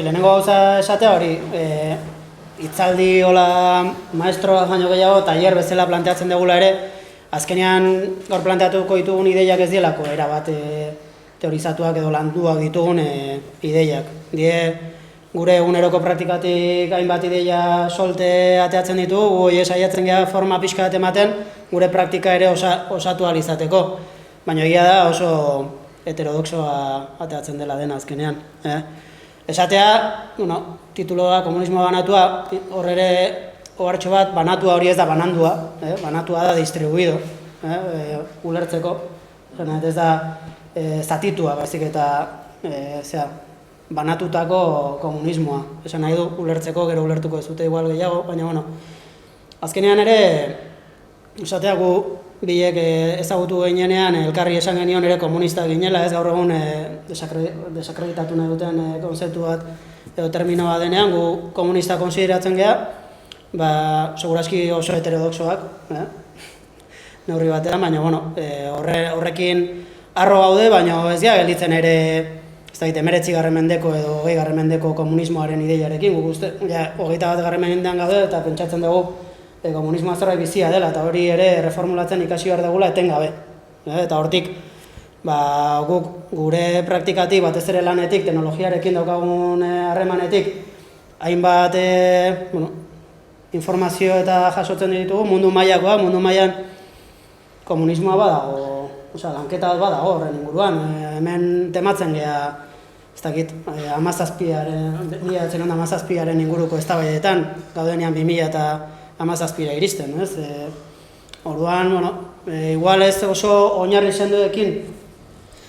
lehenengo gauza esatea hori, hitzaldi hola maestroa baino gehiago, tailer bezala planteatzen dugula ere, azkenean gaur planteatuko ditugun ideiak ez dielako, erabat teorizatuak edo landuak ditugun ideiak. Gure eguneroko praktikatik hainbat ideia solte ateatzen ditugu, goi saiatzen gara forma pixka bat ematen, gure praktika ere osatu ahal izateko. Baina egia da oso heterodoxoa ateatzen dela dena azkenean. Esatea, tituloa komunismoa banatua, hor ere ohartxo bat, banatua hori ez da banandua, banatua da distribuido, ulertzeko. Ez da zatitua, baizik eta banatutako komunismoa. Esan nahi du ulertzeko, gero ulertuko ez dute igual gehiago, baina azkenean ere, esatea gu bilek ezagutu ginenean elkarri esan genion ere komunista ginela, ez gaur egun desakreditatu nahi duten konzeptu bat edo terminoa denean, gu komunista konsideratzen geha, seguraski oso heterodoxoak, neurri batean, baina horrekin arro gaude, baina ez dira gelditzen ere 19. mendeko edo 20. mendeko komunismoaren ideiarekin, guk uste, 21. mendean gaude eta pentsatzen dugu komunismoa zerbait bizia dela, eta hori ere reformulatzen ikasi behar dugula etengabe. Eta hortik, guk gure praktikatik, batez ere lanetik, teknologiarekin daukagun harremanetik, hainbat informazio eta jasotzen ditugu, mundu mailakoa, mundu mailan komunismoa badago, lanketa bat badago horren inguruan, hemen tematzen geha, ez dakit, 1700 inguruko eztabaidetan, gaudenean 2017 iristen, ez? Orduan, igual ez oso oinarri sendoekin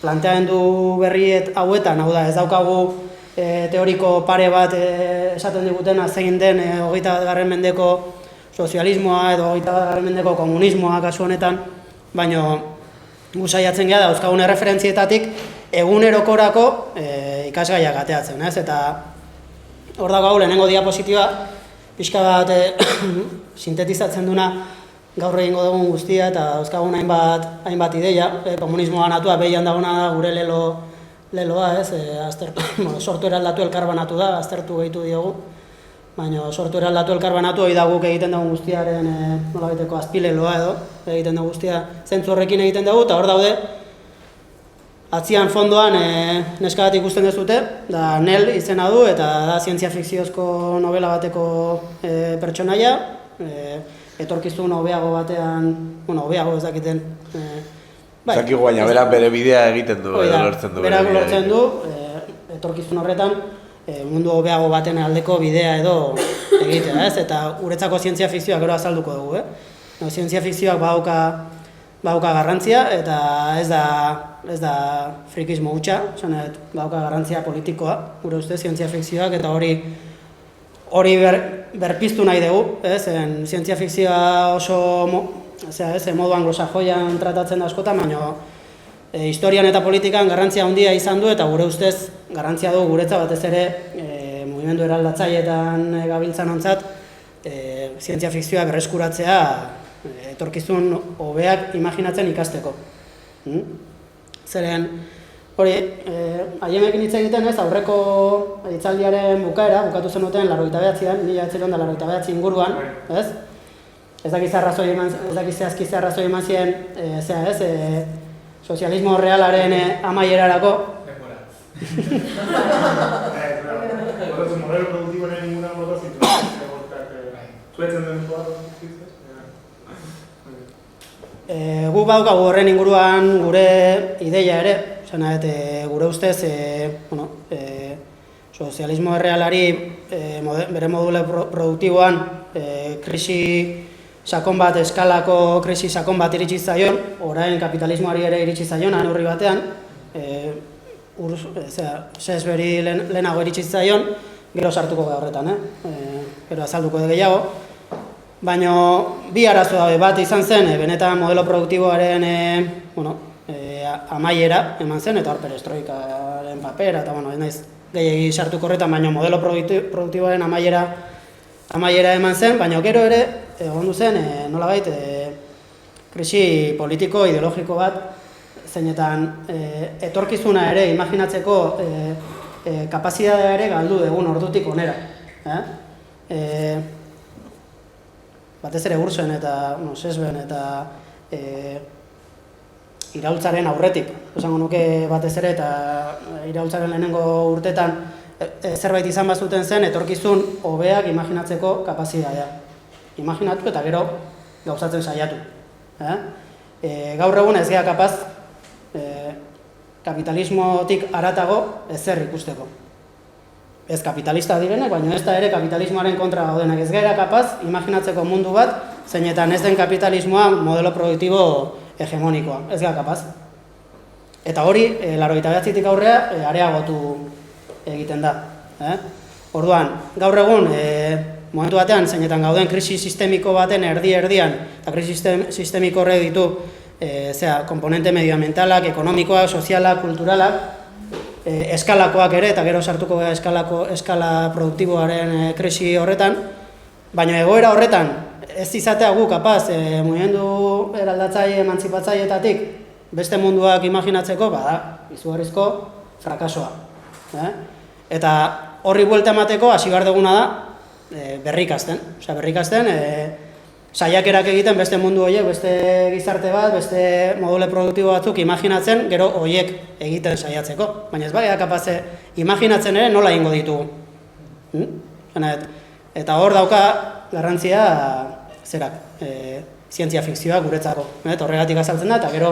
planteamendu berriet hauetan, hau da, ez daukagu teoriko pare bat esaten digutena zein den 21. mendeko sozialismoa edo 21. mendeko komunismoa kasu honetan, baina gu saiatzen gara dauzkagun erreferentzietatik egunerokorako ikasgaiak ateatzen, ez? Eta hor dago lehenengo diapositiba pixka bat sintetizatzen duna gaur egingo dugun guztia eta dauzkagun hainbat ideia. Komunismoa banatua behian dagona da gure leloa, ez? Sortu eraldatu elkarbanatu da, aztertu gehitu diogu. Baina sortu eraldatu elkarbanatu hori da guk egiten dugun guztiaren nolabaiteko azpileloa edo egiten dugun guztia zentzu horrekin egiten dugu, eta hor daude atzian fondoan neska bat ikusten dezute, da Nel izena du, eta da zientzia fikziozko novela bateko pertsonaia, etorkizun hobeago batean, hobeago ez dakiten. Zakigu baina, berak bere bidea egiten du, edo lortzen du. Berak lortzen du, etorkizun horretan, mundu hobeago baten aldeko bidea edo egitea, ez? Eta guretzako zientzia fikzioak gero azalduko dugu, Zientzia fikzioak badauka garrantzia, eta ez da frikismo hutsa, badauka garrantzia politikoa, gure ustez zientzia fikzioak, eta hori berpiztu nahi dugu, zientzia fikzioa oso modu anglosajoian tratatzen da askotan, baina historian eta politikan garrantzia handia izan du, eta gure ustez garrantzia du guretza batez ere mugimendu eraldatzaileetan gabiltzan ontzat zientzia fikzioa berreskuratzea etorkizun hobeak imaginatzen ikasteko. Zeren, hori, haiemekin hitz egiten ez, aurreko hitzaldiaren bukaera, bukatu zenuten 1989 inguruan, ez? Ez dakiz zehazki ze arrazoi eman ziren, sozialismo realaren amaierarako. Modelo productivo no hay ninguna propósito. Zuetzen den gu badaukagu horren inguruan gure ideia ere, gure ustez sozialismo errealari bere module produktiboan krisi sakon bat, eskalako krisi sakon bat iritsi zaion, orain kapitalismoari ere iritsi zaion, neurri batean, Sesberi lehenago iritsi zaion, gero sartuko gara horretan, gero azalduko gehiago. Baina bi arazo dabe, bat izan zen, benetan modelo produktiboaren amaiera eman zen, eta hor perestroikaren papera, eta ez naiz gehiagi sartuko horretan, baina modelo produktiboaren amaiera eman zen, baina gero ere, egon zen, nolabait, krisi politiko, ideologiko bat, zeinetan etorkizuna ere imaginatzeko kapazitatea ere galdu dugun ordutik onera. Batez ere Ursen eta Sesben eta iraultzaren aurretik, esango nuke batez ere, eta iraultzaren lehenengo urtetan zerbait izan bazuten zen, etorkizun hobeak imaginatzeko kapazitatea. Imaginatu eta gero gauzatzen saiatu. Gaur egun ez gea kapaz kapitalismotik haratago ezer ikusteko. Ez kapitalista direnek, baina ez da ere kapitalismoaren kontra gaudenak. Ez gara kapaz imaginatzeko mundu bat, zeinetan ez den kapitalismoa modelo produktibo hegemonikoa. Ez gara kapaz. Eta hori, 89tik aurrea, areagotu egiten da. Orduan, gaur egun, momentu batean, zeinetan gauden krisi sistemiko baten erdi-erdian, eta krisi sistemiko horrek ditu komponente medioambientalak, ekonomikoak, sozialak, kulturalak, eskalakoak ere, eta gero sartuko gara eskala produktiboaren krisi horretan, baina egoera horretan ez izatea gu kapaz mugimendu eraldatzaile, emantzipatzailetatik beste munduak imaginatzeko, bada, izugarrizko frakasoa. Eta horri buelta emateko hasi behar duguna da berrikasten. Osea, berrikasten, saiakerak egiten beste mundu horiek, beste gizarte bat, beste module produktibo batzuk imaginatzen, gero horiek egiten saiatzeko. Baina ez bagea kapaze imaginatzen ere nola egingo ditugu. Eta hor dauka garrantzia zerak, zientzia fikzioa guretzako. Horregatik azaltzen da eta gero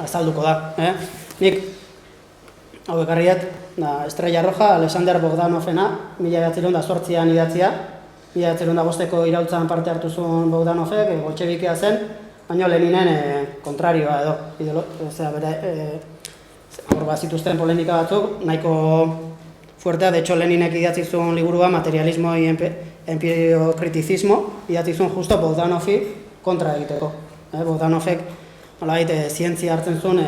azalduko da. Nik hau ekarriet, Estrella Roja, Alexander Bogdanovena, 1908an idatzia. 1905ko iraultzan parte hartu zuen Bogdanovek, boltxebikea zen, baina Leninen kontrarioa edo. Hor bat zituzten polemika batzuk, nahiko fuertea, de hecho Leninek idatzi zuen liburua Materialismo y empiriokritismo, idatzi zuen justo Bogdanovi kontra egiteko. Bogdanovek zientzia hartzen zuen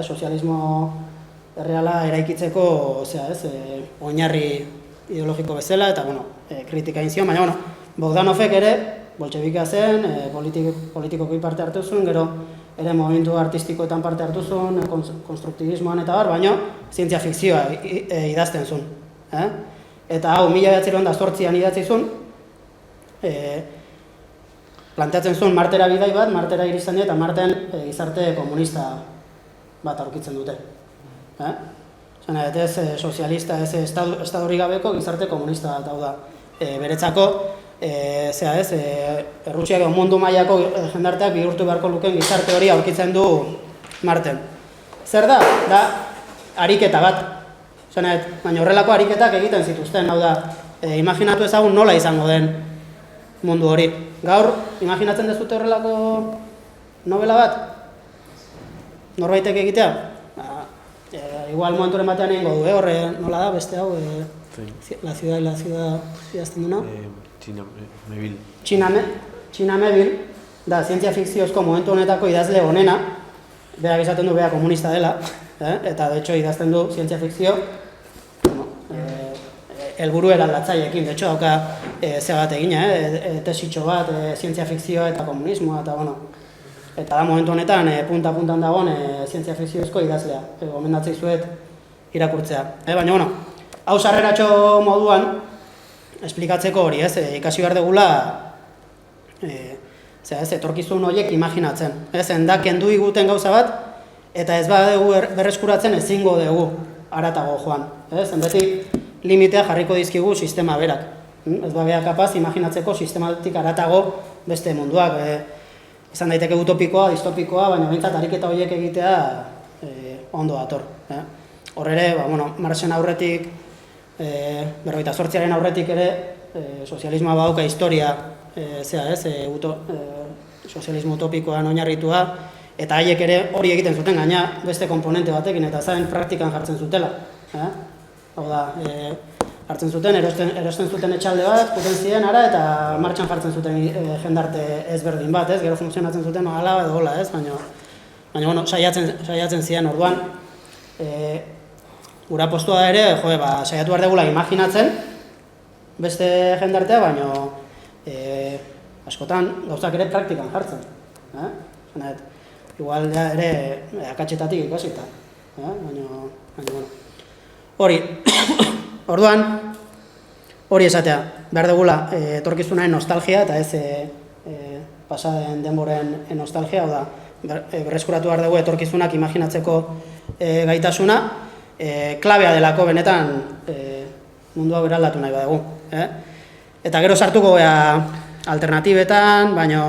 sozialismo erreala eraikitzeko oinarri ideologiko bezala, eta kritika egin zion, baina Bogdanovek ere, boltxebikea zen, politikokoi parte hartu zuen, gero ere movimendu artistikoetan parte hartu zuen, konstruktibismoan eta bar, baina zientzia fikzioa idazten zuen. Eta hau, 1908an idatzi zuen, planteatzen zuen Martera bidai bat, Martera iristen dira, eta Marten gizarte komunista bat aurkitzen dute. Ez sozialista, ez estadorik gabeko gizarte komunista bat, hau da. Beretzako, Errusiak mundu mailako jendarteak bihurtu beharko lukeen gizarte hori aurkitzen du Marten. Zer da? Da, ariketa bat. Baina horrelako ariketak egiten zituzten, hau da, imaginatu ezagun nola izango den mundu hori. Gaur, imaginatzen dezute horrelako novela bat? Norbaitek egitea? Igual momenturen batean egingo du, horre nola da, beste hau, La ciudad y la ciudad idazten duna? China Meville. China Meville, da zientzia fikziozko momentu honetako idazle honena, berak esaten du bea komunista dela, eta de hecho idazten du zientzia fikzio, helburu eraldatzaileekin, de hecho dauka bat egina, tesitxo bat, zientzia fikzioa eta komunismoa, eta da momentu honetan punta-puntan dagoen zientzia fikziozko idazlea, gomendatzei zuet irakurtzea. Baina, hau sarreratxo moduan, esplikatzeko hori, ikasi behar degula, etorkizun horiek imaginatzen. Endak kendu iguten gauza bat, eta ez badegu berreskuratzen ezingo dugu haratago joan. Beti limitea jarriko dizkigu sistema berak. Ez bagea kapaz imaginatzeko sistematik haratago beste munduak. Izan daiteke utopikoa, distopikoa, baina behintzat ariketa horiek egitea ondo dator. Hor ere, Marxen aurretik, 48aren aurretik ere, sozialismoa badauka historia, sozialismo utopikoan oinarritua, eta haiek ere hori egiten zuten gaina beste komponente batekin, eta zain praktikan jartzen zutela. Hau da, hartzen zuten, erosten zuten etxalde bat, juten ziren ara, eta martxan jartzen zuten jendarte ezberdin bat, gero funtzionatzen zuten hala edo hola, baina saiatzen ziren orduan. Gura postua da ere, saiatu behar degula imaginatzen beste jendartea, baina askotan gauzak ere praktikan jartzen. Igual ere akatxetatik ikasita. Baina, Hori, orduan, hori esatea, behar dugula etorkizunaren nostalgia eta ez pasaden denboren nostalgia, hau da, berreskuratu behar dugu etorkizunak imaginatzeko gaitasuna, klabea delako benetan mundua beraldatu nahi badugu. Eta gero sartuko gea alternatibetan, baina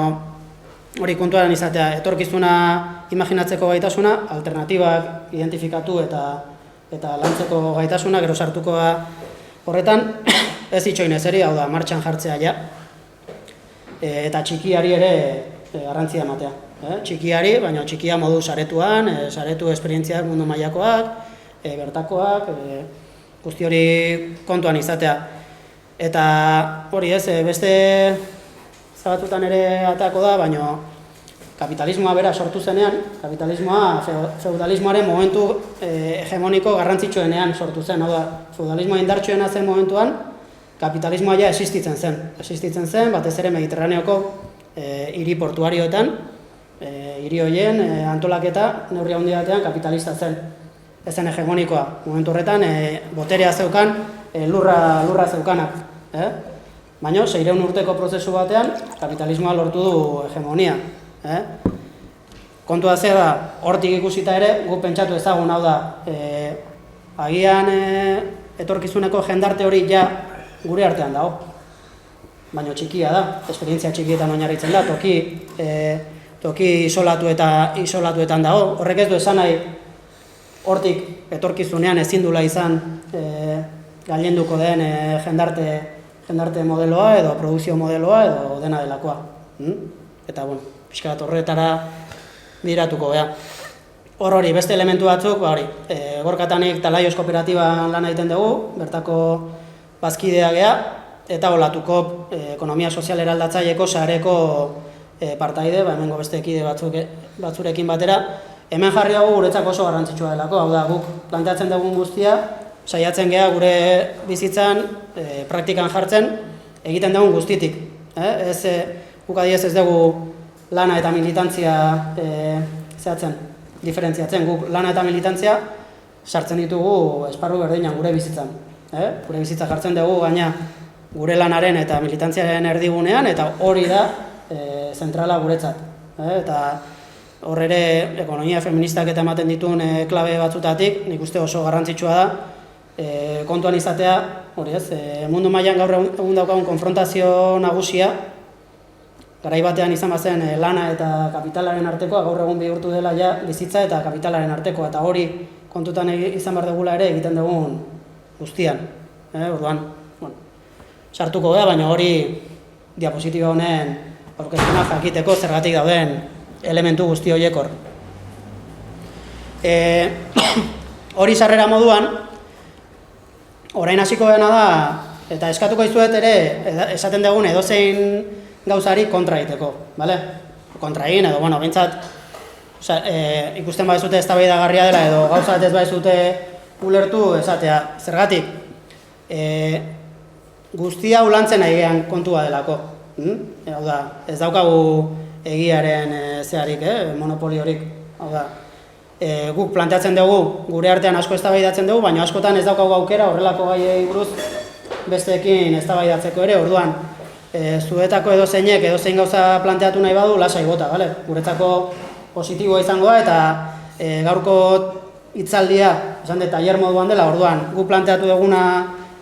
hori kontuaren izatea etorkizuna imaginatzeko gaitasuna, alternatibak identifikatu eta lantzeko gaitasuna, gero sartuko horretan, ez itxoin ezeri, hau da, martxan jartzea ja, eta txikiari ere garrantzia ematea. Txikiari, baina txikia modu saretuan, saretu esperientziak mundu mailakoak, bertakoak, guzti hori kontuan izatea. Eta hori ez, beste zabatutan ere atako da, baina kapitalismoa bera sortu zenean, kapitalismoa feudalismoaren momentu hegemoniko garrantzitsuenean sortu zen. Hau da, feudalismoa indartsuena zen momentuan, kapitalismoa ja existitzen zen. Existitzen zen, batez ere Mediterraneoko hiri portuarioetan, hiri horien antolaketa neurri handi batean kapitalista zen. Ezen hegemonikoa. Momentu horretan, boterea zeukan, lurra zeukanak. Baina, 600 urteko prozesu batean, kapitalismoa lortu du hegemonia. Kontua zer da, hortik ikusita ere, guk pentsatu ezagun, hau da, agian etorkizuneko jendarte hori ja gure artean dago. Baina txikia da, esperientzia txikietan oinarritzen da, toki isolatuetan dago. Horrek ez du esan nahi, hortik etorkizunean ezin dula izan gailenduko den jendarte modeloa edo produkzio modeloa edo dena delakoa. Eta, bueno, pixka bat horretara biratuko gea. Hori, beste elementu batzuk, hori, Gorkatanik Talaios kooperatiban lan egiten dugu, bertako bazkidea gea, eta olatuko ekonomia sozial eraldatzaileko sareko partaide, hemengo beste ekide batzurekin batera, hemen jarri hau guretzako oso garrantzitsua delako, hau da, guk planteatzen dugun guztia, saiatzen gea gure bizitzan, praktikan jartzen, egiten dugun guztitik. Guk adiez ez dugu lana eta militantzia diferentziatzen, guk lana eta militantzia sartzen ditugu esparru berdinan gure bizitzan. Gure bizitza jartzen dugu, gaina gure lanaren eta militantziaren erdigunean, eta hori da zentrala guretzat. Eta hor ere, ekonomia feministak eta ematen dituen klabe batzutatik, nik uste oso garrantzitsua da, kontuan izatea, hori ez, mundu mailan gaur egun daukagun konfrontazio nagusia, garai batean izan bazen lana eta kapitalaren artekoa, gaur egun bihurtu dela ja bizitza eta kapitalaren artekoa, eta hori kontutan izan behar dugula ere egiten dugun guztian. Orduan, sartuko da, baina hori diapositiba honen aurkezpena jakiteko zergatik dauden elementu guzti horiek hor. Hori sarrera moduan, orain hasiko dena da, eta eskatuko izuet ere, esaten dugun edozein gauzari kontra egiteko, bale? Kontra egin, edo, bueno, bintzat, ikusten baizute eztabaidagarria dela, edo gauza ez baizute ulertu esatea. Zergatik, guztia ulantzen nahi kontua delako. Hau da, ez daukagu egiaren zeharik, monopoliorik. Hau da, guk planteatzen dugu, gure artean asko eztabaidatzen dugu, baina askotan ez daukagu aukera horrelako gaiei buruz besteekin eztabaidatzeko ere. Orduan, zuetako edozeinek edozein gauza planteatu nahi badu, lasai bota, bale? Guretzako positiboa izango da, eta gaurko hitzaldia, esan dut, tailer moduan dela, orduan, guk planteatu duguna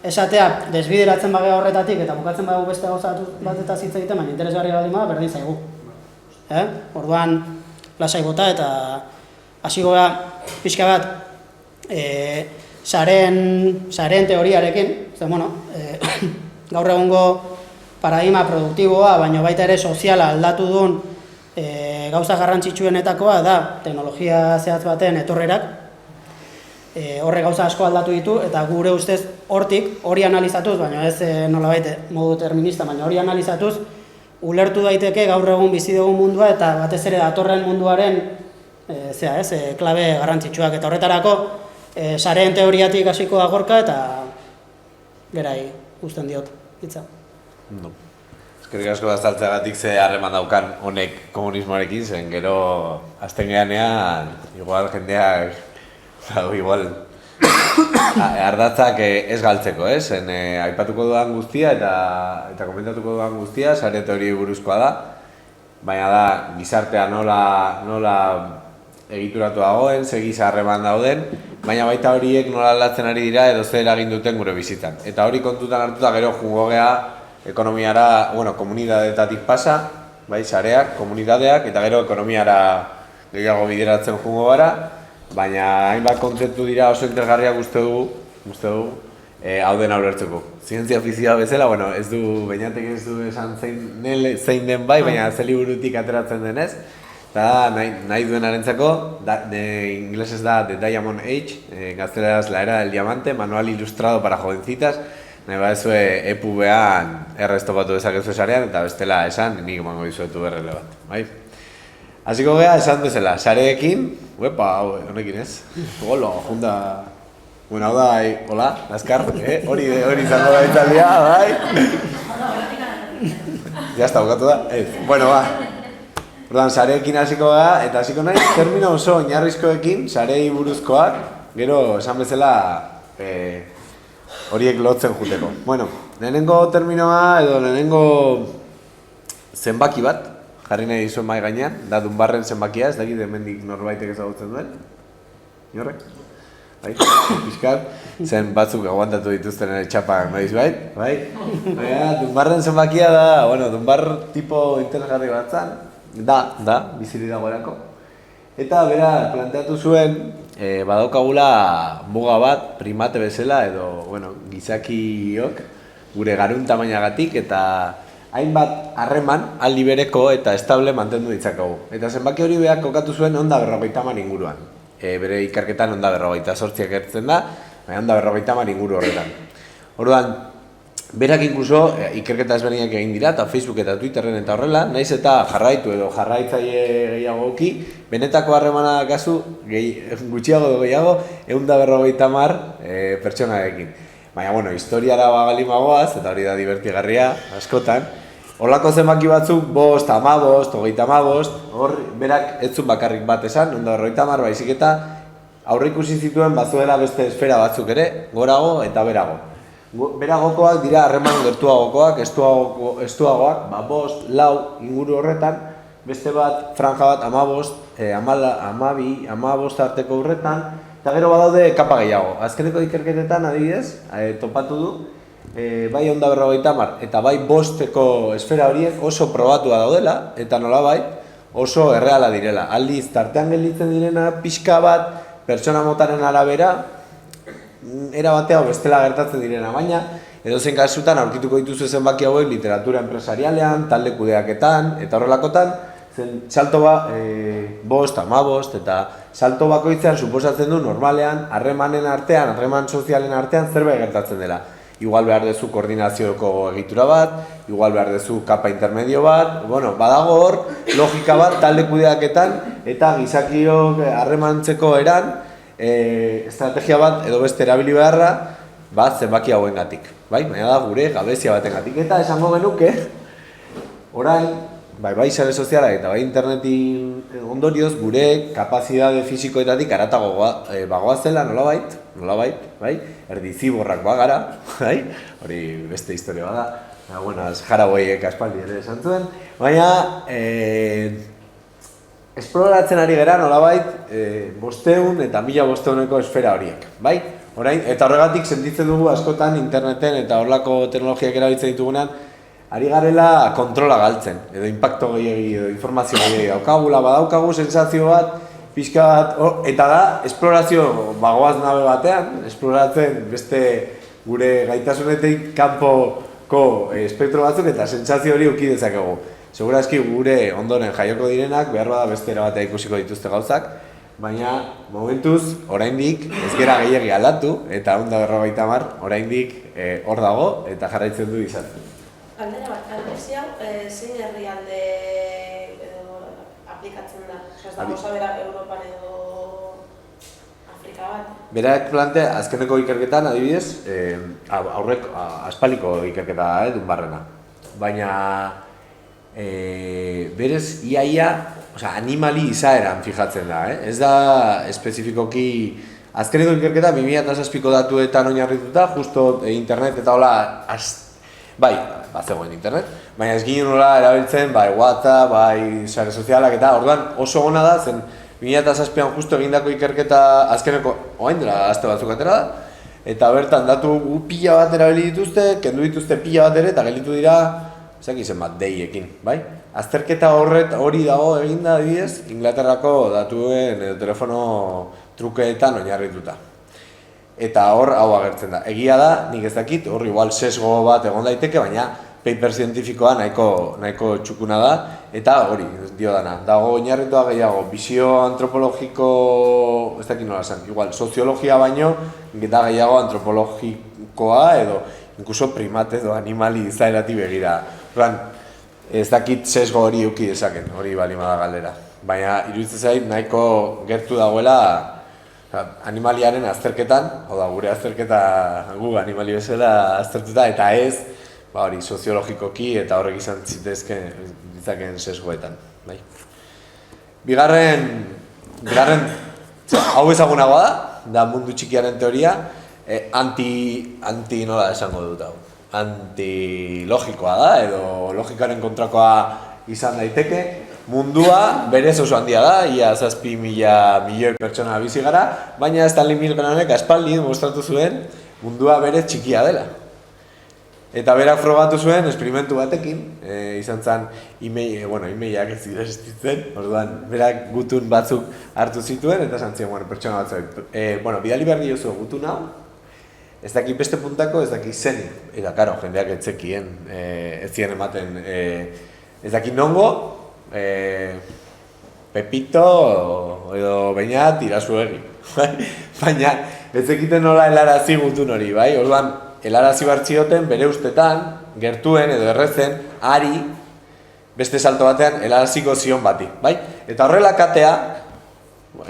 esatea desbideratzen bagea horretatik, eta bukatzen badugu beste gauza batetaz hitz egiten, baina interesgarri baldin bada, berdin zaigu. Orduan, lasai bota, eta hasiko da pixka bat saren teoriarekin, gaur egungo paradigma produktiboa, baina baita ere soziala aldatu duen gauza garrantzitsuenetakoa da teknologia zehatz baten etorrerak. Horre gauza asko aldatu ditu, eta gure ustez hortik, hori analizatuz, baina ez nolabait modu determinista, baina hori analizatuz, ulertu daiteke gaur egun bizi dugun mundua eta batez ere datorren munduaren klabe garrantzitsuak. Eta horretarako, sareen teoriatik hasiko da Gorka, eta gerai uzten diot hitza. Eskerrik asko bazaltzeagatik ze harreman daukan honek komunismoarekin, zen gero azten geanean, igual jendeak, igual ardatzak ez galtzeko, ez? Aipatuko dudan guztia eta komentatuko dudan guztia, sare teoriei buruzkoa da, baina da gizartea nola egituratu dagoen, ze giza harreman dauden, baina baita horiek nola aldatzen ari dira edo zer eragin duten gure bizitzan. Eta hori kontutan hartuta gero jungo gea ekonomiara, komunitateetatik pasa, bai, sareak, komunitateak, eta gero ekonomiara gehiago bideratzen jungo gara, baina hainbat kontzeptu dira oso interesgarriak uste dugu, hau den ulertzeko. Zientzia fizikoa bezala, ez du, Beñatek ez du esan zein den bai, baina ze liburutik ateratzen denez, eta nahi duenarentzako, inglesez da The Diamond Age, gazteleraz La Era del Diamante, manual ilustrado para jovencitas, nahi badezue EPUB-ean erreztopatu dezakezu sarean, eta bestela esan, nik emango dizuetu berrele bat, bai? Hasiko gea esan bezala, sareekin, honekin ez, golo, junda, hau da, hola, azkar, hori izango da itzaldia, bai? Jazta, bukatu da? Ez, ordan, sareekin hasiko gea, eta hasiko nahi, termino oso oinarrizkoekin, sarei buruzkoak, gero esan bezala, horiek lotzen juteko. Lehenengo terminoa edo lehenengo zenbaki bat, jarri nahi dizuen mai gainean, da Dunbarren zenbakia, ez dakit hemendik norbaitek ezagutzen duen. Inorrek? Bai, pixkat, zen batzuk aguantatu dituzten ere txapak naiz bait, bai? Dunbarren zenbakia da, Dunbar tipo interesgarri bat zan, da, biziri dagoerako. Eta bera planteatu zuen, badaukagula muga bat primate bezala edo, gizakiok gure garun tamainagatik eta hainbat harreman aldi bereko eta estable mantendu ditzakegu. Eta zenbaki hori berak kokatu zuen onda 50 inguruan. Bere ikerketan onda 48 agertzen da, baina onda 50 inguru horretan. Orduan, berak inkluso ikerketa ezberdinak egin dira eta Facebook eta Twitterren eta horrela, naiz eta jarraitu edo jarraitzaile gehiagoki, benetako harremana kasu gutxiago edo gehiago 150 pertsonarekin. Baina, historiara bagalimagoaz, eta hori da divertigarria, askotan, horlako zenbaki batzuk, 5, 15, 35, hor berak ez zuen bakarrik bat esan, 150 baizik eta aurreikusi zituen bazuela beste esfera batzuk ere, gorago eta berago. Beragokoak dira harreman gertuagokoak, estuagoak, 5, 4 inguru horretan, beste bat, franja bat, 15, 12 arteko horretan, eta gero badaude kapa gehiago. Azkeneko ikerketetan adibidez, topatu du, bai 150 eta bai 5eko esfera horiek oso probatua daudela, eta nolabait oso erreala direla. Aldiz, tartean gelditzen direna pixka bat, pertsona motaren arabera, era batean bestela gertatzen direna, baina edozein kasutan aurkituko dituzu zenbaki hauek literatura enpresarialean, talde kudeaketan eta horrelakotan, salto 5, 15 eta salto bakoitzean suposatzen du normalean harremanen artean, harreman sozialen artean zerbait gertatzen dela. Igual behar dezu koordinazioko egitura bat, igual behar dezu kapa intermedio bat, badago hor logika bat talde kudeaketan eta gizakiok harremantzeko eran estrategia bat edo beste erabili beharra zenbaki hauengatik. Baina da gure gabezia batengatik eta esango genuke orain bai sare sozialak eta bai internetin ondorioz gure kapazitate fisikoetatik haratago bagoazela nolabait, bai? Erdi ziborrak bagara, bai? Hori beste historia bada. Jaraboiek aspaldi ere esan zuen, baina esploratzen ari gara nolabait 500 eta 1500eko esfera horiek, bai? Eta horregatik sentitzen dugu askotan interneten eta horrelako teknologiak erabiltzen ditugunean ari garela kontrola galtzen, edo impacto gehiagi, edo informazio gehiagi daukagula, badaukagu sensazio bat, pixka bat, eta da, esplorazio bagoaz nabe batean, esploratzen beste gure gaitasunetik kanpoko espektro batzuk eta sentsazio hori eduki dezakegu. Segurazki gure ondoren jaioko direnak, behar bada beste era batea ikusiko dituzte gauzak, baina momentuz, oraindik ez gera gehiagi aldatu, eta 150 oraindik hor dago eta jarraitzen du izaten. Galdera bat, kalmesi hau, zein herrialde aplikatzen da? Ez da, osa bera Europan edo Afrika bat? Berak plantea, azkeneko ikerketan, adibidez, aspaldiko ikerketa da, Dunbarrena. Baina, berez, iaia, animali izaeran fijatzen da, ez da espezifikoki Azkeneko ikerketa 2007ko datuetan oinarrituta, justo internet eta hola, bai, bazegoen internet, baina ez ginen nola erabiltzen, bai WhatsApp, bai sare sozialak eta orduan oso ona da, zen 2007an justo egindako ikerketa azkeneko, orain dela aste batzuk atera da, eta bertan datu pila bat erabili dituzte, kendu dituzte pila bat ere, eta gelditu dira, ezak izen bat, deiekin, bai? Azterketa hori dago eginda adibidez, Inglaterrako datuen telefono trukeetan oinarrituta. Eta hor hau agertzen da. Egia da, nik ez dakit, hor igual sesgo bat egon daiteke, baina paper zientifikoa nahiko txukuna da, eta hori, dio dana. Dago oinarritua gehiago, bizio antropologiko, ez dakit nola esan, igual, soziologia baino, da gehiago antropologikoa edo, inkluso primate edo animali izaerati begira. Orduan, ez dakit sesgo hori uki dezaken, hori balima da galdera. Baina, iruditzen zait, nahiko gertu dagoela animaliaren azterketan, hau da, gure azterketa gu animali bezala aztertuta, eta ez, hori, soziologikoki eta horrek izan ditzaken sesgoetan. Bigarren, hau ezagunagoa da mundu txikiaren teoria, anti nola esango dut hau. Antilogikoa da, edo logikaren kontrakoa izan daiteke. Mundua berez oso handia da, ia 7.000 milioi pertsona bizi gara, baina Stanley Milgranek aspaldi demostratu zuen mundua berez txikia dela. Eta berak frogatu zuen esperimentu batekin, izan zen imeiak ez dira existitzen, orduan berak gutun batzuk hartu zituen eta esan ziren pertsona batzuk. Bidali behar diozu gutun hau, ez daki beste puntako, ez daki zenik, eta karo, jendeak etzekien, ez ziren ematen, ez daki nongo, Pepito edo Beñat irazu egi. Baina ez ekiten nola helarazi gutun hori, bai? Orduan, helarazi bartzioten bere ustetan, gertuen edo errezen, ari, beste salto batean helaraziko zion bati, bai? Eta horrela katea,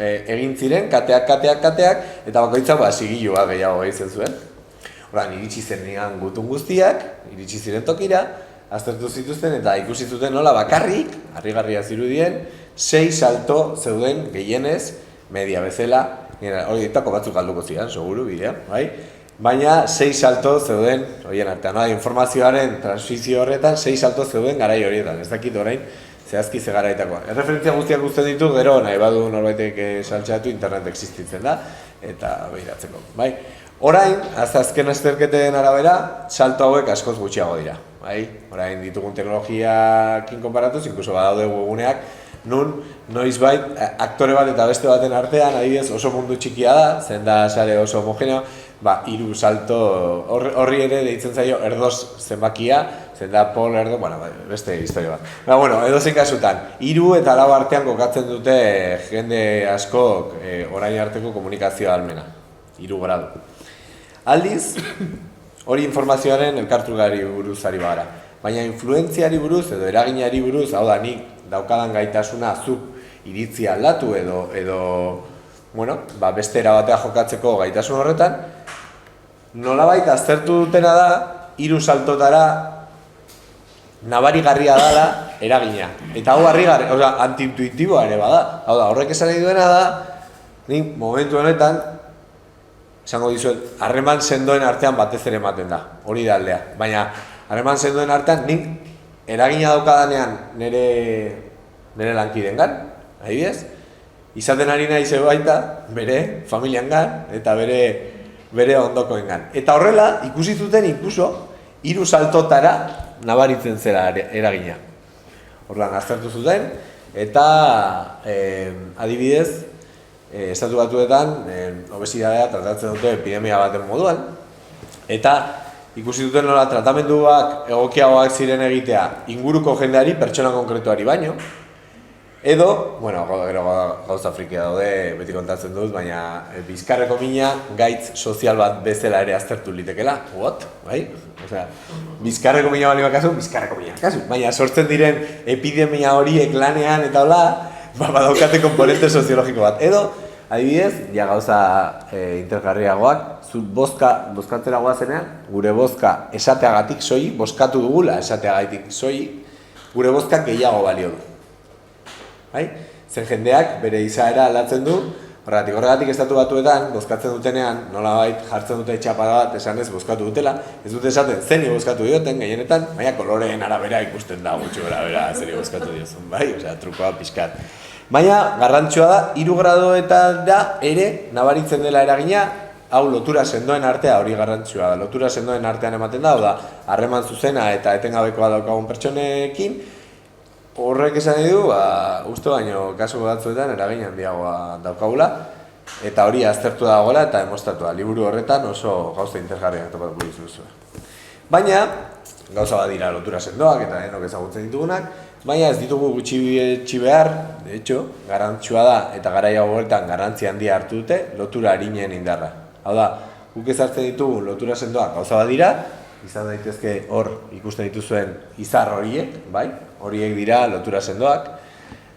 egin ziren, kateak, eta bakoitza zigilua gehiago egiten zuen. Orduan, iritsi zen nigan gutun guztiak, iritsi ziren tokira, aztertu zituzten eta ikusi zuten nola bakarrik, harrigarria zirudien, 6 salto zeuden gehienez, media bezala, hori ditako batzuk galduko ziren, seguru bidea, bai? Baina 6 salto zeuden, horien artean, informazioaren transfizio horretan, 6 salto zeuden garai horietan, ez dakit orain, zehazki ze garaitakoa. Erreferentzia guztiak uzten ditu, gero nahi badu norbaitek saltxatu internet existitzen da, eta behiratzeko, bai? Orain, azken azterketen arabera, salto hauek askoz gutxiago dira. Orain ditugun teknologiakin konparatuz, inkluso badaude webguneak, nun noizbait aktore bat eta beste baten artean, adibidez oso mundu txikia da, zen da sare oso homogeneo, 3 salto, horri ere deitzen zaio erdoz zenbakia, zen da Paul Erdo, beste historia bat. Edozein kasutan, 3 eta 4 artean kokatzen dute jende askok orain arteko komunikazioa almena, 3 gradu. Aldiz, hori informazioaren elkartrukari buruz ari bagara. Baina influentziari buruz edo eraginari buruz, hau da nik daukadan gaitasuna zuk iritzia aldatu edo beste erabatea jokatzeko gaitasun horretan, nolabait aztertu dutena da, 3 saltotara nabarigarria dela eragina. Eta hau antiintuitiboa ere bada. Hau da, horrek esan nahi duena da, nik momentu honetan, esango dizuet, harreman sendoen artean batez ere ematen da, hori da aldea. Baina, harreman sendoen artean, nik eragina daukadanean nire lankidengan, adibidez, izaten ari nahi zeu baita, bere familiangan eta bere ondokoengan. Eta horrela, ikusi zuten inkluso, 3 saltotara nabaritzen zera eragina. Orduan, aztertu zuten, eta adibidez, Estatu Batuetan obesidadea tratatzen dute epidemia baten moduan, eta ikusi duten nola tratamenduak egokiagoak ziren egitea inguruko jendeari, pertsona konkretuari baino, edo, gero gauza frikia daude, beti kontatzen dut, baina bizkarreko mina gaitz sozial bat bezala ere aztertu litekela. What? Bai? Bizkarreko mina bali bakazu, bizkarreko mina kasu. Baina sortzen diren epidemia horiek lanean eta hola, badaukate komponente soziologiko bat. Edo, adibidez, gauza intergarriagoak, zu bozkatzera goazenean, gure bozka esateagatik soilik, bozkatu dugula esateagatik soilik, gure bozka gehiago balio du. Zen jendeak bere izaera aldatzen du, Horregatik estatu batuetan, bozkatzen dutenean, nolabait jartzen dute txapada bat esanez bozkatu dutela, ez dute esaten zeni bozkatu dioten gehienetan, baina koloreen arabera ikusten da gutxi arabera zeri bozkatu diozun, bai? Osea, trukoa pixkat. Baina, garrantzua da, 3 gradoetara ere nabaritzen dela eragina, hau lotura sendoen artea hori garrantzua da. Lotura sendoen artean ematen da, da, harreman zuzena eta etengabekoa daukagun pertsonekin, horrek esan du, uste baino kasu batzuetan eragin handiagoa daukagula, eta hori aztertu dagoela eta demostratua. Liburu horretan oso gauza interesgarriak topatuko dizuzue. Baina, gauza bat dira lotura sendoak eta denok ezagutzen ditugunak, baina ez ditugu gutxi behar, de hecho, garrantzua da eta garaia horretan garrantzi handia hartu dute lotura arinen indarra. Hau da, guk ezartzen ditugu lotura sendoak gauza bat dira, izan daitezke hor ikusten dituzuen izar horiek, bai? Horiek dira lotura sendoak.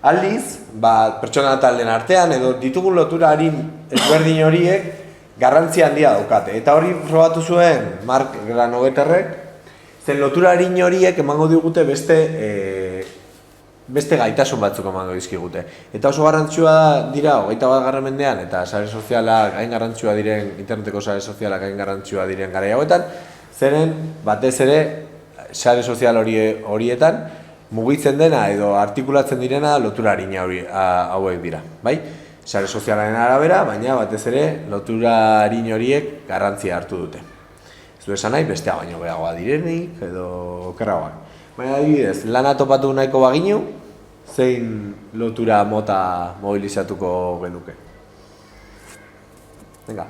Aldiz, pertsona taldeen artean edo ditugun lotura harin ezberdin horiek garrantzi handia daukate. Eta hori probatu zuen Mark Granovetterrek, zen lotura harin horiek emango digute beste gaitasun batzuk emango dizkigute. Eta oso garrantzua dira 21. mendean eta sare sozialak hain garrantzua diren, interneteko sare sozialak hain garrantzua diren garai hauetan, zeren batez ere sare sozial horietan mugitzen dena edo artikulatzen direna lotura arina hauek dira, bai? Sare sozialaren arabera, baina batez ere lotura arin horiek garrantzia hartu dute. Ez du esan nahi bestea baino gehiagoa direnik edo okerragoak. Baina adibidez, lana topatu nahiko baginu, zein lotura mota mobilizatuko genuke? Venga.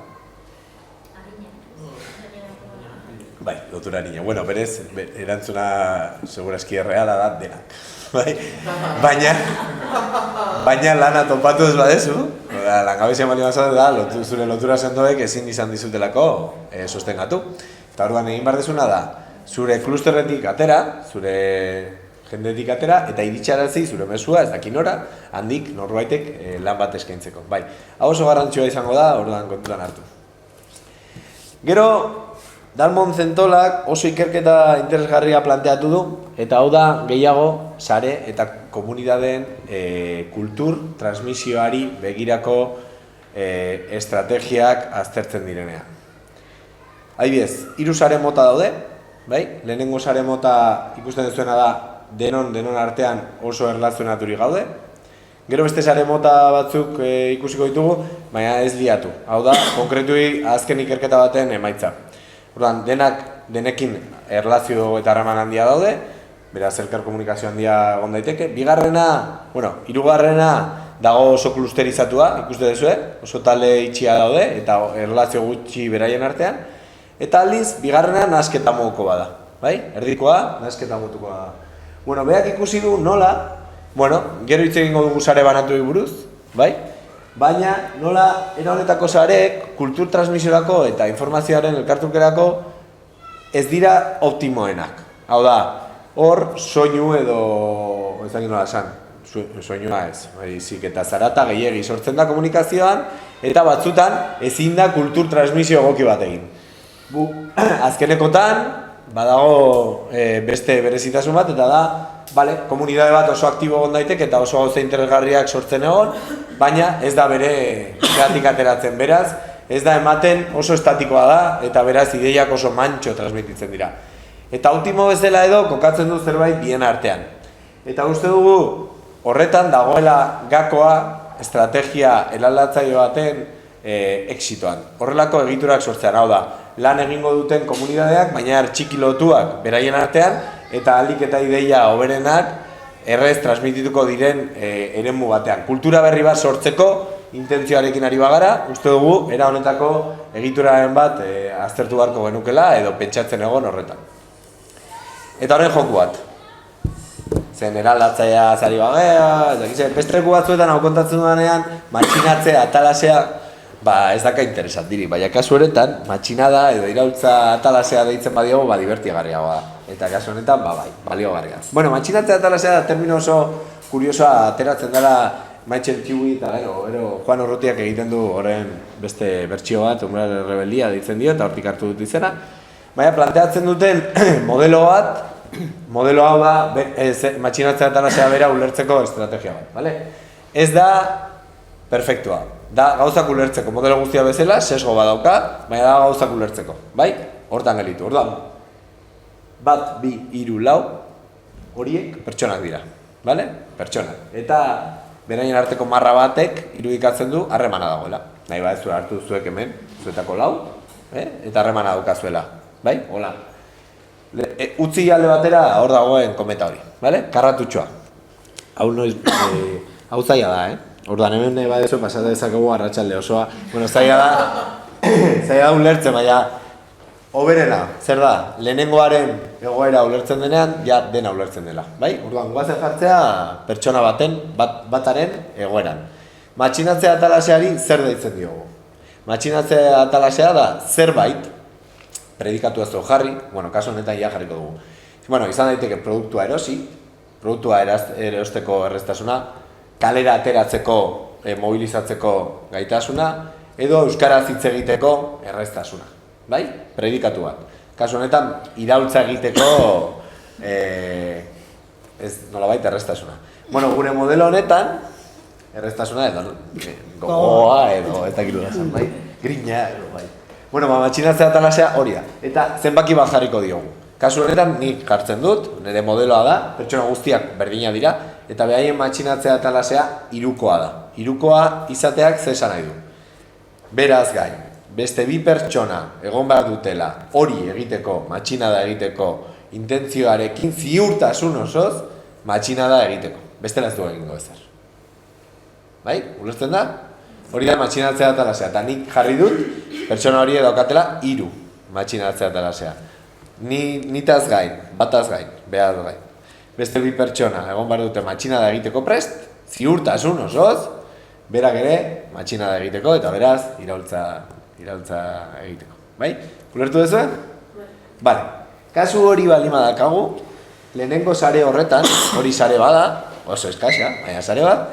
Bai, lotura arina. Bueno, berez, erantzuna segurazki erreala da denak. Bai? Baina lana topatu ez badezu, langabezia bali bazate da, zure lotura sendoek ezin izan dizutelako sostengatu. Eta orduan egin behar dezuna da, zure klusterretik atera, zure jendetik atera, eta iritsarazi zure mesua ez dakin ora, handik norbaitek lan bat eskaintzeko. Bai, hau oso garrantzua izango da, orduan kontutan hartu. Gero, Dalmon Zentolak oso ikerketa interesgarria planteatu du, eta hau da gehiago sare eta komunidadeen kultur transmisioari begirako estrategiak aztertzen direnean. Adibidez, 3 sare mota daude, bai? Lehenengo sare mota ikusten duzuena da denon artean oso erlazionaturik gaude. Gero beste sare mota batzuk ikusiko ditugu, baina ez liatu. Hau da, konkretui azken ikerketa baten emaitza. Orduan, denekin erlazio eta harreman handia daude, beraz elkar komunikazio handia egon daiteke. Hirugarrena dago oso klusterizatua, ikuste duzue, oso talde itxia daude eta erlazio gutxi beraien artean. Eta aldiz, bigarrena nahasketa moduko bada, bai? Erdikoa, nahasketa modukoa da. Berak ikusi du nola, gero hitz egingo dugu sare banatuei buruz, bai? Baina nola era honetako sareek kultur transmisiorako eta informazioaren elkartrukerako ez dira optimoenak. Hau da, hor soinu edo, ez dakit nola esan, soinua ez, baizik eta zarata gehiegi sortzen da komunikazioan eta batzutan ezin da kultur transmisio egoki bat egin. Azkenekotan badago beste berezitasun bat eta da, komunidade bat oso aktibo egon daiteke eta oso gauza interesgarriak sortzen egon, baina ez da bere zeatik ateratzen, beraz, ez da ematen oso estatikoa da eta beraz ideiak oso mantxo transmititzen dira. Eta ultimo bezala edo kokatzen du zerbait bien artean. Eta uste dugu horretan dagoela gakoa estrategia eraldatzaile baten exitoan. Horrelako egiturak sortzean, hau da, lan egingo duten komunidadeak, baina txiki lotuak beraien artean, eta ahalik eta ideia hoberenak errez transmitituko diren eremu batean. Kultura berri bat sortzeko intentzioarekin ari bagara, uste dugu, era honetako egituraren bat aztertu beharko genukela edo pentsatzen egon horretan. Eta horren joku bat. Zen eraldatzailea zari bagea, bestreku batzuetan hau kontatzen dudanean, matxinatzea, atalasea, ez daka interesat diri, baina kasu honetan, matxinada edo iraultza atalasea deitzen badiogu, divertigarriagoa da. Eta kasu honetan, baliogarria. Matxinatzea atalasea da termino oso kuriosoa ateratzen dela Michael Kiwi eta gero Juan Urrutiak egiten du horren beste bertsio bat, Umbral Rebeldia deitzen dio, eta hortik hartu dut izena. Baina planteatzen duten modelo hau da matxinatzea atalasea bera ulertzeko estrategia bat, bale? Ez da perfektua. Da gauzak ulertzeko, modelo guztia bezala, sesgo badauka, baina da gauzak ulertzeko, bai? Hortan gelitu, orduan. 1, 2, 3, 4 horiek pertsonak dira, bale? Pertsonak. Eta beraien arteko marra batek irudikatzen du harremana dagoela. Nahi badezu hartu zuek hemen, zuetako 4, eta harremana daukazuela, bai? Hola. Utzi alde batera hor dagoen kometa hori, bale? Karratutxoa. Hau noiz, hau zaila da, Orduan hemen badezu pasatu dezakegu arratsalde osoa. Bueno, zaila da ulertzen, baina hoberena, zer da? Lehenengoaren egoera ulertzen denean, ja dena ulertzen dela, bai? Orduan, guazen jartzea pertsona bataren egoeran. Matxinatzea atalaseari zer deitzen diogu? Matxinatzea atalasea da zerbait, predikatu ez dugu jarri, bueno, kasu honetan ja jarriko dugu. Bueno, izan daiteke produktua erosi, produktua erosteko erreztasuna, kalera ateratzeko, mobilizatzeko gaitasuna, edo euskaraz hitz egiteko erreztasuna, bai? Predikatu bat. Kasu honetan, iraultza egiteko, ez nolabait erreztasuna. Bueno, gure modelo honetan, erreztasuna edo gogoa edo eta gilurazan, bai? Grina edo, bai. Bueno, matxinatzea atalasea hori da. Eta zenbaki bat jarriko diogu. Kasu honetan nik jartzen dut, nire modeloa da, pertsona guztiak berdina dira, eta behaien matxinatzea atalasea hirukoa da. Hirukoa izateak ze esan nahi du. Beraz gain, beste 2 pertsona egon behar dutela hori egiteko, matxinada egiteko, intentzioarekin ziurtasun osoz, matxinada egiteko. Bestela ez du egingo ezer. Bai? Ulertzen da? Hori da matxinatzea atalasea. Eta nik jarri dut, pertsona hori daukatela 3 matxinatzea atalasea. Nitaz gain, bataz gain, behar gain. Beste 2 pertsona egon behar dute matxinada egiteko prest, ziurtasun osoz, berak ere matxinada egiteko eta beraz iraultza egiteko. Bai? Ulertu duzu? Bale. Kasu hori baldin badakagu, lehenengo sare horretan, hori sare bada, oso eskasa, baina sare bat,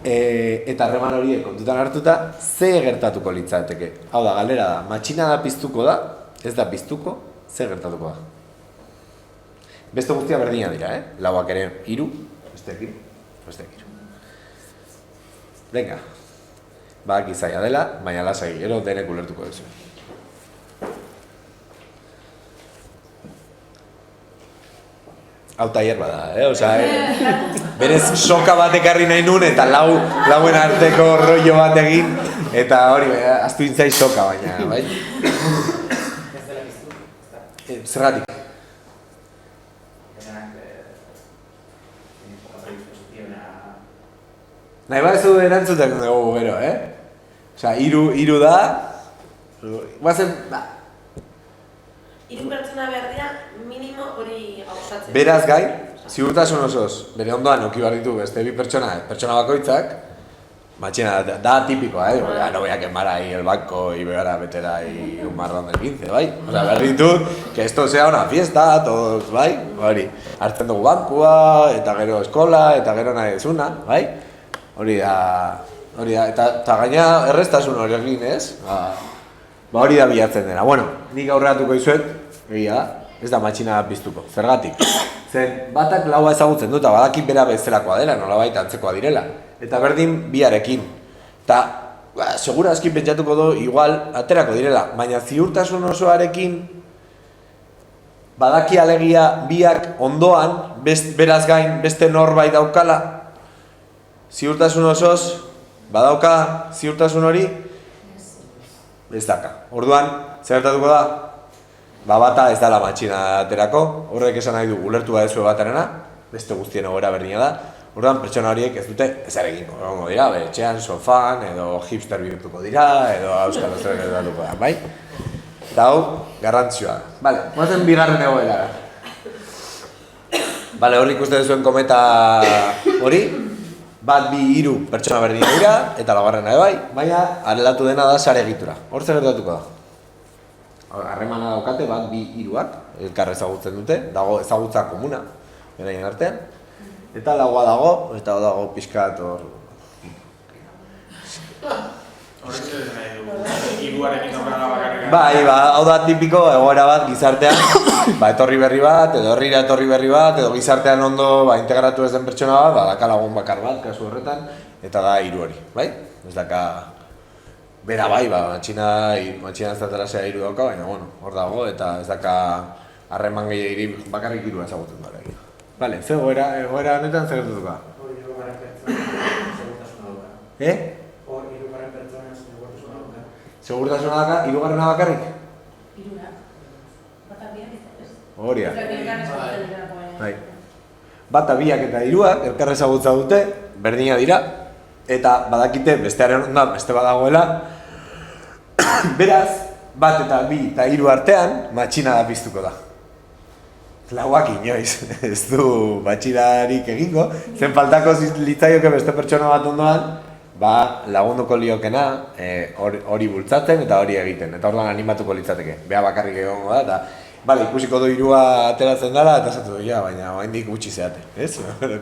eta harreman horiek kontutan hartuta, ze gertatuko litzateke. Hau da, galdera da, matxinada piztuko da, ez da piztuko, ze gertatuko da. Beste guztia berdina dira, Lauak ere 3, besteekin. Venga. Bak izaia dela, baina lasai, gero denek ulertuko duzu. Hau tailer bada, berez soka bat ekarri nahi nun eta lauen arteko rollo bat egin, eta hori, aztu intzai soka baina, bai? Zergatik? Nahi bat ez du erantzutak dugu gero, Osa, 3 da, guazen, 3 pertsona behar dira, minimo hori hausatzen. Beraz gain, ziurtasun osoz, bere ondoan auki behar ditu beste 2 pertsona bakoitzak, matxina da tipikoa, no voy a quemar ahí el banco y voy a meter ahí un marrón del 15, bai? Osa, behar ditut, que esto sea una fiesta, todos, bai? Hori, hartzen dugu bankua, eta gero eskola, eta gero nahi ezuna, bai? Hori da, eta gaina erreztasun hori egin, ez? Ba hori da bilatzen dena. Bueno, nik aurreratuko izuet, egia, ez da matxina piztuko. Zergatik? Zen, batak laua ezagutzen dut, eta badakit bera bezalakoa dela, nolabait antzekoa direla. Eta berdin biarekin. Eta, segura aski pentsatuko du, igual, aterako direla. Baina ziurtasun osoarekin, badaki alegia biak ondoan, beraz gain, beste norbait daukala, ziurtasun osoz, badauka ziurtasun hori, ez daka. Orduan, zer gertatuko da? Bata ez dala matxina aterako, horrek esan nahi du ulertu badezu batarena, beste guztien egoera berdina da. Orduan, pertsona horiek ez dute ezer egingo. Egongo dira, etxean, sofan, edo hipster bihurtuko dira, edo euskal zer gertatuko da, bai? Eta hau, garrantzioa da. Bale, guazen bigarren egoera. Bale, hor ikusten zuen kometa hori, 1, 2, 3 pertsona berdina dira, eta laugarrena bai, baina aldatu dena da sare egitura. Hor zer gertatuko da? Harremana daukate, 1, 2, 3ak, elkar ezagutzen dute, dago ezagutza komuna, beraien artean, eta lagoa dago, eta dago pixkat hor... Horretxe nahi du, hiruarekin aurrera bakarrik. Bai, hau da tipiko egoera bat gizartean, etorri berri bat, edo herrira etorri berri bat, edo gizartean ondo integratu ez den pertsona bat, daka lagun bakar bat, kasu horretan, eta da 3 hori, bai? Ez daka Bera bai, matxina ez da terasea 3 dauka, baina, bueno, hor dago, eta ez daka harreman gehiagiri bakarrik 3 ezagutzen dara. Vale, ze egoera honetan zer gertatuko? Hor 3 pertsona segurtasuna dauka. Hor 3 pertsona segurtasuna dauka. Segurtasuna dauka, 3 bakarrik? 3. Bata biak ez. Horia. Bai. Bata biak eta 3 elkar ezagutza dute, berdina dira, eta badakite bestearen ondan beste badagoela. Beraz, bat eta 2 eta 3 artean matxina da piztuko da. Lauak inoiz, ez du matxinarik egingo, zen faltako litzaioke beste pertsona bat ondoan, lagunduko liokena hori bultzatzen eta hori egiten, eta orduan animatuko litzateke, bea bakarrik egongo da, eta ikusiko du 3 ateratzen dara, eta esatu du, baina oraindik gutxi zeate, ez?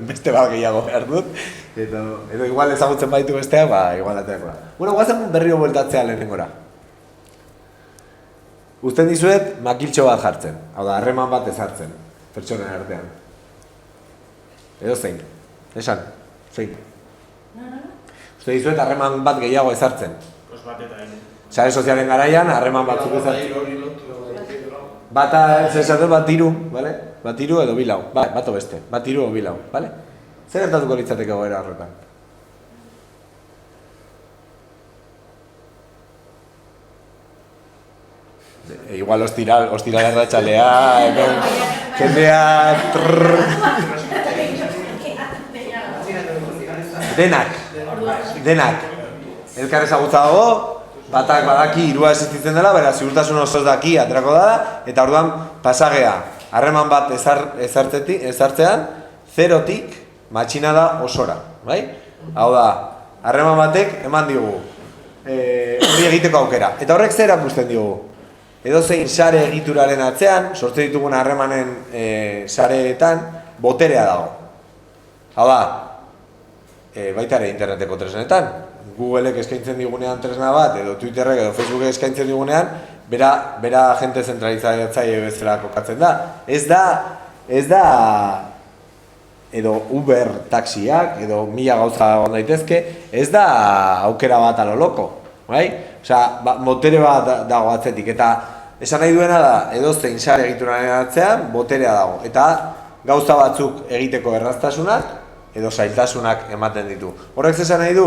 Beste bat gehiago behar dut, edo igual ezagutzen baditu besteak, igual aterako da. Bueno, guazen berriro bueltatzea lehenengora. Uzten dizuet makiltxo bat jartzen, hau da, harreman bat ezartzen, pertsonen artean. Edo zein, esan, zein. Uzten dizuet harreman bat gehiago ezartzen. Pues bat eta egin. Sare sozialen garaian, harreman batzuk ezartzen. Bata, ez esatu, bat 3, bale? Bat 3 edo 2 lau, bat beste, bat 3 edo 2 lau, bale? Zer gertatuko litzateke goera horretan? Igual ostiral erratxalea, jendea... Denak. Elkar ezagutza dago, batak badaki 3 existitzen dela, bera ziurtasun osoz daki aterako da, eta orduan pasagea, harreman bat ezartzean, 0-tik matxina da osora, bai? Hau da, harreman batek eman digu, hori egiteko aukera, eta horrek zer erakusten digu? Edozein sare egituraren atzean, sortzen ditugun harremanen sareetan, boterea dago. Hau da, baita ere interneteko tresnetan, Googleek eskaintzen digunean tresna bat, edo Twitterrek edo Facebookek eskaintzen digunean, bera agente zentralizatzaile bezala kokatzen da. Ez da, edo Uber taxiak, edo 1000 gauza egon daitezke, ez da aukera bat alo loko, bai? Osea, botere bat dago atzetik, eta esan nahi duena da, edozein sare egituraren atzean, boterea dago. Eta gauza batzuk egiteko erraztasunak, edo zailtasunak ematen ditu. Horrek esan nahi du,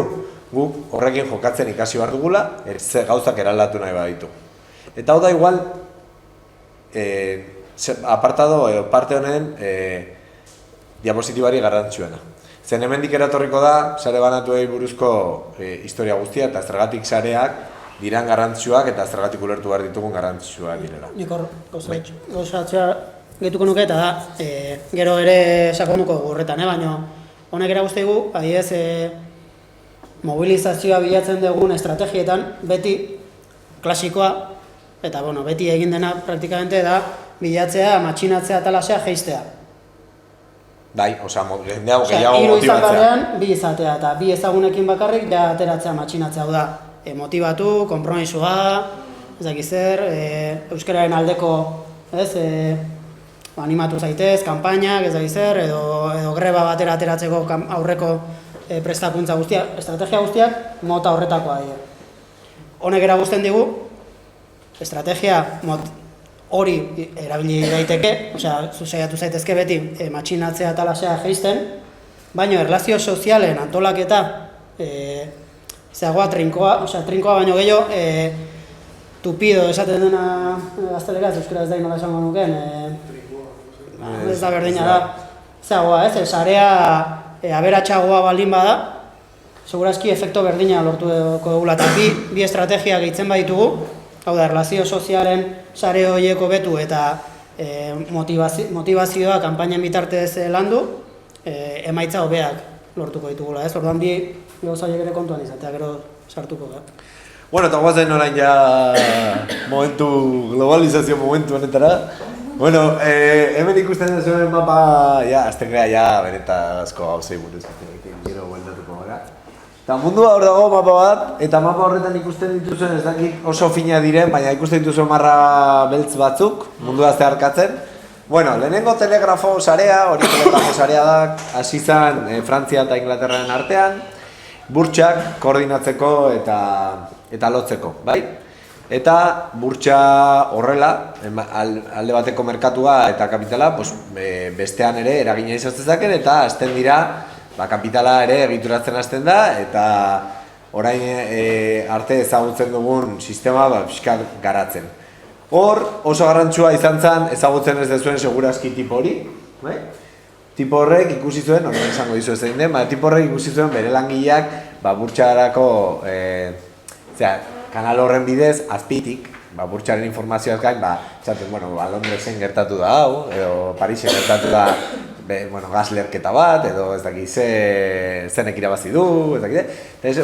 guk horrekin jokatzen ikasi behar dugula, gauzak eraldatu nahi baditu. Eta hau da igual, apartado edo parte honen diapositibari garrantzitsuena. Zen hemendik eratorriko da, sare banatuei buruzko historia guztia eta zergatik sareak diran garrantzitsuak eta zergatik ulertu behar ditugun garrantzitsuak direla. Nik hor gauzatzea gehituko nuke eta da, gero ere sakonduko horretan, baina honek erakusten adibidez, mobilizazioa bilatzen dugun estrategietan, beti klasikoa, eta beti egin dena praktikamente da, bilatzea, matxinatzea, talasea, jeistea. Bai, jendeago gehiago motibatzea. 3 izan barean, 2 izatea, eta 2 ezagunekin bakarrik ja ateratzea matxinatzea, hau da, motibatu, konpromisua, ez dakiz zer, euskararen aldeko, animatu zaitez, kanpainak, ez dakiz zer, edo greba batera ateratzeko aurreko prestakuntza guztiak, estrategia guztiak, mota horretakoa dira. Honek erakusten digu, estrategia hori erabili daiteke, osea, zuzaiatu zaitezke beti matxinatzea eta lasea jeisten, baina erlazio sozialen antolaketa zeagoa trinkoa, osea, trinkoa baino gehiago, tupido esaten dena gazteleraz, euskera ez da inola esango nuken, ez da berdina da, zeagoa, sarea aberatsagoa baldin bada, segurazki efekto berdina lortuko dugula, eta bi estrategia gehitzen baditugu, hau da, erlazio sozialen sare horiek hobetu eta motivazioa kanpainan bitartez landu, emaitza hobeak lortuko ditugula, orduan bi gauza horiek ere kontuan izatea, gero sartuko da. Bueno, eta guazen orain ja globalizazio momentu honetara. Bueno, hemen ikusten zuen mapa, aztengea benetazko gauzei buruz, gero bueltatuko gara. Eta mundua hor dago mapa bat, eta mapa horretan ikusten dituzuen ez dakit oso fina diren, baina ikusten dituzuen marra beltz batzuk, mundua zeharkatzen. Bueno, lehenengo telegrafo sarea, hori telegrafo sarea da, hasi zen Frantzia eta Inglaterraren artean, burtsak koordinatzeko eta eta lotzeko, bai? Eta burtsa horrela, alde bateko merkatua eta kapitala, bestean ere eragina izan zezaken eta hasten dira, kapitala ere egituratzen hasten da, eta orain arte ezagutzen dugun sistema pixkat garatzen. Hor oso garrantzua izan zen ezagutzen ez dezuen segurazki tipo hori, bai? Tipo horrek ikusi zuen, horren esango dizu ez den, tipo horrek ikusi zuen bere langileak burtsarako kanal horren bidez, azpitik, burtsaren informazioaz gain, txaten, Londresen gertatu da hau, edo Parisen gertatu da, gas leherketa bat, edo ez dakit zenek irabazi du, ez dakit, eta ez,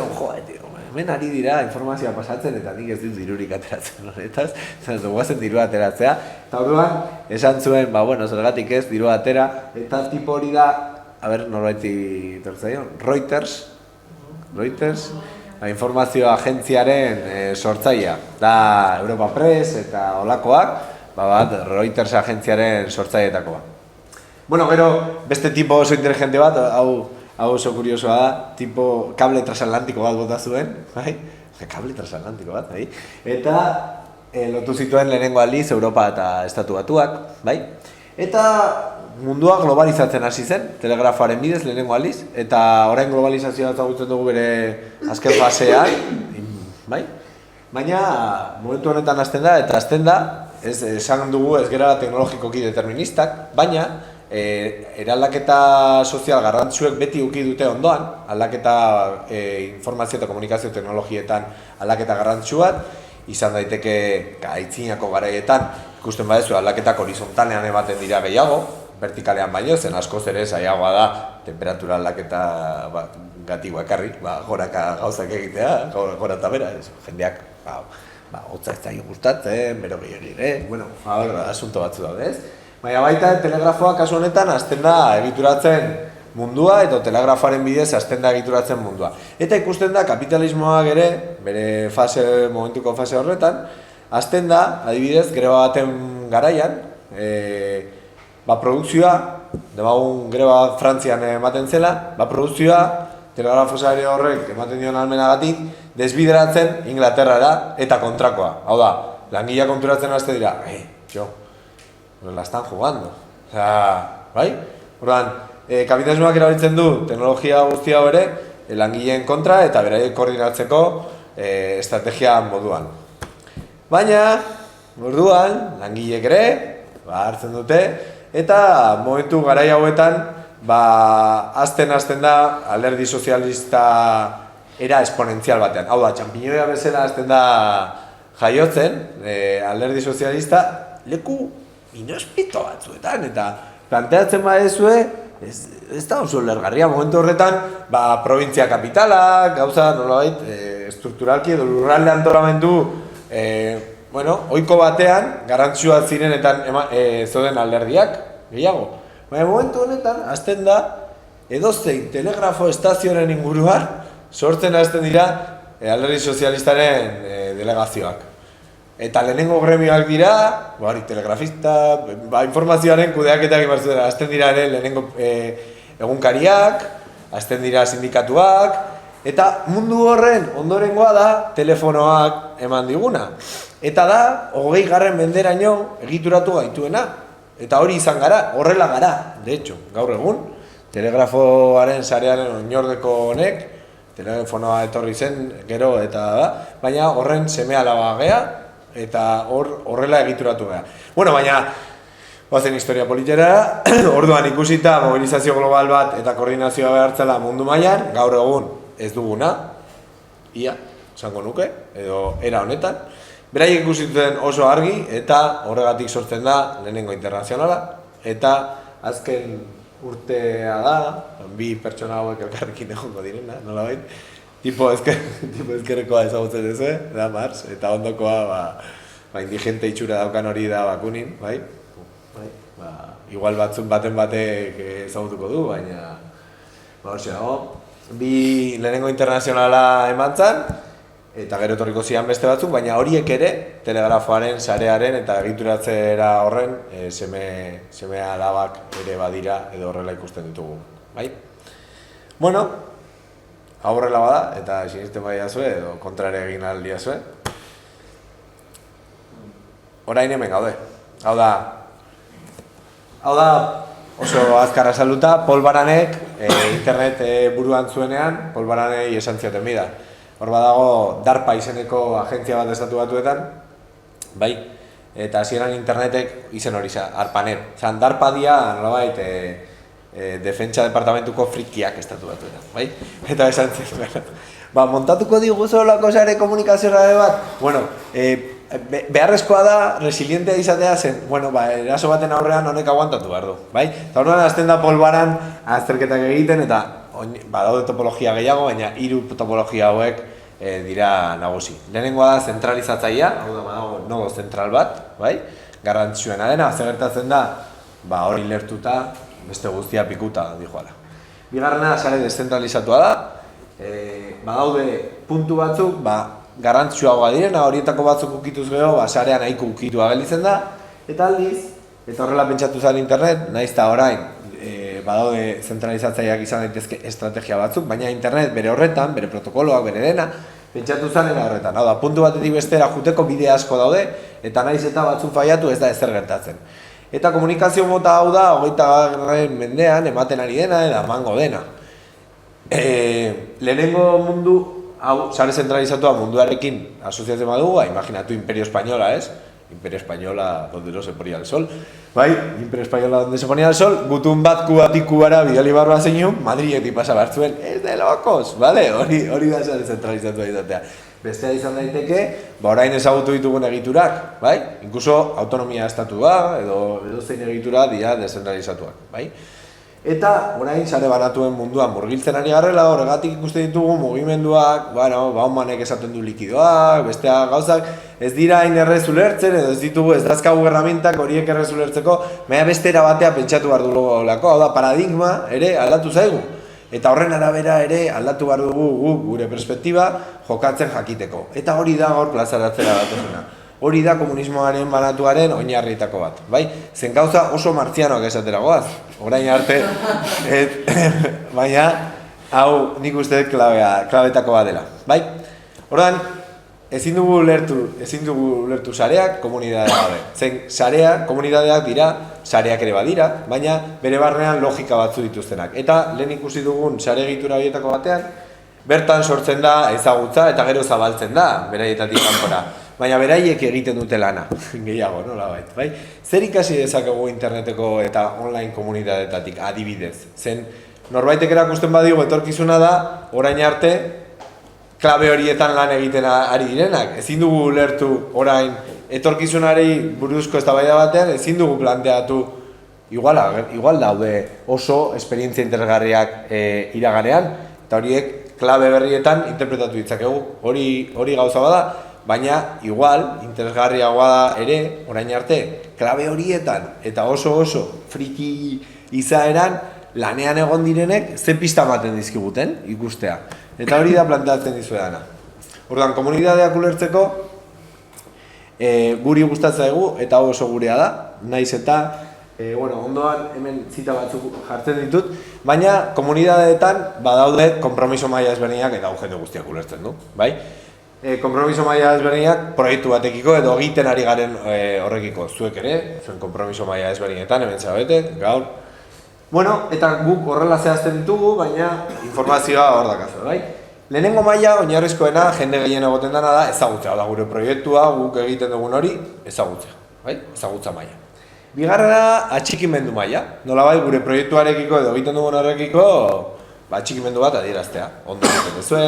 hemen ari dira informazioa pasatzen eta nik ez dut dirurik ateratzen horretaz, guazen dirua ateratzea, eta orduan, esan zuen, zergatik ez, dirua atera, eta tipo hori da, norbaiti tortzaio, Reuters, informazio agentziaren sortzailea, da Europa Press eta olakoak, Reuters agentziaren sortzaileetakoa. Gero, beste tipo oso inteligente bat, hau oso kuriosoa da, tipo kable transatlantiko bat bota zuen, bai? Kable transatlantiko bat, bai? Eta lotu zituen lehenengo aldiz Europa eta Estatu Batuak, bai? Eta mundua globalizatzen hasi zen, telegrafoaren bidez lehenengo aldiz, eta orain globalizazioa ezagutzen dugu bere azken fasean, bai? Baina momentu honetan hasten da, eta hasten da, esan dugu ez gara teknologikoki deterministak, baina eraldaketa sozial garrantzuek beti uki dute ondoan, aldaketa informazio eta komunikazio teknologietan aldaketa garrantzua bat, izan daiteke aitzinako garaietan, ikusten badezu aldaketak horizontalean ematen dira gehiago, vertikalean baino, zen askoz ere zailagoa da temperatura aldaketa gati bakarrik, goraka gauzak egitea, gora eta bera, jendeak hotza ez zaio gustatzen, bero gehiagir, asunto batzu daude, ez? Baina baita telegrafoa kasu honetan hasten da egituratzen mundua eta telegrafoaren bidez hasten da egituratzen mundua. Eta ikusten da kapitalismoak ere, bere momentuko fase horretan, hasten da, adibidez, greba baten garaian, produkzioa, debagun greba Frantzian ematen zela, produkzioa, telegrafosare horrek ematen dion almenagatik, desbideratzen Inglaterrara eta kontrakoa. Hau da, langilea konturatzen haste dira, la están jugando. Bai? Orduan, kapitalismoak erabiltzen du teknologia guztia ere, langileen kontra eta beraiek koordinatzeko estrategia moduan. Baina, orduan, langileek ere, hartzen dute, eta momentu garai hauetan, hasten da alderdi sozialista era esponentzial batean. Hau da, txampiñoia bezala hasten da jaiotzen, alderdi sozialista, leku inospito batzuetan, eta planteatzen badezue, ez da oso lergarria momentu horretan, provintzia kapitala, gauza nolabait, estrukturalki edo lurralde antolamendu, ohiko batean, garrantzua zirenetan zoden alderdiak, gehiago. Baina momentu honetan, hasten da, edozein telegrafo estazioaren inguruan, sortzen hasten dira alderdi sozialistaren delegazioak. Eta lehenengo gremioak dira, telegrafista, informazioaren kudeaketak imarzuten, hasten dira ere lehenengo egunkariak, hasten dira sindikatuak, eta mundu horren ondorengoa da telefonoak eman diguna. Eta da, 20. menderaino egituratu gaituena. Eta hori izan gara, horrela gara, de hecho, gaur egun, telegrafoaren sarearen oinordeko honek, telefonoa etorri zen, gero eta baina horren seme-alaba gea, eta horrela egituratu gara. Baina, bazen historia politera, orduan ikusita mobilizazio global bat eta koordinazioa behartzela mundu mailan, gaur egun ez duguna, ia, esango nuke, edo era honetan, beraiek ikusituten oso argi eta horregatik sortzen da lehenengo internazionala, eta azken urtea da, bi pertsona hauek elkarrekin egongo direna, nolabait, tipo ezkerrekoa ezagutzen duzu, da Mars, eta ondokoa indigente itxura daukan hori da Bakunin, bai? Igual baten batek ezagutuko du, baina hori dago. Bi lehenengo internazionala eman zan, eta gero etorriko zian beste batzuk, baina horiek ere telegrafoaren, sarearen eta egituratzera horren seme alabak ere badira edo horrela ikusten ditugu, bai? aurrela bada, eta sinisten bai diazue, edo kontrare egin ahal diazue. Orain hemen gaude. Hau da oso azkar azalduta, Paul Baranek internet buruan zuenean, Paul Baranei esan zioten bida. Hor badago DARPA izeneko agentzia bat estatu batuetan, bai? Eta hasieran internetek izen hori za, ARPANET. Zan, DARPA dia, nolabait, defentsa departamentuko frikiak estatu batuetan, bai? Eta esan zioten, montatuko diguzu olako sare komunikazioa bat? Bueno, beharrezkoa da resilientea izatea zen, eraso baten aurrean honek aguantatu behar du, bai? Eta horrean azten da Paul Baran azterketak egiten eta badaude topologia gehiago, baina 3 topologia hauek dira nagusi. Lehenengoa da zentralizatzailea, hau da badago nodo zentral bat, bai? Garrantzitsuena dena, ze gertatzen da, hori lertuta, beste guztia pikuta dijoala. Bigarrena sare deszentralizatua da, badaude puntu batzuk, garrantzitsuagoa direna, horietako batzuk ukituz gero, sarea nahiko ukitua gelditzen da, eta aldiz, eta horrela pentsatu zen internet, nahiz eta orain, badaude zentralizatzaileak izan daitezke estrategia batzuk, baina internet bere horretan, bere protokoloak, bere dena, pentsatu zen era horretan. Hau da, puntu batetik bestera juteko bide asko daude, eta nahiz eta batzuk faiatu ez da ezer gertatzen. Eta komunikazio mota hau da, 20. mendean ematen ari dena, eta emango dena. Lehenengo mundu, hau, sare zentralizatua munduarekin asoziatzen badugu, imaginatu Imperio Española, ez? Imperio Española, donde no se ponía el sol. Bai, Imperio Española, donde se ponía el sol, gutun bat kubatik kubara bidali barba zeinu, Madriletik pasa bartzuen, ez de locos, vale? Hori da sare zentralizatua izatea. Bestea izan daiteke, orain ezagutu ditugun egiturak, bai? Inkluso autonomia estatua edo zein egitura dira deszentralizatuak, bai? Eta orain sare banatuen munduan murgiltzen ari garrela, horregatik ikusten ditugu mugimenduak, Baumanek esaten du likidoak, bestea gauzak, ez dira hain errez ulertzen, edo ez ditugu ez dazkagu erramintak horiek errez ulertzeko, baina beste era batea pentsatu behar dugu lako, hau da, paradigma ere aldatu zaigu. Eta horren arabera ere aldatu behar dugu gure perspektiba jokatzen jakiteko. Eta hori da gaur plazaratzera batuzena. Hori da komunismoaren banatuaren oinarrietako bat, bai? Zen gauza oso martzianoak esatera goaz, orain arte, baina hau nik uste klabetako bat dela, bai? Ordan, ezin dugu lertu sareak komunitatea gabe. Zen sarea, komunitateak dira, sareak ere badira, baina bere barnean logika batzu dituztenak. Eta lehen ikusi dugun sare egitura horietako batean, bertan sortzen da ezagutza eta gero zabaltzen da, beraietatik kanpora. Baina beraiek egiten dute lana, gehiago, nolabait, bai? Zer ikasi dezakegu interneteko eta online komunitateetatik adibidez? Zen norbaitek erakusten badigu etorkizuna da, orain arte, klabe horietan lan egiten ari direnak. Ezin dugu ulertu orain etorkizunari buruzko eztabaida batean, ezin dugu planteatu igual daude oso esperientzia interesgarriak iraganean, eta horiek klabe berrietan interpretatu ditzakegu. Hori gauza bada, baina igual interesgarriagoa da ere orain arte klabe horietan eta oso friki izaeran lanean egon direnek ze pista ematen dizkiguten ikustea. Eta hori da planteatzen dizuedana. Orduan, komunitateak ulertzeko guri gustatzen zaigu eta oso gurea da, naiz eta ondoan hemen zita batzuk jartzen ditut, baina komunitateetan badaude konpromiso maila ezberdinak eta jende guztiak ulertzen du, bai? Konpromiso maila ezberdinak proiektu batekiko edo egiten ari garen horrekiko zuek ere, zuen konpromiso maila ezberdinetan, hemen zabete, gaur. Eta guk horrela zehazten ditugu, baina informazioa hor dakazu, bai? Lehenengo maila, oinarrizkoena, jende gehien egoten dena da ezagutzea, da gure proiektua, guk egiten dugun hori, ezagutzea, bai? Ezagutza maila. Bigarrena, atxikimendu maila, nolabait gure proiektuarekiko edo egiten dugun horrekiko, atxikimendu bat adieraztea, ondo egiten duzue,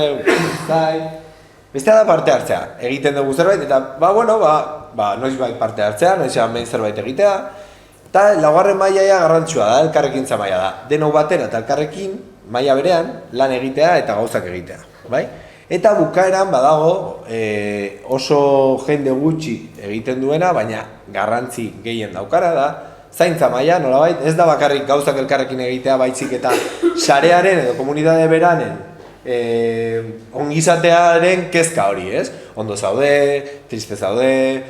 bestea da parte hartzea, egiten dugu zerbait, eta noiz bai parte hartzea, noiz behin zerbait egitea, eta laugarren mailaia garrantzua da, elkarrekintza maila da. Denok batera eta elkarrekin, maila berean, lan egitea eta gauzak egitea, bai? Eta bukaeran badago oso jende gutxi egiten duena, baina garrantzi gehien daukara da, zaintza maila, nolabait, ez da bakarrik gauzak elkarrekin egitea, baizik eta sarearen edo komunitate beranen ongizatearen kezka hori, ez? Ondo zaude, triste zaude,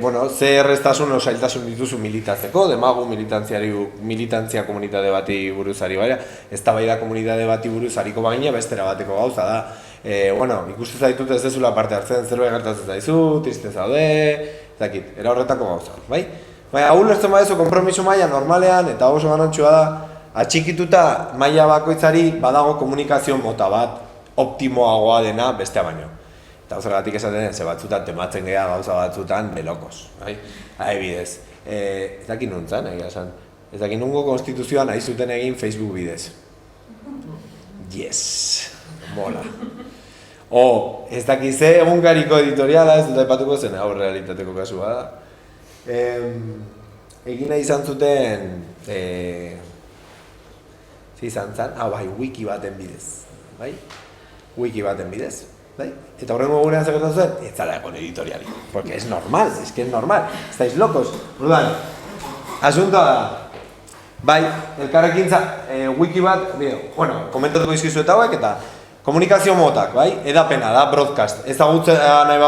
bueno, ze erreztasun o zailtasun dituzu militatzeko, demagu militantzia komunitate bati buruz ari baina, eztabaida komunitate bati buruz ariko bagina bestera bateko gauza da. Bueno, ikusten zaitut ez dezula parte hartzen, zerbait gertatzen zaizu, triste zaude, ezakit, era horretako gauza, bai? Baina, hau lertzen badezu konpromiso maila normalean, eta oso garrantzua da, atxikituta maila bakoitzari badago komunikazio mota bat optimoagoa dena bestea baino. Eta horregatik esaten den, ze batzutan tematzen geha gauza batzutan delokos, bai? Adibidez, ez dakit nuntzan, egia esan. Ez dakit nungo konstituzioan nahi zuten egin Facebook bidez. Yes, mola. O, ez dakit ze egunkariko editoriala, ez dut aipatuko zen, hau realitateko kasua da. Egin nahi izan zuten, izan zen, bai, wiki baten bidez, bai? Wiki baten bidez, bai? Eta horrengo gurean zegoetan zuen, ez zara egon editoriali, porque es normal, es que es normal, estáis locos. Orduan, asuntoa da, bai, elkarrekintza, wiki bat, bueno, komentatuko izkizu eta hauek, eta komunikazio motak, bai? Edapena da, broadcast. Ezagutzea nahi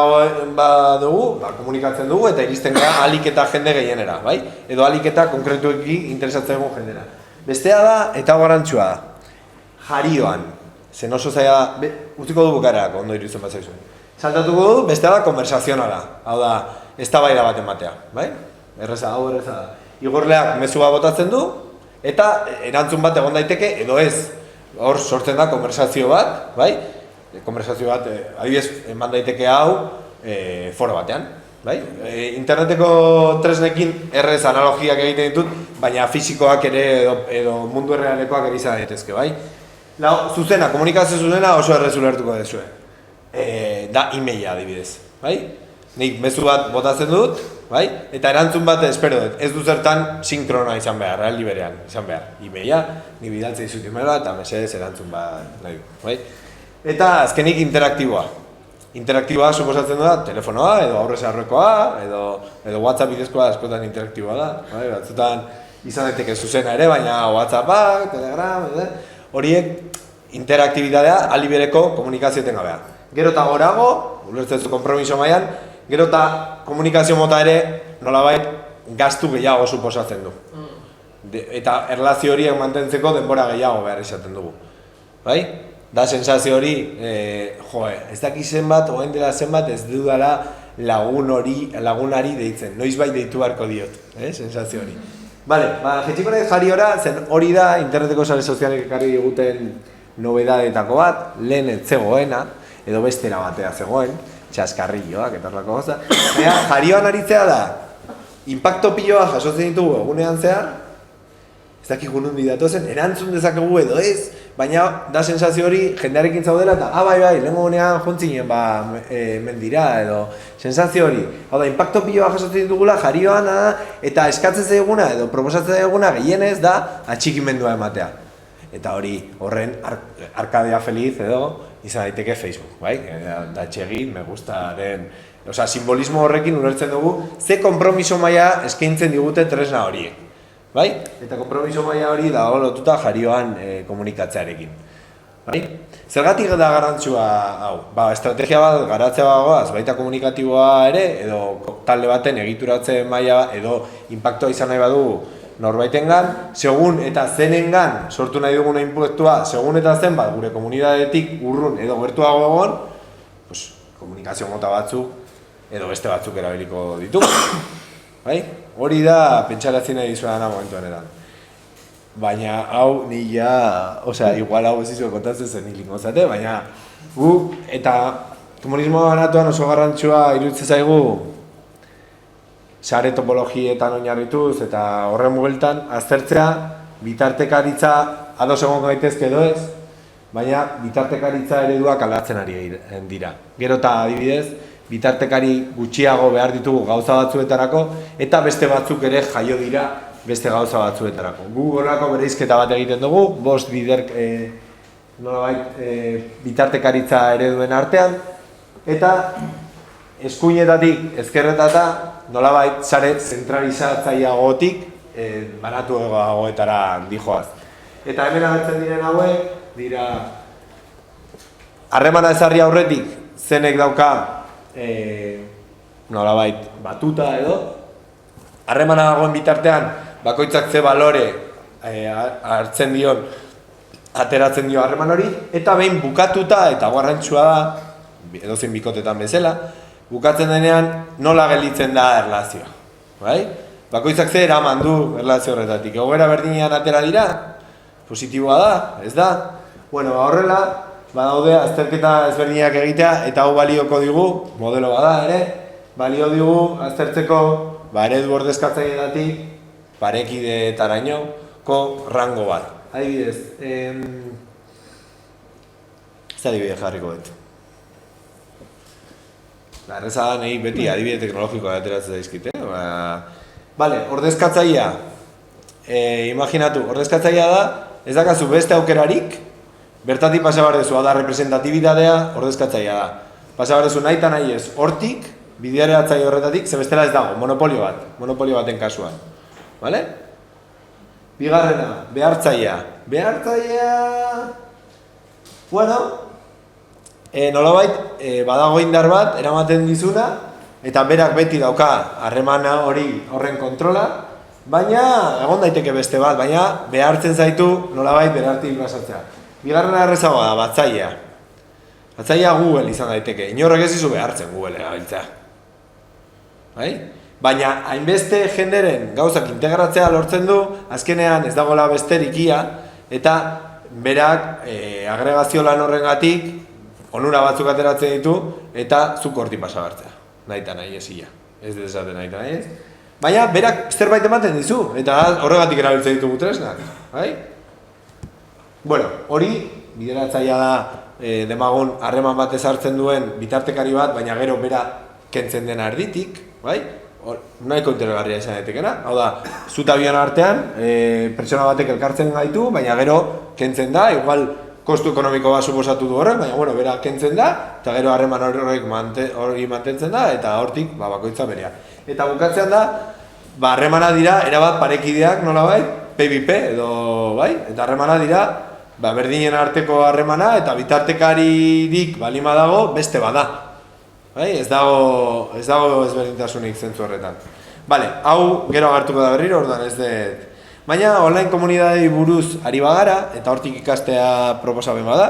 badugu, komunikatzen dugu, eta iristen gara alik eta jende gehienera, bai? Edo alik eta konkretueki interesatzen egon jendera. Bestea da, eta garantzua da, jarioan, zen oso zaila da, utziko du bukarerako, ondo iruditzen bat zaizuen. Saltatuko du, bestea da, konversazionala, hau da, eztabaida baten batea, bai? Erreza da. Igorleak mezu bat botatzen du, eta erantzun bat egon daiteke, edo ez. Hor sortzen da konversazio bat, bai? Konversazio bat, adibidez, eman daiteke hau foro batean, bai? Interneteko tresnekin errez analogiak egiten ditut, baina fisikoak ere edo mundu errealekoak ere izan daitezke, bai? Zuzena, komunikazio zuzena oso errez ulertuko dezue. Da e-maila adibidez, bai? Nik mezu bat botatzen dut, bai? Eta erantzun bat espero dut, ez du zertan sinkrona izan behar, realdi berean izan behar. E-maila, ni bidaltzen dizut e-maila eta mesedez erantzun bat nahi du, bai? Eta azkenik interaktiboa. Interaktiboa suposatzen da telefonoa, edo aurrez aurrekoa, edo WhatsApp bidezkoa askotan interaktiboa da, bai? Batzutan izan daiteke zuzena ere, baina WhatsAppak, Telegram, horiek interaktibitatea alibereko komunikazio etengabea. Gero eta gorago, ulertzen zu konpromiso mailan, gero eta komunikazio mota ere nolabait gastu gehiago suposatzen du. Eta erlazio horiek mantentzeko denbora gehiago behar izaten dugu. Bai? Da sensazio hori, ez daki zenbat, oain dela zenbat ez dudala lagunari deitzen. Noizbait deitu beharko diot, sensazio hori. Bale, jetxiko nahi jariora, zen hori da interneteko sare sozialek ekarri diguten nobedadetako bat, lehen ez zegoena, edo bestera batea zegoen, txaskarrilloak eta horrelako gauza. Jarioan aritzea da, impacto piloa jasotzen ditugu egunean zehar, ez dakigu nundi datozen, erantzun dezakegu edo ez, baina da sensazio hori jendearekin zaudela eta bai, lehenko gunean jontzinen mendira edo sensazio hori. Hau da, impacto piloa jasotzen ditugula jarioan eta eskatzen zaiguna edo proposatzen zaiguna gehienez da atxikimendua ematea. Eta hori horren arkadea feliz edo izan daiteke Facebook, bai? Datxegin, me gustaren... Osa, simbolismo horrekin ulertzen dugu ze konpromiso maila eskaintzen digute tresna horiek, bai? Eta konpromiso maila hori dago lotuta jarioan komunikatzearekin, bai? Zergatik da garantzua hau? Estrategia bat garatzea bagoaz, baita komunikatiboa ere, edo talde baten egituratze maila edo impactoa izan nahi badugu norbaitengan, segun eta zenengan sortu nahi duguna inpaktua, segun eta zen bat gure komunitatetik urrun edo gertuago egon, komunikazio mota batzuk edo beste batzuk erabiliko ditugu. Bai? Hori da pentsarazien nahi dizuedana momentu honetan. Baina hau ni ja, igual hau ez izuek kontatzen zen hilingo zate, baina gu eta komunismoa banatuan oso garrantzua iruditzen zaigu sare topologietan oinarrituz eta horren bueltan aztertzea bitartekaritza ados egon gaitezke edo ez, baina bitartekaritza ereduak aldatzen ari dira. Gero eta adibidez, bitartekari gutxiago behar ditugu gauza batzuetarako eta beste batzuk ere jaio dira beste gauza batzuetarako. Gu horrelako bereizketa bat egiten dugu, 5 bitartekaritza ereduen artean, eta eskuinetatik ezkerretata nolabait sare zentralizatzaileagotik banatuagoetara dijoaz. Eta hemen agertzen diren hauek dira harremana ezarri aurretik zenek dauka nolabait batuta edo, harremana dagoen bitartean bakoitzak ze balore hartzen dion, ateratzen dio harreman hori, eta behin bukatuta, eta garrantzitsua da, edozein bikotetan bezala, bukatzen denean nola gelditzen da erlazioa. Bai? Bakoitzak ze eraman du erlazio horretatik. Egoera berdinean atera dira, positiboa da, ez da? Bueno, horrela, badaude azterketa ezberdinak egitea, eta hau balioko digu, modelo bada ere, balio digu aztertzeko eredu ordezkatzaileetatik parekideetarainoko rango bat. Adibidez, ez adibide jarriko dut. Erreza da, nahi beti adibide teknologikoa ateratzen daizkit, Bale, ordezkatzailea, imaginatu, ordezkatzailea da, ez dakazu beste aukerarik, bertatik pasa behar dezu, da representatibitatea ordezkatzailea da. Pasa behar dezu nahi eta nahi ez, hortik, bideratzaile horretatik, ze bestela ez dago, monopolio baten kasuan. Bale? Bigarrena, behartzailea. Bueno, nolabait, badago indar bat, eramaten dizuna, eta berak beti dauka harremana horren kontrola, baina, egon daiteke beste bat, baina behartzen zaitu nolabait berartik pasatzea. Bigarrena errezagoa da, batzailea. Batzailea Google izan daiteke, inorrek ez dizu behartzen Google erabiltzea. Bai? Baina, hainbeste jenderen gauzak integratzea lortzen du, azkenean ez dagoela besterik ia, eta berak agregazio lan horrengatik onura batzuk ateratzen ditu, eta zuk hortik pasa hartzea. Nahi eta nahi ezia. Ez dezaten nahi eta nahi ez. Baina, berak zerbait ematen dizu, eta horregatik erabiltzen ditugu tresnak. Bai? Bueno, hori, bideratzailea da demagun harreman bat ezartzen duen bitartekari bat, baina gero bera kentzen dena erditik, bai? Nahiko interesgarria izan daitekena. Hau da, zuta bion artean, pertsona batek elkartzen gaitu, baina gero kentzen da, igual kostu ekonomiko bat suposatu du horrek, baina bueno, bera kentzen da, eta gero harreman hori mantentzen da, eta hortik bakoitza berea. Eta bukatzean da, harremana dira, erabat parekideak nolabait, PVP edo, bai? Eta harremana dira, berdinen arteko harremana, eta bitartekaririk balima dago, beste bada. Bai? Ez dago ezberdintasunik zentzu horretan. Bale, hau gero agertuko da berriro, orduan ez dut. Baina online komunidadei buruz ari bagara, eta hortik ikastea proposamen bada,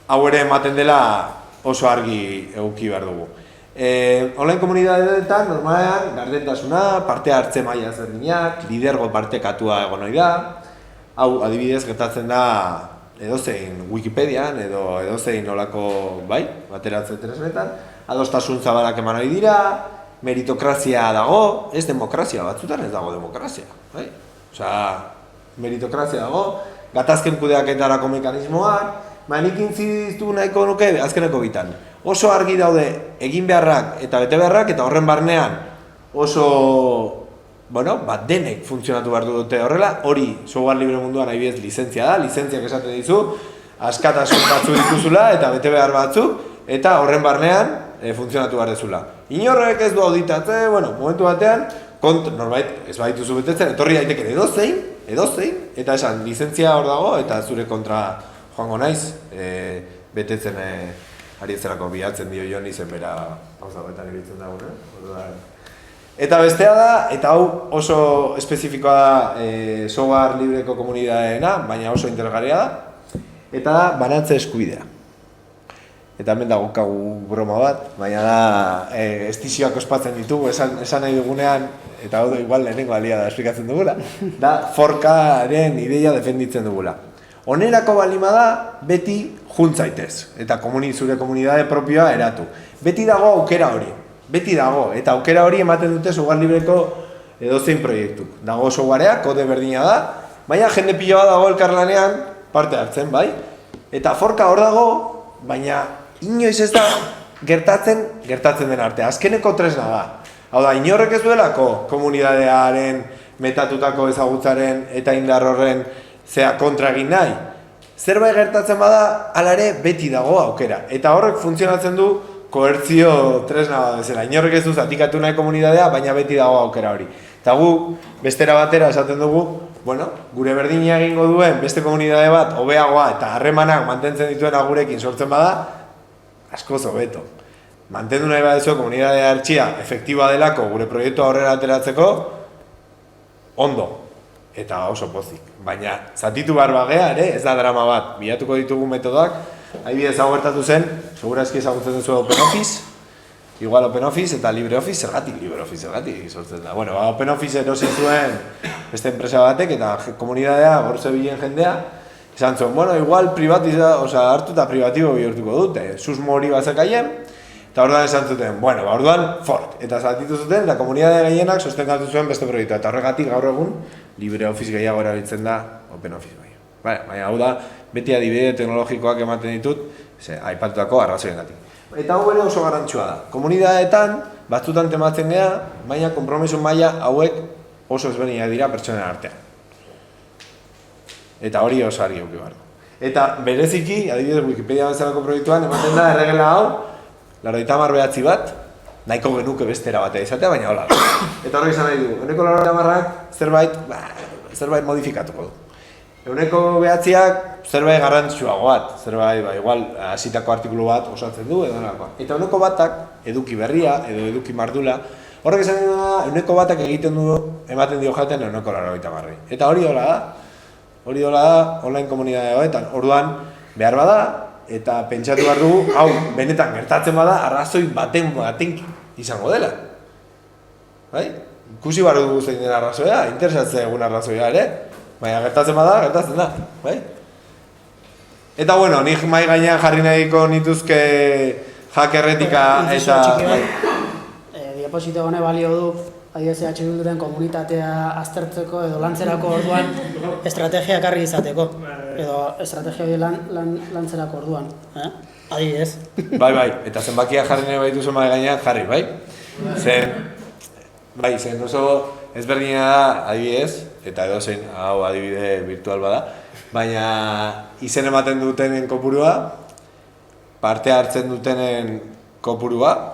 hau ere ematen dela oso argi eduki behar dugu. Online komunidadeetan normalean gardentasuna, parte hartze maila ezberdinak, lidergo partekatua egon ohi da. Hau adibidez gertatzen da edozein Wikipedian edo edozein nolako, bai, bateratze tresnetan, adostasun zabalak eman ohi dira, meritokrazia dago, ez demokrazia, batzutan ez dago demokrazia, bai? Osea, meritokrazia dago, gatazken kudeaketarako mekanismoak, nik intziditu nahiko nuke azkeneko bitan. Oso argi daude egin beharrak eta bete beharrak, eta horren barnean oso, bueno, denek funtzionatu behar dute horrela, hori software libre munduan adibidez lizentzia da, lizentziak esaten dizu, askatasun batzuk dituzula eta bete behar batzuk, eta horren barnean funtzionatu behar dezula. Inorrek ez du auditatzen, bueno, momentu batean, norbait ez badituzu betetzen, etorri daiteke edozein, eta esan, lizentzia hor dago, eta zure kontra joango naiz, betetzen ari ezerako bilatzen dio Joni zen bera gauza betan ibiltzen dago, Eta bestea da, eta hau oso espezifikoa da software libreko komunidadeena, baina oso interesgarria da, eta da banatze eskubidea. Eta hemen dagokagu broma bat, baina da estizioak ospatzen ditugu, esan nahi dugunean, eta hau igual lehenengo alia da esplikatzen dugula, da forkaren ideia defenditzen dugula. Onerako balima da, beti juntzaitez, eta zure komunidade propioa eratu. Beti dago aukera hori, eta aukera hori ematen dute software libreko edozein proiektu. Dago softwarea, kode berdina da, baina jende pila bat dago elkarlanean parte hartzen, bai? Eta forka hor dago, baina inoiz ez da gertatzen den arte. Azkeneko tresna da. Hau da, inorrek ez duelako komunidadearen metatutako ezagutzaren eta indar horren zea kontra egin nahi. Zerbait gertatzen bada, hala ere beti dago aukera. Eta horrek funtzionatzen du koertzio tresna bat bezala. Inorrek ez du zatikatu nahi komunidadea, baina beti dago aukera hori. Eta gu, bestera batera esaten dugu, bueno, gure berdina egingo duen beste komunitate bat hobeagoa eta harremanak mantentzen dituena gurekin sortzen bada, askoz hobeto. Mantendu nahi badezu komunitate hartxia efektiboa delako gure proiektua aurrera ateratzeko, ondo eta oso pozik. Baina zatitu behar bagea ere, ez da drama bat, bilatuko ditugu metodoak, adibidez hau gertatu zen, segurazki ezagutzen duzu OpenOffice, igual OpenOffice eta LibreOffice, zergatik sortzen da. Bueno, OpenOffice erosi zuen beste enpresa batek eta komunitatea hor zebilen jendea, izan zuen, bueno, igual hartu eta privatibo bihurtuko dute, susmo hori bazekaien, eta orduan esan zuten, bueno, orduan fort, eta zatitu zuten, eta komunitatea gehienak sostengatu zuen beste proiektua, eta horregatik gaur egun LibreOffice gehiago erabiltzen da OpenOffice bai. Baina hau da, beti adibide teknologikoak ematen ditut, aipatutako arrazoiengatik. Eta hau ere oso garrantzitsua da. Komunitateetan, batzutan tematzen gea, baina konpromiso maila hauek oso ezberdinak dira pertsonen artean. Eta hori oso argi eduki behar du. Eta bereziki, adibidez Wikipedia bezalako proiektuan, ematen da erregela hau, 99 bat, nahiko genuke bestera batea izatea, baina hola. Eta horrek izan nahi du, 99ak zerbait modifikatuko du. 99ak zerbait garrantzitsuago bat, zerbait, igual, hasitako artikulu bat osatzen du, edo nolakoa. Eta 100 batak, eduki berria, edo eduki mardula, horrek izan nahi da, 100 batak egiten du, ematen dio jaten 99. Eta hori hola da, online komunitatea hoetan, orduan, behar bada, eta pentsatu behar dugu, hau, benetan gertatzen bada, arrazoi baten izango dela. Bai? Ikusi behar dugu zein den arrazoia, interesatzen egun arrazoia ere, baina gertatzen bada, gertatzen da. Bai? Eta bueno, nik mai gainean jarri nahiko nituzke hackerretika eta... Diaposito hone balio du, adibidez Bilduren komunitatea aztertzeko edo lantzerako orduan estrategiak argi izateko. Edo estrategia lantzerako orduan. Adibidez. Bai, eta zenbakia jarri nahi baitu mai gainean jarri, bai? Zen oso ezberdina da adibidez, eta edozein hau adibide virtual bada, baina izen ematen dutenen kopurua, parte hartzen dutenen kopurua,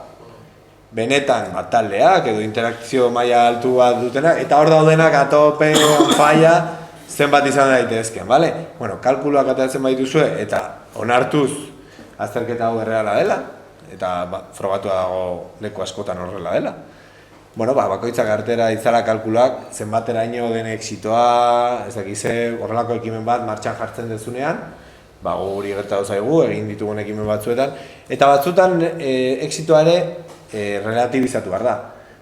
benetan taldeak edo interakzio maila altu bat dutena, eta hor daudenak atope, faia, zenbat izan daitezken, bale? Bueno, kalkuluak ateratzen baituzue eta onartuz azterketa hau erreala dela, eta frogatua dago leku askotan horrela dela. Bueno, bakoitzak artera itzala kalkuluak, zenbateraino den exitoa, ez dakize, horrelako ekimen bat martxan jartzen dezunean, guri gertatu zaigu, egin ditugun ekimen batzuetan, eta batzuetan exitoa ere relatibizatu behar da.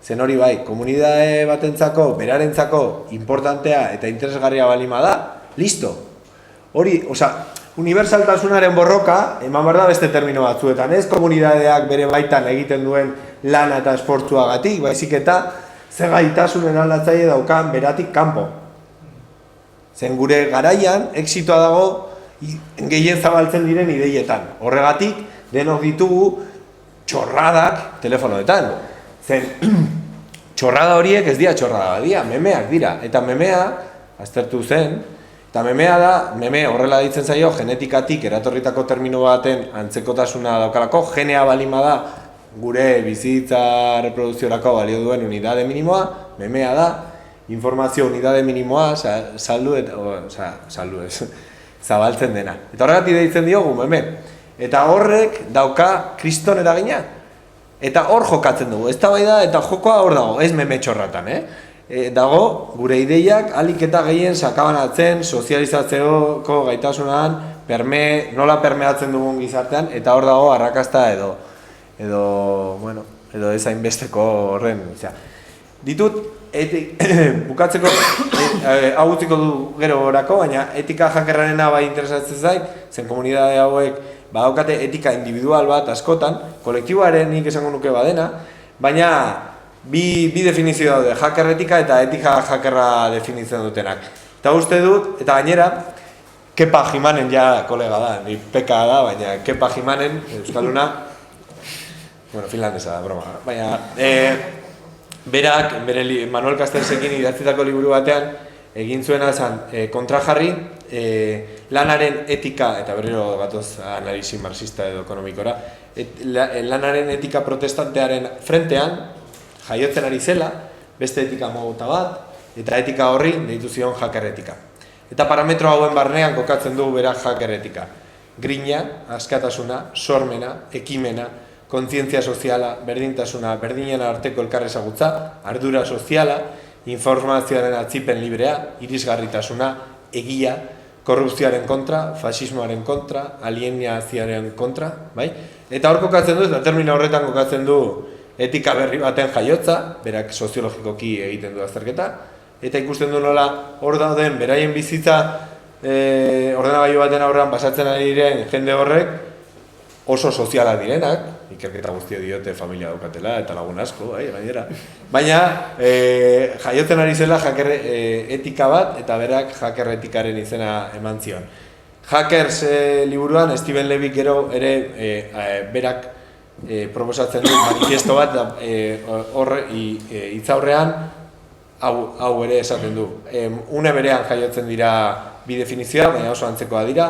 Zen hori bai, komunitate batentzako, berarentzako importantea eta interesgarria balima da, listo. Hori, unibersaltasunaren borroka, eman behar da beste termino batzuetan, ez komunitateak bere baitan egiten duen lana eta esportzuagatik, baizik eta ze gaitasunen aldatzaile daukan beratik kanpo. Zen gure garaian, exitoa dago gehien zabaltzen diren ideietan. Horregatik, denok ditugu txorradak telefonoetan. Zen, txorrada horiek ez dira txorrada, dira memeak dira. Eta memea, aztertu zen, eta memea da, meme horrela ditzen zaio, genetikatik eratorritako termino baten antzekotasuna daukalako, genea balima da, gure bizitza reproduziorako balio duen unidade minimoa, memea da, informazio unidade minimoa, zabaltzen dena. Eta horregatik deitzen diogu, meme. Eta horrek dauka kriston eragina. Eta hor jokatzen dugu, ez da bai da, eta jokoa hor dago, ez meme txorratan, dago, gure ideiak alik eta gehien sakabanatzen, sozializatzeko gaitasunan, nola permeatzen dugun gizartean, eta hor dago arrakasta edo ez hainbesteko horren. Ditut, bukatzeko, hau utziko du gero horako, baina etika hackerrarena bai interesatzen zait, zen komunitate hauek badaukate etika individual bat askotan, kolektiboaren nik esango nuke badena, baina bi definizio daude, hacker etika eta etika hackerra definitzen dutenak. Eta uste dut, eta gainera, Kepa Jimanen ja kolega da, ni peka da, baina Kepa Jimanen, euskalduna, finlandesa da, broma, baina berak, bere Manuel Castellsekin idatzitako liburu batean, egin zuena zen kontrajarri lanaren etika, eta berriro gatoz analisi marxista edo ekonomikora, lanaren etika protestantearen frentean, jaiotzen ari zela, beste etika modota bat, eta etika horri deitu zion hacker etika. Eta parametro hauen barnean kokatzen du berak hacker etika. Grina, askatasuna, sormena, ekimena, kontzientzia soziala, berdintasuna, berdinen arteko elkarrezagutza, ardura soziala, informazioaren atzipen librea, irisgarritasuna, egia, korrupzioaren kontra, fasismoaren kontra, alienazioaren kontra, bai? Eta hor kokatzen du, eta termino horretan kokatzen du etika berri baten jaiotza, berak soziologikoki egiten du azterketa, eta ikusten du nola hor dauden beraien bizitza ordenagailu baten aurrean pasatzen ari diren jende horrek oso sozialak direnak, ikerketa guztia diote familia daukatela eta lagun asko, gainera. Baina jaiotzen ari zela hacker etika bat eta berak hacker etikaren izena eman zion. Hackers liburuan Steven Levy gero ere berak proposatzen du manifiesto bat hitzaurrean hau ere esaten du. Une berean jaiotzen dira bi definizioa, baina oso antzekoa dira.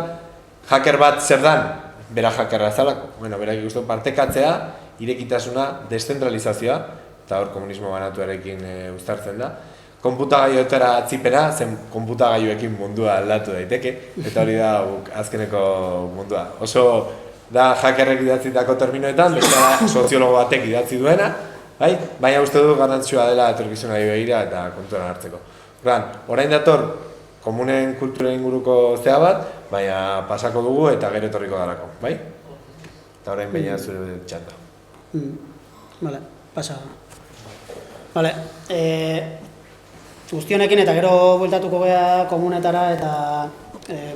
Hacker bat zer dan? Bera hackerra zalako. Bueno, berak ikusten partekatzea, irekitasuna, deszentralizazioa, eta hor komunismo banatuarekin uztartzen da. Konputagailuetara atzipena, zen konputagailuekin mundua aldatu daiteke, eta hori da azkeneko mundua. Oso da hackerrek idatzitako terminoetan, beste soziologo batek idatzi duena, baina uste du garrantzitsua dela etorkizunari begira eta kontuan hartzeko. Orain dator, komunen kulturen inguruko zea bat, baina pasako dugu eta gero etorriko darako, bai? Eta orain baina zure txanda. Bale, pasa. Bale, guztionekin eta gero bueltatuko gea komunetara eta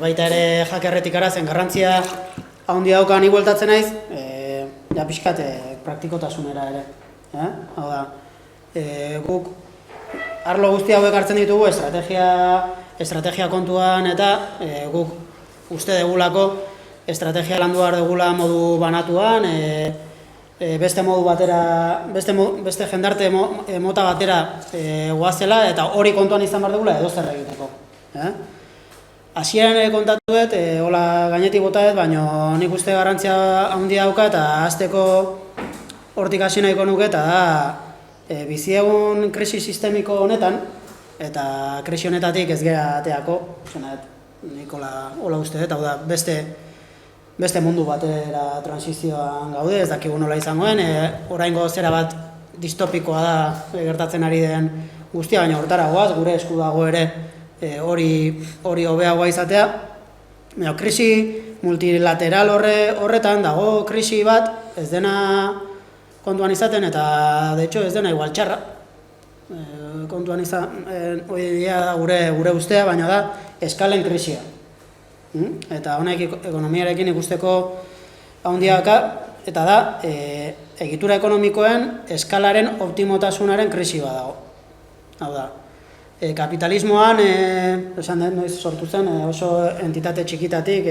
baita ere hackerretikara zen garrantzia handia dauka ni bueltatzen naiz, ja pixkat praktikotasunera ere. Hau da, guk arlo guzti hauek hartzen ditugu estrategia kontuan eta guk uste degulako estrategia landu behar degula modu banatuan, beste modu batera, beste jendarte mota batera goazela eta hori kontuan izan behar degula edo zer egiteko. Hasieran kontatu dut, hola gainetik bota dut, baina nik uste garrantzia handia dauka eta hasteko hortik hasi nahiko nuke eta da bizi egun krisi sistemiko honetan eta krisi honetatik ez gera ateako, nik hola uste dut, hau da beste mundu batera transizioan gaude, ez dakigu nola izangoen, oraingo zera bat distopikoa da gertatzen ari den guztia, baina hortara goaz, gure esku dago ere hori hobeagoa izatea. Krisi multilateral horretan dago krisi bat, ez dena kontuan izaten eta de hecho ez dena igual txarra. Kontuan hori dira gure ustea, baina da eskalen krisia. Eta honek ekonomiarekin ikusteko handiaka eta da egitura ekonomikoen eskalaren optimotasunaren krisi bat dago. Hau da, kapitalismoan, esan den noiz sortu zen, oso entitate txikitatik,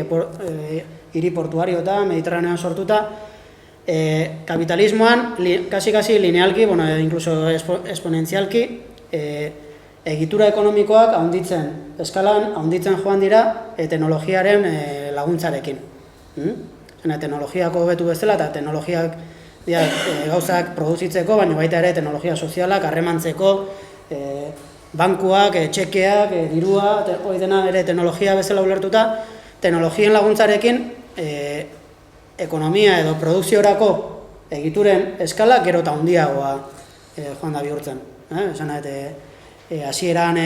hiri portuario eta Mediterranean sortuta, kapitalismoan, kasi linealki, incluso exponentzialki, egitura ekonomikoak handitzen, eskalan handitzen joan dira teknologiaren laguntzarekin. Teknologiako hobetu bezala eta teknologiak gauzak produzitzeko, baina baita ere teknologia sozialak, harremantzeko, bankuak, txekeak, dirua, hori dena ere teknologia bezala ulertuta, teknologien laguntzarekin ekonomia edo produkziorako egituren eskala gero eta handiagoa joan da bihurtzen. Esan hasieran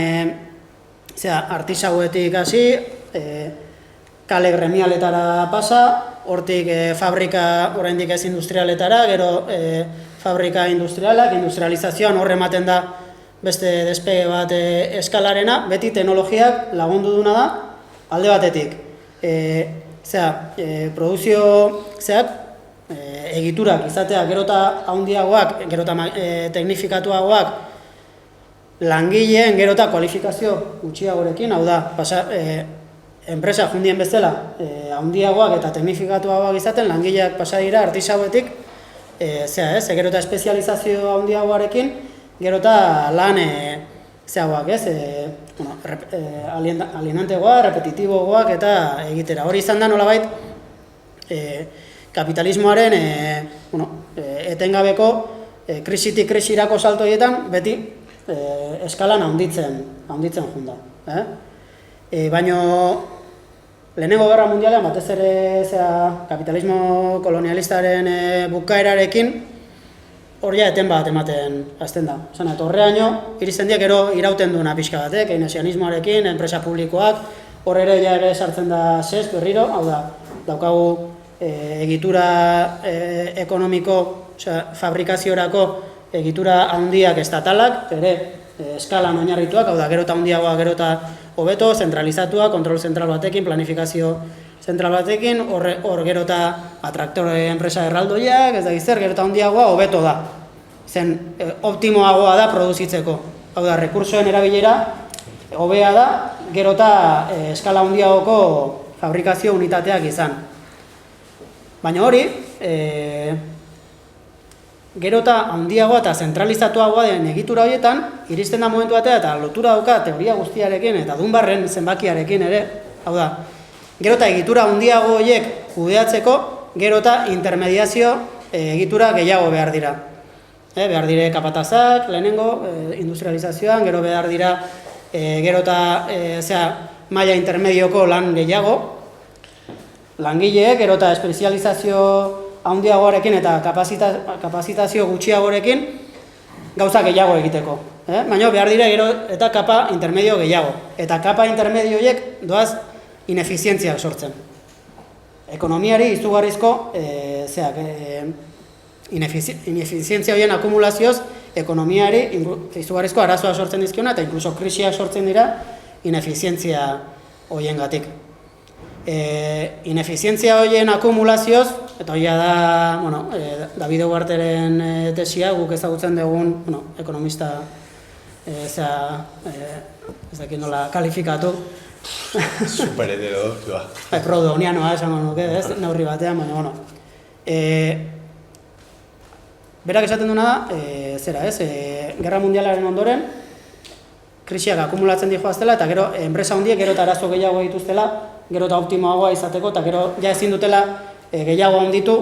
artisauetik hasi, kale gremialetara pasa, hortik fabrika oraindik ez industrialetara, gero fabrika industrialak, industrializazioan horre ematen da beste despege bat eskalarena, beti teknologiak lagundu duna da alde batetik. Produzio egiturak izatea gero eta handiagoak, gero eta teknifikatuagoak, langileen gero eta kualifikazio gutxiagorekin, hau da, enpresa jundien bezala handiagoak eta teknifikatuagoak izaten, langileak pasa dira artisauetik, gero eta espezializazio handiagoarekin, gero eta lan alienantegoak, repetitibogoak eta egitera. Hori izan da nolabait kapitalismoaren etengabeko krisitik krisirako salto horietan beti eskalan handitzen junda. Baina lehenengo gerra mundialean batez ere kapitalismo kolonialistaren bukaerarekin hori eten bat ematen hasten da. Eta horreaino, iristen diak gero irauten duena pixka batek, keynesianismoarekin, enpresa publikoak, hor ere sartzen da berriro, hau da, daukagu egitura ekonomiko, fabrikaziorako egitura handiak estatalak, ere eskalan oinarrituak, hau da, gero eta handiagoa, gero eta hobeto, zentralizatua, kontrol zentral batekin, planifikazio zentral batekin, hor gero eta traktore enpresa erraldoiak, ez da gizzer, gero eta handiagoa hobeto da. Zen optimoagoa da produzitzeko. Hau da, rekursoen erabilera hobea da, gero eta eskala handiagoko fabrikazio unitateak izan. Baina hori, gero eta handiagoa eta zentralizatuagoa den egitura horietan, iristen da momentu batea eta lotura dauka teoria guztiarekin eta Dunbarren zenbakiarekin ere, hau da, gero eta egitura handiago horiek kudeatzeko, gero eta intermediazio egitura gehiago behar dira. Behar dire kapatazak, lehenengo, industrializazioan, gero behar dira, gero eta maila intermedioko lan gehiago, langileek, gero eta espezializazio handiagoarekin eta kapazitazio gutxiagorekin gauza gehiago egiteko. Baina behar dira gero eta kapa intermedio gehiago. Eta kapa intermedio horiek doaz inefizientziak sortzen. Ekonomiari izugarrizko inefizientzia horien akumulazioz ekonomiari izugarrizko arazoa sortzen dizkiona eta inkluso krisiak sortzen dira inefizientzia horiengatik. Inefizientzia horien akumulazioz, eta hori da David Ugarteren tesia, guk ezagutzen dugun ekonomista ez dakit nola kalifikatu. Super heterodoktua. Proudhonianoa esango nuke, neurri batean, baina, berak esaten duena da, Gerra Mundialaren ondoren, krisiak akumulatzen dihoaztela, eta gero, enpresa handiek gero eta arazo gehiago dituztela, gero eta optimoagoa izateko, eta gero ja ezin dutela gehiago handitu,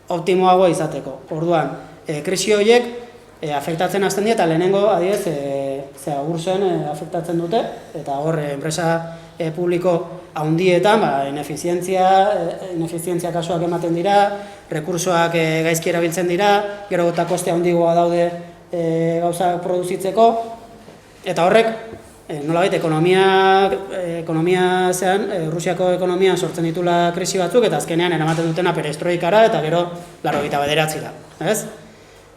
optimoagoa izateko. Orduan, krisi horiek afektatzen hasten dira, eta lehenengo, adibidez, ursoen afektatzen dute, eta hor, enpresa publiko handietan, inefizientzia kasuak ematen dira, rekursoak gaizki erabiltzen dira, gero eta koste handigoa daude gauzak produzitzeko, eta horrek, nolabait, Rusiako ekonomia sortzen ditula krisi batzuk, eta azkenean eramaten dutena perestroikara, eta gero 89ra, ez?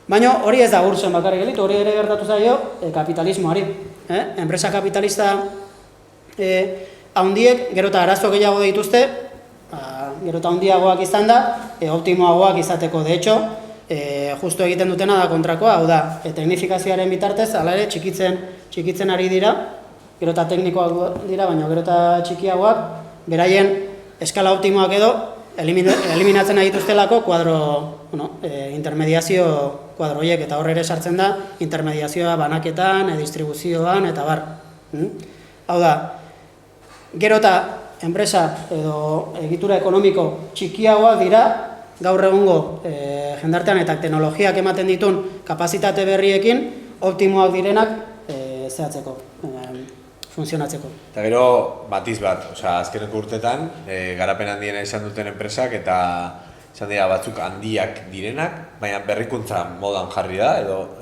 Baina hori ez da ursoen bakarrik gelitu, hori ere gertatu zaio kapitalismoari. Enpresa kapitalista handiek gero eta arazo gehiago dituzte, gero eta handiagoak izan da, optimoagoak izateko. De hecho, justu egiten dutena da kontrakoa, hau da, teknifikazioaren bitartez, hala ere, txikitzen ari dira, gero eta teknikoak dira, baina gero eta txikiagoak, beraien eskala optimoak edo, eliminatzen nahi dituztelako intermediazio kuadroiek, eta horre ere sartzen da intermediazioa banaketan, distribuzioan, eta bar. Hau da, gero eta enpresa edo egitura ekonomiko txikiagoak dira, gaur egungo jendartean eta teknologiak ematen ditun kapazitate berriekin optimoak direnak funtzionatzeko. Eta gero, batiz bat, azkeneko urtetan, garapen handiena izan duten enpresak eta izan dira batzuk handiak direnak, baina berrikuntza modan jarri da, edo,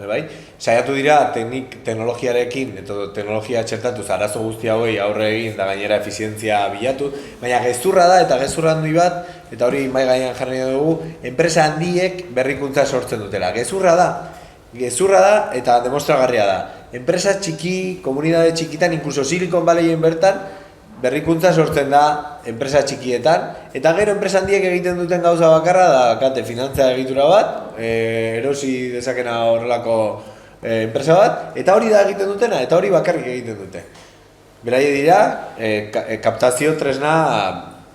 saiatu dira teknologiarekin, eta teknologia txertatuz arazo guzti hauei aurre egin da gainera efizientzia bilatu, baina gezurra da, eta gezurra handi bat, eta hori mai gainean jarri dugu, enpresa handiek berrikuntza sortzen dutela. Gezurra da eta demostragarria da. Enpresa txiki, komunitate txikitan, inkluso Silicon Valleyen bertan, berrikuntza sortzen da enpresa txikietan, eta gero enpresa handiek egiten duten gauza bakarra da, kate, finantza egitura bat, erosi dezakena horrelako enpresa bat, eta hori da egiten dutena, eta hori bakarrik egiten dute. Beraie dira, kaptazio tresna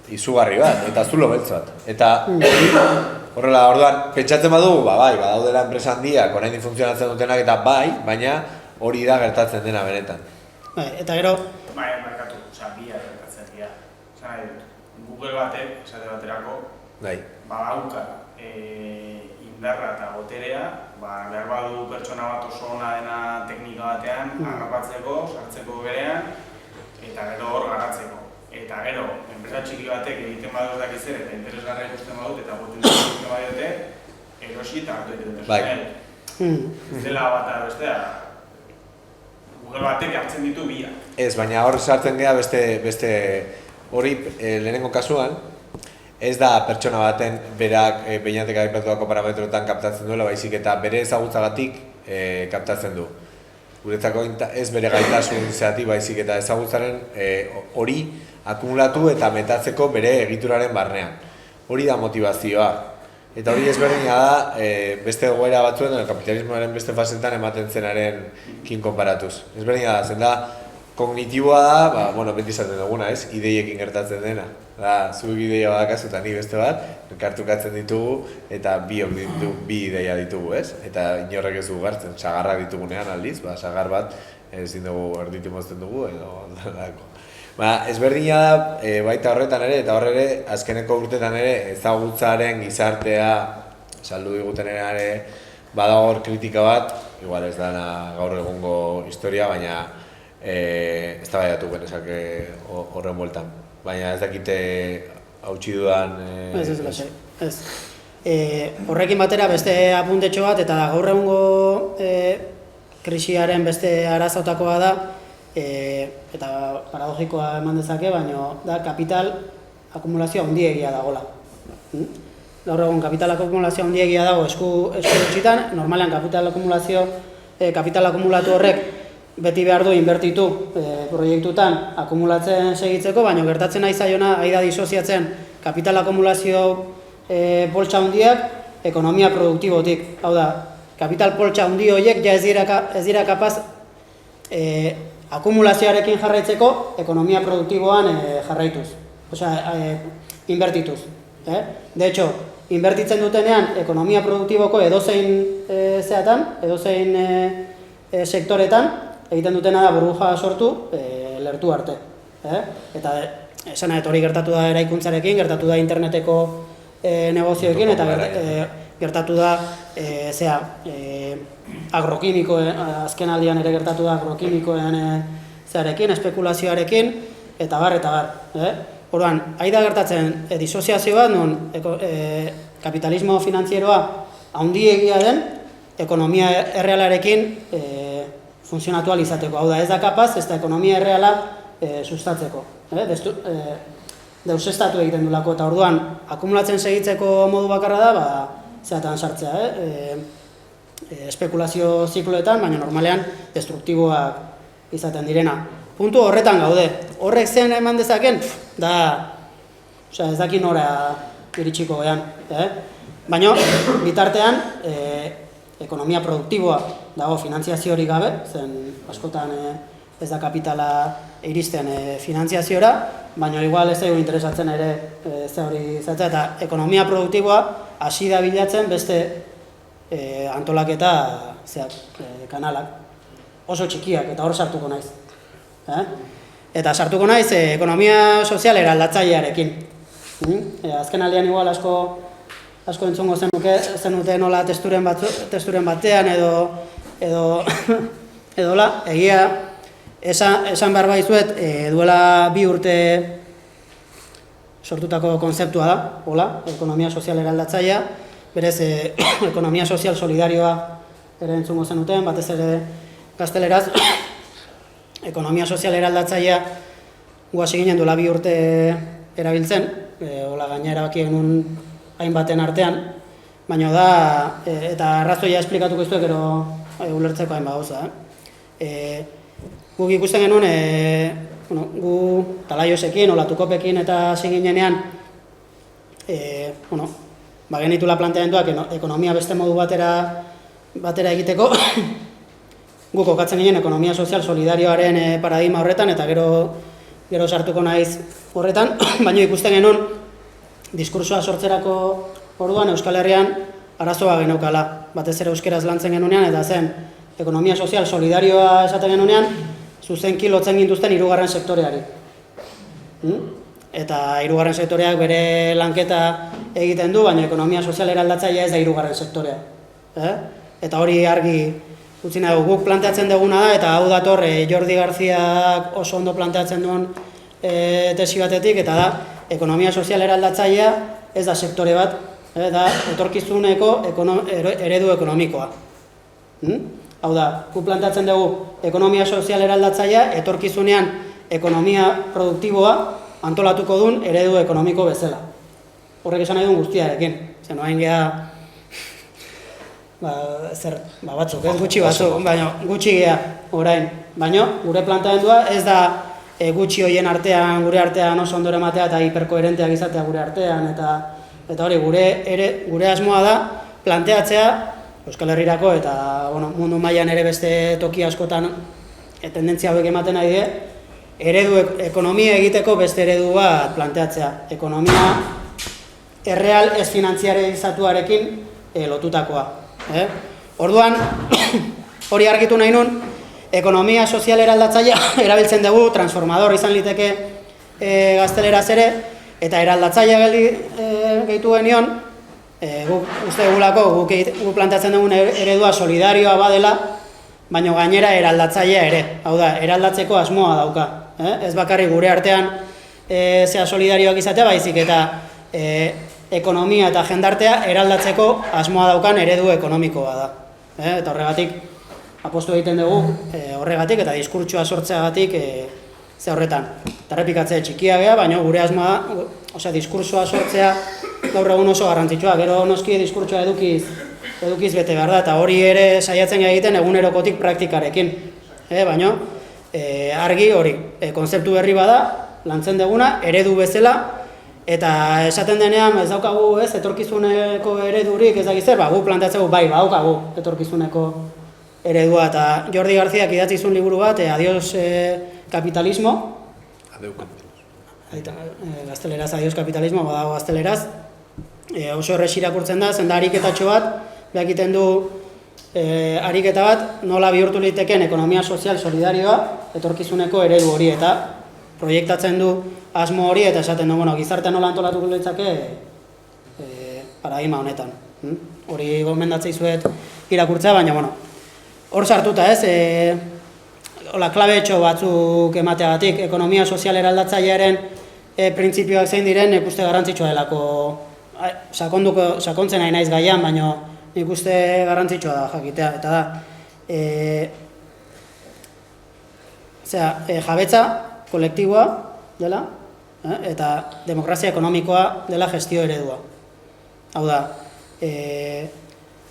izugarri bat, eta zulo beltz bat. Eta horrela, orduan, pentsatzen badugu, badaudela enpresa handiak, oraindik funtzionatzen dutenak eta baina hori da gertatzen dena benetan. Eta gero... Markatu, biak gertatzen dira. Google batek, esate baterako, badauka indarra eta boterea, behar badu pertsona bat oso ona dena teknika batean, harrapatzeko, sartzeko berean, eta gero hor garatzeko. Eta gero, enpresa txiki batek egiten baduz dakiz ere, eta interesgarra ikusten badut, eta potentzia ikusten badute, erosi eta hartu egiten dut. Ez dela bat da bestea, Google batek hartzen ditu biak. Ez, baina hor sartzen gea beste hori lehenengo kasuan, ez da pertsona baten berak beinatek aipatuako parametroetan kaptatzen duela, baizik eta bere ezagutzagatik kaptatzen du. Guretzako ez bere gaitasun zeatik baizik eta ezagutzaren hori akumulatu eta metatzeko bere egituraren barnean. Hori da motivazioa. Eta hori ezberdina da beste egoera batzuen kapitalismoaren beste fasetan ematen zenaren kin konparatuz. Ezberdina da, zen da kognitiboa da, beti izaten duguna, ez? Ideiekin gertatzen dena. Zuek ideia badakazu eta ni beste bat, elkartukatzen ditugu eta bi ideia ditugu, ez? Eta inorrek ez dugu gartzen, sagarrak ditugunean aldiz, sagar bat ezin dugu erditu mozten dugu edo aldako. Ezberdina da baita horretan ere, eta horre ere, azkeneko urtetan ere, ezagutzaren gizartea saldu diguten ere, badago hor kritika bat, igual ez dana gaur egungo historia, baina ez da baiatu genezake horren bueltan. Baina ez dakite hautsi dudan... Ez. Horrekin batera beste apuntetxo bat, eta gaur egungo krisiaren beste arazotakoa da, eta paradogikoa eman dezake, baina da kapital akumulazioa handiegia dagoela. Gaur egun kapital akumulazioa handiegia dago esku utzitan, normalean kapital akumulatu horrek beti behar du inbertitu proiektutan akumulatzen segitzeko, baina gertatzen nahi zaiona, da disoziatzen kapital akumulazio poltsa handiak ekonomia produktibotik. Hau da, kapital poltsa handi horiek ja ez dira kapaz akumulazioarekin jarraitzeko, ekonomia produktiboan jarraituz, inbertituz. De hecho, inbertitzen dutenean, ekonomia produktiboko edozein edozein sektoretan, egiten dutena da burbuja sortu, lertu arte. Eta esan hori gertatu da eraikuntzarekin, gertatu da interneteko negozioekin, eta gertatu da agrokimikoen, azken aldian ere gertatu da agrokimikoen zearekin, espekulazioarekin, eta bar. Orduan, da gertatzen disoziazio bat, non kapitalismo finantzieroa handiegia den, ekonomia errealarekin funtzionatu ahal izateko. Hau da, ez da kapaz, ez da ekonomia erreala sustatzeko. Deusestatu egiten dulako, eta orduan, akumulatzen segitzeko modu bakarra da, zeatan sartzea, espekulazio zikloetan, baina normalean destruktiboak izaten direna. Puntu horretan gaude. Horrek zen eman dezaken, ez dakin nora iritsiko gehan. Baina, bitartean, ekonomia produktiboa dago finantziazio hori gabe, zen askotan ez da kapitala iristen finantziaziora, baina igual ez zaigu interesatzen ere ze hori izatea, eta ekonomia produktiboa hasi da bilatzen beste antolaketa kanalak oso txikiak, eta hor sartuko naiz. Eta sartuko naiz ekonomia sozial eraldatzailearekin. Azken aldean igual asko entzungo zenute nola testuren batean edo la, egia esan behar baizuet duela 2 urte sortutako konzeptua da, ekonomia sozial eraldatzailea, berez ekonomia sozial solidarioa ere entzungo zenuten, batez ere gazteleraz, ekonomia sozial eraldatzailea guasi ginen duela 2 urte erabiltzen, gaina erabaki genuen hainbaten artean, baina da, eta arrazoia esplikatuko izuek gero ulertzeko hainbat gauza. Guk ikusten genuen, gu talaiosekin, olatukopekin eta hasi ginenean, genitula planteamenduak ekonomia beste modu batera egiteko, gu kokatzen ginen ekonomia sozial solidarioaren paradigma horretan, eta gero sartuko naiz horretan, baina ikusten genuen diskursoa sortzerako orduan Euskal Herrian arazoa geneukala, batez ere euskeraz lantzen genunean, eta zen ekonomia sozial solidarioa esaten genunean, zuzenki lotzen gintuzten 3. sektoreari. eta hirugarren sektoreak bere lanketa egiten du, baina ekonomia sozial eraldatzailea ez da hirugarren sektorea. Eta hori argi utzi nahi guk planteatzen duguna da, eta hau dator Jordi Garziak oso ondo planteatzen duen tesi batetik, eta da, ekonomia sozial eraldatzailea ez da sektore bat, da etorkizuneko eredu ekonomikoa. Hau da, guk planteatzen dugu ekonomia sozial eraldatzailea etorkizunean ekonomia produktiboa antolatuko duen eredu ekonomiko bezala. Horrek esan nahi duen guztiarekin. Zer noain geha, batzuk, ez gutxi batzuk, baina gutxi geha orain. Baina gure planteamendua ez da gutxi hoien artean, gure artean oso ondore ematea eta hiperkoherenteak izatea gure artean, eta hori gure asmoa da planteatzea Euskal Herrirako eta mundu mailan ere beste toki askotan tendentzia hauek ematen nahi die, ekonomia egiteko beste eredu bat planteatzea. Ekonomia erreal ez finantziarizatuarekin lotutakoa. Orduan, hori argitu nahi nun, ekonomia sozial eraldatzailea erabiltzen dugu, transformador izan liteke gazteleraz ere, eta eraldatzailea gehitu genion, uste dugulako guk planteatzen dugun eredua solidarioa badela, baina gainera eraldatzailea ere. Hau da, eraldatzeko asmoa dauka. Ez bakarrik gure artean zea solidarioak izatea, baizik eta ekonomia eta jendartea eraldatzeko asmoa daukan eredu ekonomikoa da. Eta horregatik, apostu egiten dugu horregatik eta diskurtsoa sortzeagatik ze horretan. Eta errepikatzea txikia geha, baina gure asmoa da, diskurtsoa sortzea gaur egun oso garrantzitsua. Gero noski diskurtsoa edukiz bete behar da, eta hori ere saiatzen egiten egunerokotik praktikarekin. Baina argi hori, konzeptu berri bada, lantzen duguna, eredu bezala, eta esaten denean ez daukagu etorkizuneko eredurik ez dakiz zer, gu planteatzegu bai, daukagu etorkizuneko eredua, eta Jordi Garziak idatzi zuen liburu bat, Adiós Capitalismo, gazteleraz Adiós Capitalismo, badago gazteleraz, oso errez irakurtzen da, zen da ariketatxo bat, behakiten du ariketa bat, nola bihurtu liteken ekonomia sozial solidarioa, etorkizuneko eredu hori, eta proiektatzen du asmo hori, eta esaten du, gizartea nola antolatuko litzake paradigma honetan. Hori gomendatzei zuet irakurtzea, baina, hor sartuta klabe batzuk emateagatik, ekonomia sozial eraldatzailearen printzipioak zein diren, nik uste garrantzitsua delako, sakontzen nahi naiz gaian, baina nik uste garrantzitsua da jakitea, eta da, jabetza kolektiboa dela, eta demokrazia ekonomikoa dela gestio eredua. Hau da,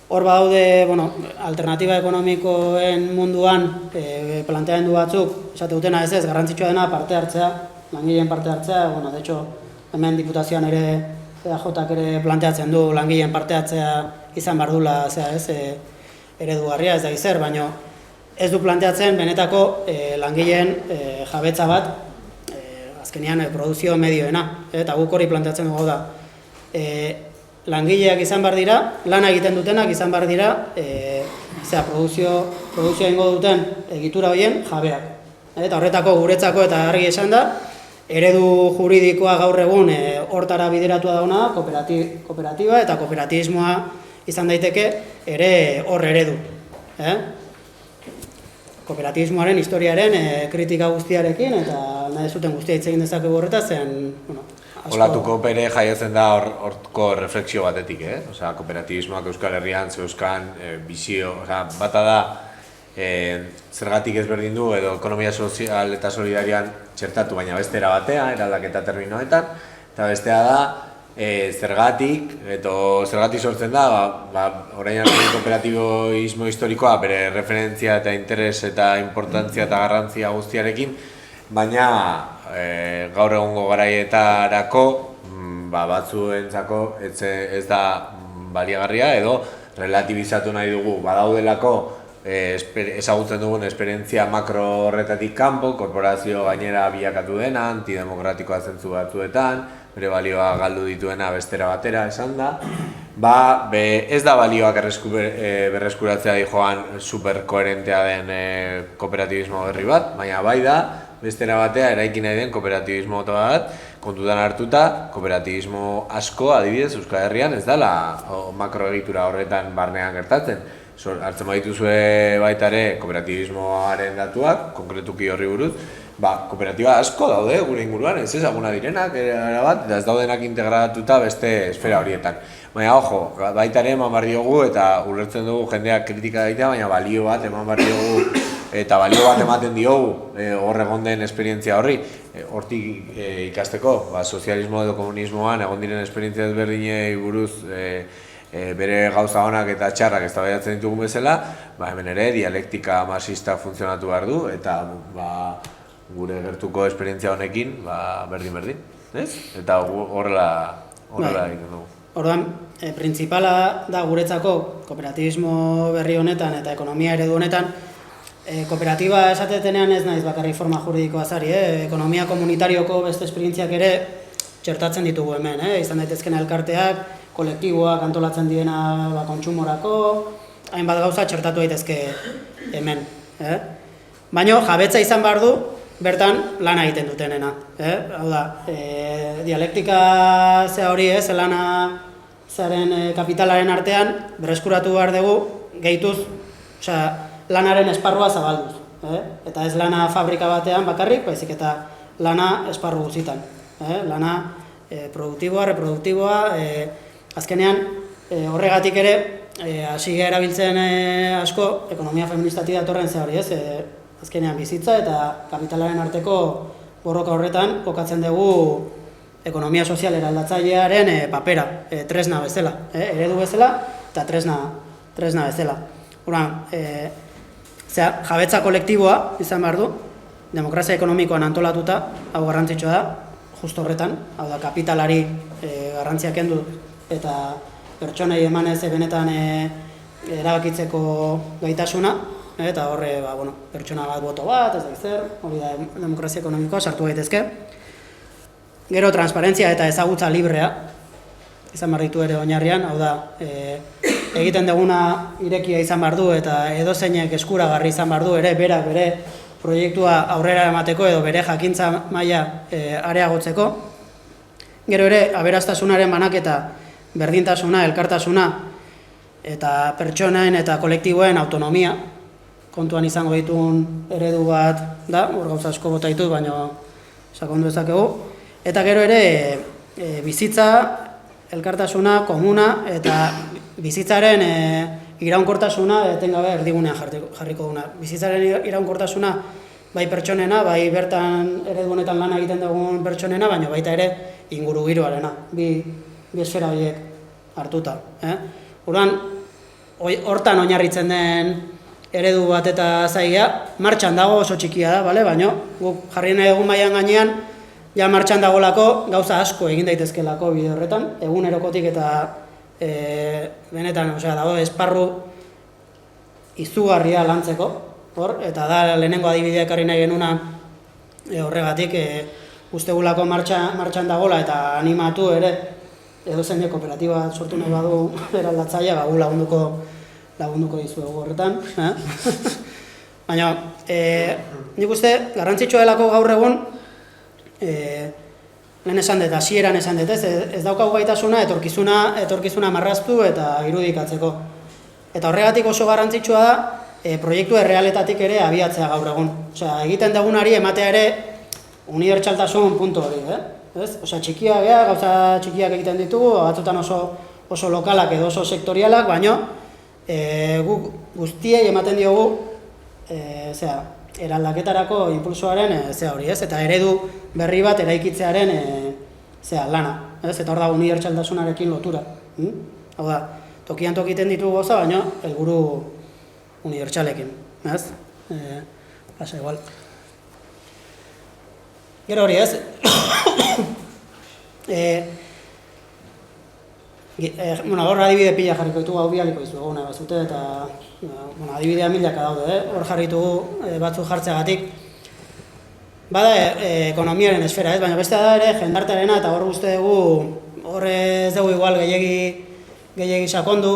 hor badaude, alternatiba ekonomikoen munduan planteamendu batzuk, esate dutena ez garrantzitsua dena parte hartzea, langileen parte hartzea, de hecho, hemen diputazioan ere EAJak ere planteatzen du langileen parte hartzea izan bardula eredugarria, ez da zer, baina ez du planteatzen benetako langileen jabetza bat, azkenean produzio medioena, eta guk hori planteatzen dugu da. Langileak izan behar dira, lana egiten dutenak izan behar dira, produzioa ingo duten egitura horien jabeak. Eta horretako guretzako eta argi esan da, eredu juridikoa gaur egun hortara bideratua dauna, kooperatiba eta kooperatibismoa izan daiteke ere hor eredu. Kooperatibismoaren historiaren kritika guztiarekin eta nahi zuten guztia hitz egin dezakegu horretaz, zen, Olatuko pere jaiotzen da horko refleksio batetik, kooperatibismoak Euskal Herrian, zeuzkan, bizio, bata da, zergatik ezberdin du edo ekonomia sozial eta solidarioan txertatu, baina bestera batea, eraldaketa terminoetan, eta bestea da, zergatik sortzen da, orain arte kooperatiboismo historikoa bere referentzia eta interes eta importantzia eta garrantzia guztiarekin, baina gaur egungo garaietarako batzuentzako ez da baliagarria edo relatibizatu nahi dugu. Badaudelako ezagutzen dugun esperientzia makro horretatik kanpo, korporazio gainera bilakatu dena, antidemokratikoa zentzu batzuetan, bere balioa galdu dituena bestera batera esan da, ez da balioak berreskuratzea joan superkoherentea den kooperatibismo berri bat, baina bai da bestera batea eraiki nahi den kooperatibismo bat, kontutan hartuta, kooperatibismo asko adibidez Euskal Herrian ez dela makroegitura horretan barnean gertatzen. Hartzen badituzue baita ere kooperatibismoaren datuak, konkretuki horri buruz, kooperatiba asko daude gure inguruan, ez ezaguna direnak, eta ez daudenak integratuta beste esfera horietan. Baina, ojo, baita ere eman behar diogu eta ulertzen dugu jendeak kritika egitea, baina balio bat eman behar diogu eta balio bat ematen diogu hor egon den esperientzia horri. Hortik ikasteko, sozialismo edo komunismoan egon diren esperientzia ezberdinei buruz bere gauza honak eta txarrak eztabaidatzen ditugun bezala, hemen ere dialektika marxista funtzionatu behar du eta gure gertuko esperientzia honekin berdin, ez? Eta horrela egiten dugu. Orduan, printzipala da guretzako kooperatibismo berri honetan eta ekonomia eredu honetan, kooperatiba esatetenean ez naiz bakarrik forma juridikoa zari, ekonomia komunitarioko beste esperientziak ere txertatzen ditugu hemen, izan daitezken elkarteak, kolektiboak antolatzen diena kontsumorako, hainbat gauza txertatu daitezke hemen. Baina jabetza izan behar du, bertan lana egiten dutenena. Hau da, dialektika zea hori lana zearen kapitalaren artean berreskuratu behar dugu gehituz, lanaren esparrua zabalduz. Eta ez lana fabrika batean bakarrik, baizik eta lana esparru guzitan. Lana produktiboa, reproduktiboa, azkenean horregatik ere, hasi erabiltzen asko, ekonomia feministatik datorren ze hori, azkenean bizitza eta kapitalaren arteko borroka horretan kokatzen dugu ekonomia sozial eraldatzailearen papera, tresna bezala, eredu bezala eta tresna bezala. Jabetza kolektiboa izan behar du, demokrazia ekonomikoan antolatuta, hau garrantzitsua da, justo horretan, hau da kapitalari garrantzia kendu eta pertsonei emanez benetan erabakitzeko gaitasuna, eta horre, pertsona bat boto bat, ez da zer, hori da demokrazia ekonomikoa sartu gaitezke. Gero, transparentzia eta ezagutza librea, izan behar ditu ere oinarrian, hau da, egiten duguna irekia izan behar du eta edozeinek eskuragarri izan behar du ere, berak bere proiektua aurrera emateko edo bere jakintza maila areagotzeko. Gero ere, aberastasunaren banaketa, berdintasuna, elkartasuna eta pertsonaen eta kolektiboen autonomia, kontuan izango dituen eredu bat da, hor gauza asko bota ditut, baina sakondu ezakegu. Eta gero ere, bizitza, elkartasuna, komuna, eta bizitzaren iraunkortasuna etengabe erdigunean jarriko duna. Bizitzaren iraunkortasuna bai pertsonena, bai bertan eredu honetan lana egiten dugun pertsonena, baina baita ere ingurugiroarena, bi esfera horiek hartuta. Orduan, hortan oinarritzen den eredu bat eta zaila, martxan dago oso txikia da, baina guk jarri nahi egun mailan gainean, ja martxan dagolako gauza asko egin daitezkelako bide horretan, egunerokotik eta benetan, dago esparru izugarria lantzeko, eta da lehenengo adibidea ekarri nahi genuna horregatik ustegulako martxan dagola eta animatu ere edozein kooperatiba sortu nahi badu eraldatzailea, gu lagunduko dizuegu horretan. Baina, nik uste, garrantzitsua delako gaur egun, lehen esan dut, hasieran esan dut, ez daukagu gaitasuna etorkizuna marraztu eta irudikatzeko. Eta horregatik oso garrantzitsua da, proiektu errealetatik ere abiatzea gaur egun. Egiten dugunari ematea ere unibertsaltasun puntu hori, txikiak gea, gauza txikiak egiten ditugu, batzutan oso lokalak edo oso sektorialak, baina guk guztiei ematen diogu eraldaketarako impulsoaren hori, eta eredu berri bat eraikitzearen lana, eta hor da unibertsaltasunarekin lotura. Hau da, tokian tokiten ditugu goza, baina helburu unibertsalekin, pasa igual. Gero hori, hor adibide pila jarriko ditugu, hau bialiko izu eguna bazute, eta adibidea milaka daude, hor jarritugu batzuk jartzeagatik. Bada ekonomiaren esfera, baina beste da ere jendartearena, eta hor guzti dugu, hor ez dugu igual gehiegi sakondu,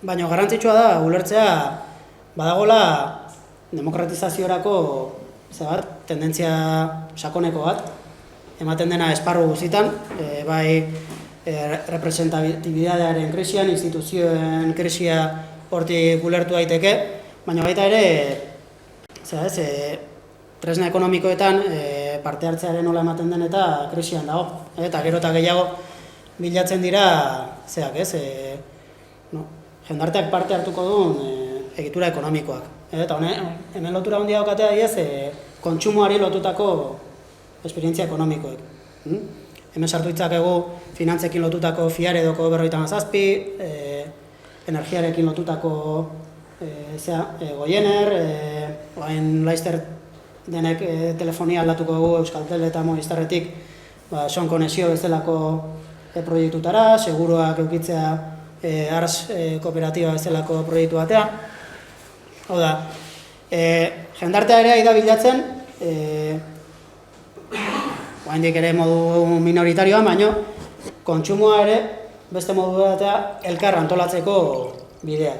baina garrantzitsua da ulertzea badagola demokratizaziorako tendentzia sakoneko bat, ematen dena esparru guztitan, bai representatibidadearen krisian, instituzioen krisia hortik ulertu daiteke, baina baita ere, tresna ekonomikoetan parte hartzearen nola ematen den eta krisian dago. Eta gero eta gehiago bilatzen dira, jendarteak parte hartuko duen egitura ekonomikoak. Eta hemen lotura handia daukatea diez, kontsumoari lotutako esperientzia ekonomikoek. Hemen sartu ditzakegu finantzekin lotutako FIAR edoko 57, energiarekin lotutako Goiener, oain Laizter denek telefonia aldatuko dugu Euskaltel eta Movistarretik son konexio bezalako proiektutara, seguruak eukitzea Ars kooperatiba bezalako proiektu batea. Hau da, jendartea ere aida bilatzen, oaindik ere modu minoritarioan, baina kontsumoa ere beste modu batea elkar antolatzeko bideak.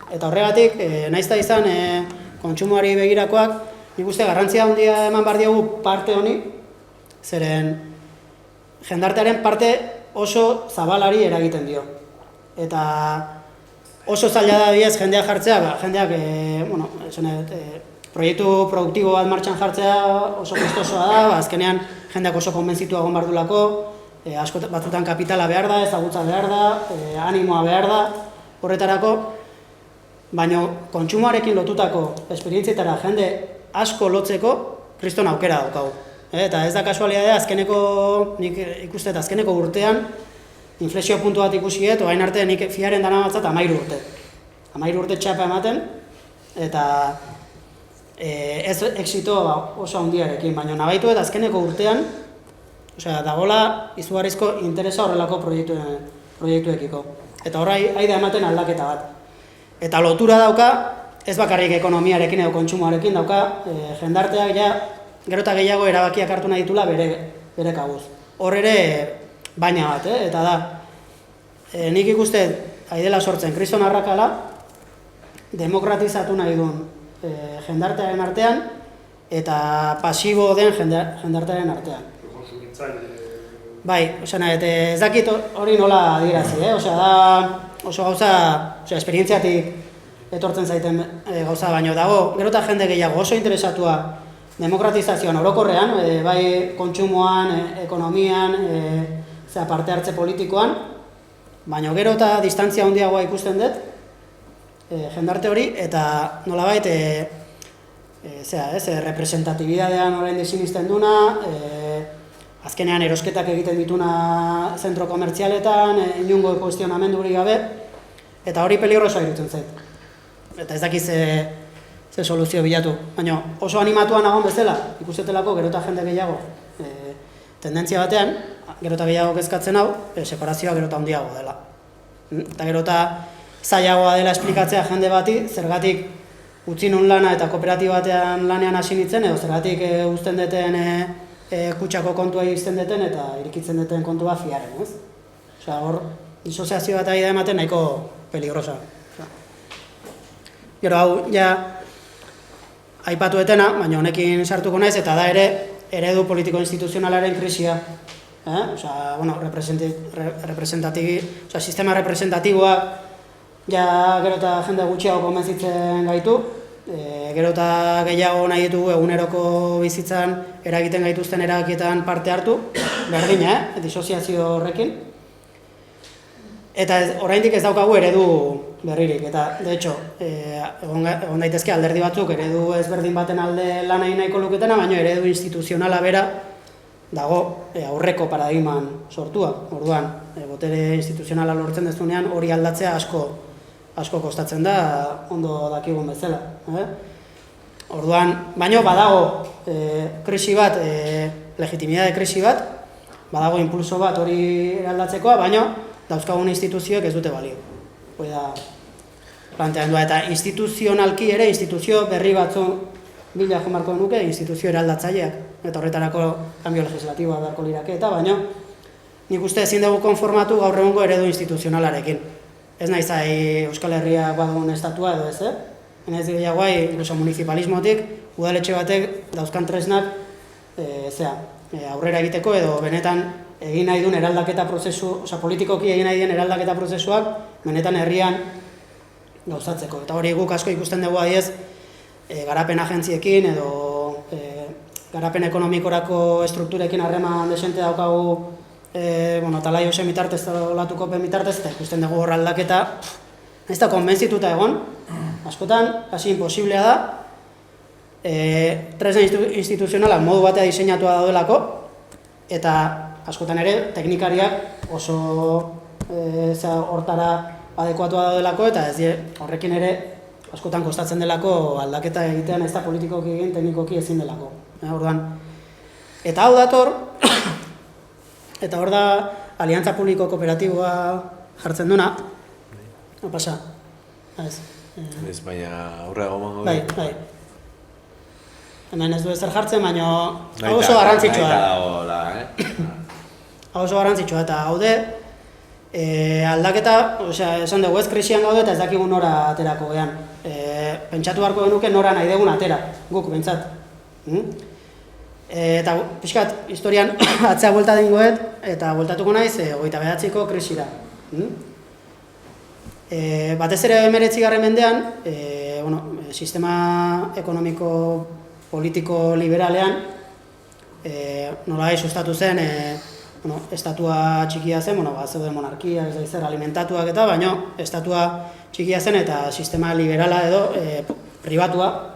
Eta horregatik, naizta izan kontsumoari begirakoak, nik uste garrantzia handia eman behar diogu parte honi, zeren jendartearen parte oso zabalari eragiten dio. Eta oso zaila da diez jendeak jartzea, jendeak proiektu produktibo bat martxan jartzea oso kostosoa da, azkenean jendeak oso konbentzitua egon behar duelako, batzutan kapitala behar da, ezagutza behar da, animoa behar da, horretarako, baina kontsumoarekin lotutako esperientzietara jende asko lotzeko kriston aukera daukagu. Eta ez da kasualidadea, nik ikuste eta azkeneko urtean inflexio puntu bat ikusi orain arte nik FIARen dana batzat 13 urte. 13 urte txapa ematen, eta ez exito oso handiarekin, baina nabaitu eta azkeneko urtean dagoela izugarrizko interesa horrelako proiektuekiko. Eta horra aida ematen aldaketa bat. Eta lotura dauka, ez bakarrik ekonomiarekin edo kontsumoarekin dauka, jendarteak gero eta gehiago erabakiak hartu nahi ditula bere kabuz. Hor ere baina bat, eta da, nik ikuste aidela sortzen kriston arrakala, demokratizatu nahi duen jendartearen artean, eta pasibo den jendartearen artean. Bai, ez dakit hori nola adirazi, oso gauza, esperientziatik etortzen zaiten gauza baino dago, gero eta jende gehiago oso interesatua demokratizazioan orokorrean, bai kontsumoan, ekonomian, parte hartze politikoan, baina gero eta distantzia handiagoa ikusten dut, jendarte hori, eta nolabait, representatibidadean orain desinisten duna, azkenean erosketak egiten dituna zentro komertzialetan, inungo kuestionamendurik gabe, eta hori peligrosoa irutzen zait. Eta ez dakiz ze soluzio bilatu, baina oso animatuan nagoen bezala, ikustetelako gero eta jende gehiago tendentzia batean, gero eta gehiago kezkatzen hau, separazioa gero eta handiago dela. Eta gero eta zailagoa dela esplikatzea jende bati, zergatik utzi nun lana eta kooperatibatean lanean hasi nintzen, edo zergatik uzten deten kutsako kontua izten deten eta irikitzen deten kontua FIARen, ez? Hor, disoziazio bat aida ematen nahiko peligrosa. Gero hau, aipatu etena, baina honekin sartuko naiz, eta da ere, eredu politiko-instituzionalaren krisia. Sistema representatiboa gero eta jende gutxiago konbentzitzen gaitu, gero eta gehiago nahi ditugu eguneroko bizitzan eragiten gaituzten eragikietan parte hartu, berdina, disoziazio horrekin. Eta oraindik ez daukagu eredu berririk, eta, de hecho, egon daitezke alderdi batzuk eredu ezberdin baten alde lan egin nahiko luketena, baina eredu instituzionala bera dago aurreko paradigman sortua. Orduan, botere instituzionala lortzen dezunean hori aldatzea asko kostatzen da, ondo dakigun bezala. Orduan, baina badago krisi bat, legitimidade krisi bat, badago impulso bat hori aldatzekoa, baina dauzkagun instituzioek ez dute balio. Hoi da planteamendua, eta instituzionalki ere, instituzio berri batzu bila jomarko nuke, instituzio eraldatzaileak, eta horretarako kambio legislatiboa beharko lirateke eta, baina nik uste ezin dugu konformatu gaur egungo eredu instituzionalarekin. Ez naiz Euskal Herriak badun estatua edo ez, enaiz gehiagoai, incluso municipalismotik, udaletxe batek dauzkan tresnak aurrera egiteko edo benetan egin nahi duen eraldaketa prozesu, politikoki egin nahi duen eraldaketa prozesuak benetan herrian gauzatzeko. Eta hori guk asko ikusten dugu adiez, garapen agentziekin edo garapen ekonomikorako estrukturekin harreman desente daukagu talai ose mitartez olatuko bitartez, eta ikusten dugu hor aldaketa, ez da konbentzituta egon, askotan, hasi imposiblea da, tresna instituzionalak modu batea diseinatua daudelako, eta askotan ere teknikariak oso hortara adekuatua daudelako, eta horrekin ere askotan kostatzen delako aldaketa egitean ez da politikoki egin, teknikoki ezin delako. Orduan, eta hau dator, eta hor da Aliantza Publiko Kooperatiboa jartzen duna, pasa, ez baina aurre egon bai. Hemen ez du ezer jartzen, baina hau oso garrantzitsua da. Hau oso garrantzitsua eta haude, aldaketa, esan dugu ez krisian gaude eta ez dakigu nora aterako gehan. Pentsatu beharko genuke nora nahi dugun atera, guk bentsat. Eta pixkat, historian atzea buelta dingoet, eta bueltatuko naiz 29ko krisira. Batez ere 19. mendean, sistema ekonomiko politiko liberalean nolai sustatu zen, estatua txikia zen, zeuden monarkia, ez da zer alimentatuak eta, baina estatua txikia zen eta sistema liberala edo pribatua,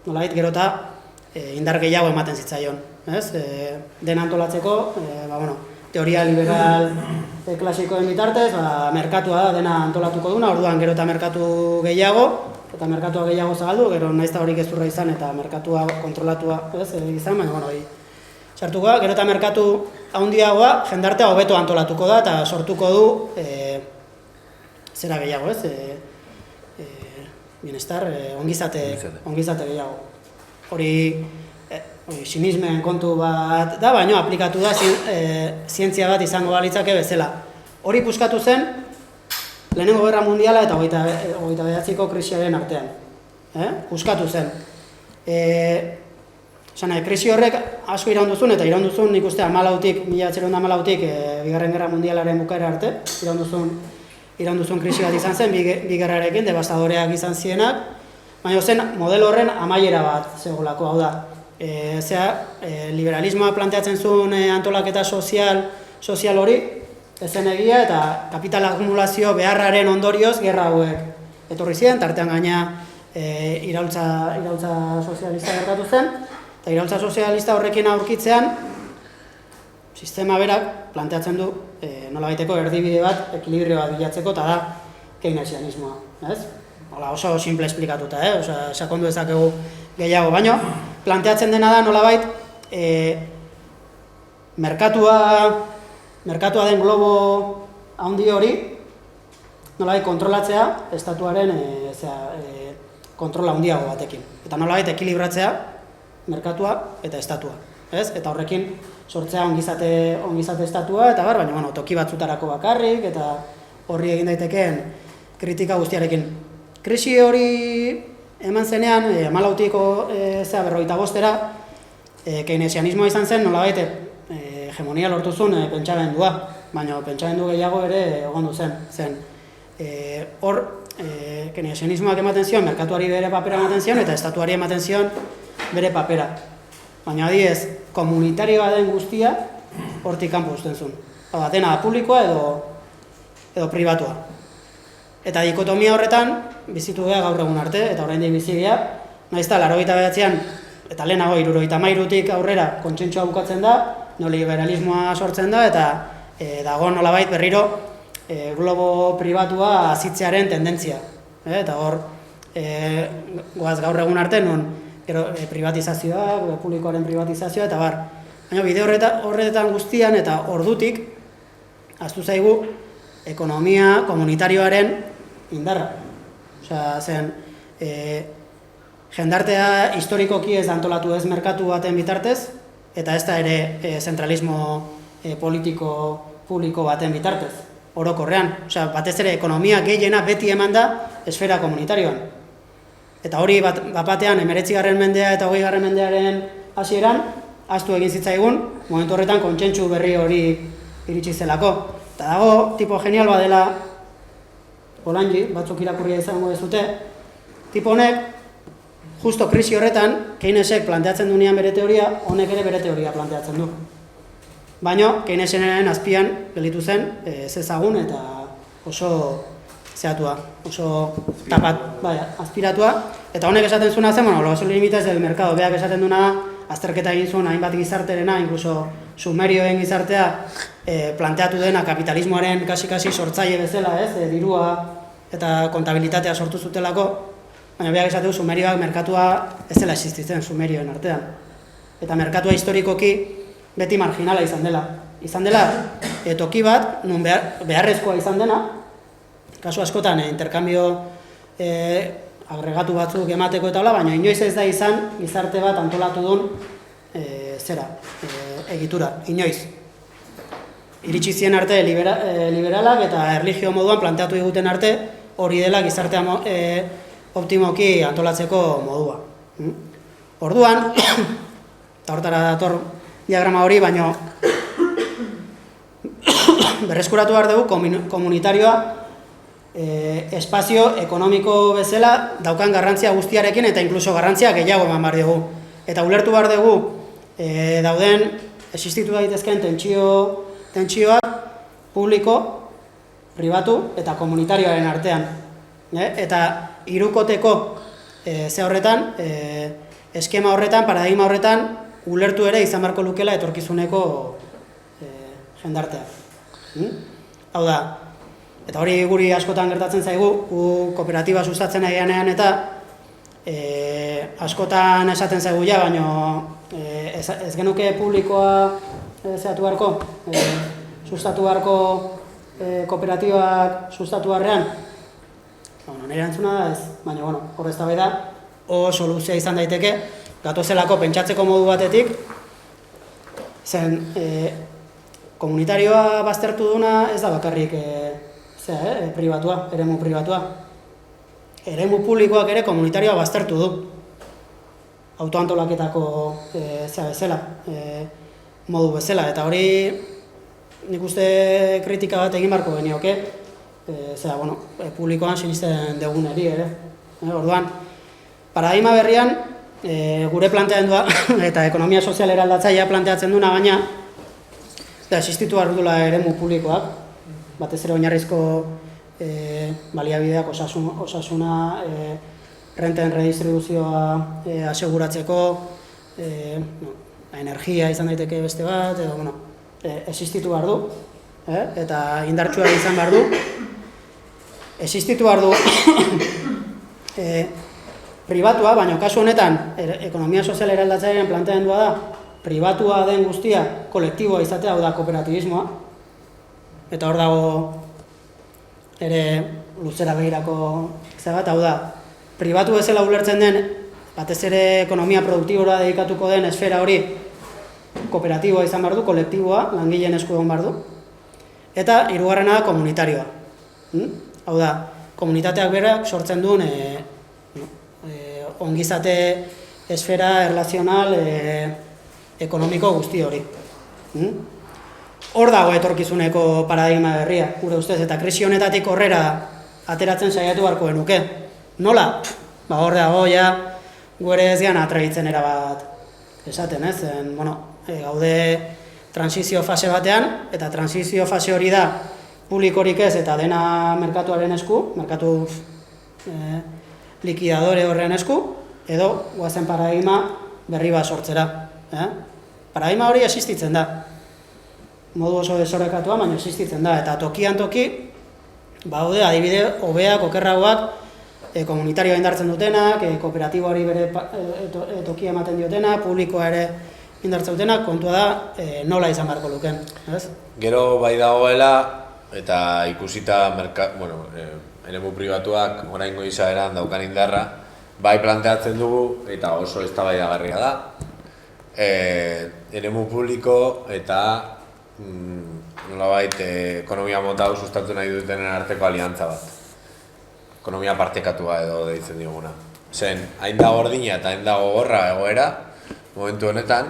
nolait gerota indar gehiago ematen zitzaion. Den antolatzeko, teoria liberal klasikoen bitartez, merkatua da dena antolatuko duna, orduan gero eta merkatu gehiago, eta merkatua gehiago zabaldu, gero nahiz eta horik ezurra izan eta merkatua kontrolatua izan, baina hori sartuko da, gero eta merkatu handiagoa jendartea hobeto antolatuko da eta sortuko du zera gehiago, bienestar, ongizate gehiago. Hori sinismen kontu bat da, baina aplikatu da zientzia bat izango balitzake bezala. Hori puskatu zen Lehenengo Gerra Mundiala eta 29ko krisiaren artean. Puskatu zen. Krisi horrek asko iraunduzun eta iraunduzun nik uste 1914-tik Bigarren Gerra Mundialaren bukaera arte, iraunduzun krisi bat izan zen, bigarrarekin, devastadoreak izan zienak, baina zen modelo horren amaiera bat zegoelako, hau da. Liberalismoa planteatzen zuen antolaketa sozial hori, ezen egia eta kapital akumulazio beharraren ondorioz gerra hauek etorri ziren, tartean gaina iraultza sozialista gertatu zen, eta iraultza sozialista horrekin aurkitzean, sistema berak planteatzen du nolabaiteko erdibide bat, ekilibrio bat bilatzeko, eta da keynesianismoa. Oso simple esplikatuta, sakondu dezakegu gehiago, baino, planteatzen dena da nolabait merkatua den globo handi hori nolabait kontrolatzea estatuaren kontrola handiago batekin. Eta nolabait ekilibratzea merkatua eta estatua. Eta horrekin sortzea ongizate estatua eta baina toki batzutarako bakarrik eta horri egin daitekeen kritika guztiarekin. Krisi hori eman zenean, 14ko 55era, keynesianismoa izan zen, nolabait hegemonia lortu zuen pentsamendua, baina pentsamendu gehiago ere egondu zen. Hor, keynesianismoak ematen zion, merkatuari bere papera ematen zion, eta estatuari ematen zion bere papera. Baina adiez, komunitarioa den guztia, hortik kanpo uzten zuen. Dena publikoa edo pribatua. Eta dikotomia horretan, bizitu geha gaur egun arte, eta oraindik bizi geha, nahiz eta 89an, eta lehenago 73tik aurrera kontsentsua bukatzen da, neoliberalismoa sortzen da, eta dago nolabait berriro globo pribatua azitzearen tendentzia. Eta hor, goaz gaur egun arte, non privatizazioa, publikoaren privatizazioa, eta bar. Baina bide horretan guztian eta ordutik, ahaztu zaigu, ekonomia komunitarioaren indarra. Jendartea historikoki ez antolatu ez merkatu baten bitartez, eta ez da ere zentralismo politiko publiko baten bitartez, orokorrean. Batez ere ekonomia gehiena beti eman da esfera komunitarioan. Eta hori batean 19. mendea eta 20. mendearen hasieran ahaztu egin zitzaigun, momentu horretan kontsentsu berri hori iritsi zelako. Eta dago tipo genial badela Polanyi, batzuk irakurria izango dezute, tipo honek, justo krisi horretan, Keynesek planteatzen duenean bere teoria, honek ere bere teoria planteatzen du. Baina, Keynesenen azpian gelditu zen, ez ezagun eta oso zehatua, oso aspiratua. Eta honek esaten zuena zen, los límites del mercado, beak esaten duena, azterketa egin zuen hainbat gizarterena, inkluso Sumerioen gizartea planteatu dena kapitalismoaren kasi sortzaile bezala, dirua eta kontabilitatea sortu zutelako, baina beak esatu Sumerioak merkatua ez dela existitzen Sumerioen artean. Eta merkatua historikoki beti marginala izan dela. Izan dela toki bat, nun beharrezkoa izan dena, kasu askotan interkambio agregatu batzuk emateko eta hola, baina inoiz ez da izan gizarte bat antolatu duen egitura, inoiz. Iritsi zien arte liberalak eta erlijio moduan planteatu diguten arte hori dela gizartea optimoki antolatzeko modua. Orduan, eta hortara dator diagrama hori, baina berreskuratu behar dugu komunitarioa espazio ekonomiko bezala daukan garrantzia guztiarekin eta inkluso garrantzia gehiago eman behar dugu. Eta ulertu behar dugu dauden existitu daitezkeen tentsioak publiko, pribatu eta komunitarioaren artean. Eta hirukoteko horretan, eskema horretan, paradigma horretan, ulertu ere izan beharko lukela etorkizuneko jendartea. Hau da, eta hori guri askotan gertatzen zaigu, kooperatiba sustatzen egianean eta askotan esaten zaigu ja, baina ez genuke publikoa zehatu beharko, sustatu beharko kooperatibak sustatu beharrean. Nire erantzuna da ez, baina hor eztabaida soluzioa izan daiteke, gatozelako pentsatzeko modu batetik, zen komunitarioa baztertu duna ez da bakarrik pribatua, eremu pribatua. Eremu publikoak ere komunitarioa baztertu du. Autoantolaketako bezala, modu bezala. Eta hori nik uste kritika bat egin barko genioke, publikoan sinisten deguneri ere. Orduan, paradigma berrian, gure planteamendua eta ekonomia sozial eraldatzailea planteatzen duna, baina existitu behar dula eremu publikoak, batez ere oinarrizko baliabideak, osasuna, renten redistribuzioa aseguratzeko, energia izan daiteke beste bat, existitu behar du, eta indartsua izan behar du. Existitu behar du pribatua, baina kasu honetan ekonomia sozial eraldatzailearen planteamendua da, pribatua den guztia kolektiboa izatea, hau da kooperatibismoa, eta hor dago ere luzera begirako bat, hau da, pribatu bezala ulertzen den, batez ere ekonomia produktibora dedikatuko den esfera hori kooperatiboa izan behar du, kolektiboa, langileen esku egon behar du, eta hirugarrena komunitarioa. Hau da, komunitateak berak sortzen duen ongizate esfera erlazional ekonomiko guzti hori. Hor dago etorkizuneko paradigma berria, gure ustez, eta krisi honetatik horrera ateratzen saiatu beharko genuke. Nola? Hor dago, gure ez gehan atrebitzen erabat esaten, ez? Gaude transizio fase batean, eta transizio fase hori da publikorik ez eta dena merkatuaren esku, merkatu likidadore horren esku, edo guazen paradigma berri bat sortzera. Paradigma hori existitzen da. Modu oso desorekatua, baina existitzen da. Eta tokian toki, baude adibide hobeak, okerragoak, komunitarioa indartzen dutenak, kooperatiboari bere tokia ematen diotena, publikoa ere indartzen dutenak, kontua da nola izan beharko luken. Gero bai dagoela, eta ikusita eremu pribatuak oraingo izaeran daukan indarra, bai planteatzen dugu, eta oso eztabaidagarria da, eremu publiko eta nolabait ekonomia mota hau sustatu nahi dutenen arteko aliantza bat. Ekonomia partekatua edo deitzen dioguna. zen hain da gordina eta hain da gogorra egoera, momentu honetan,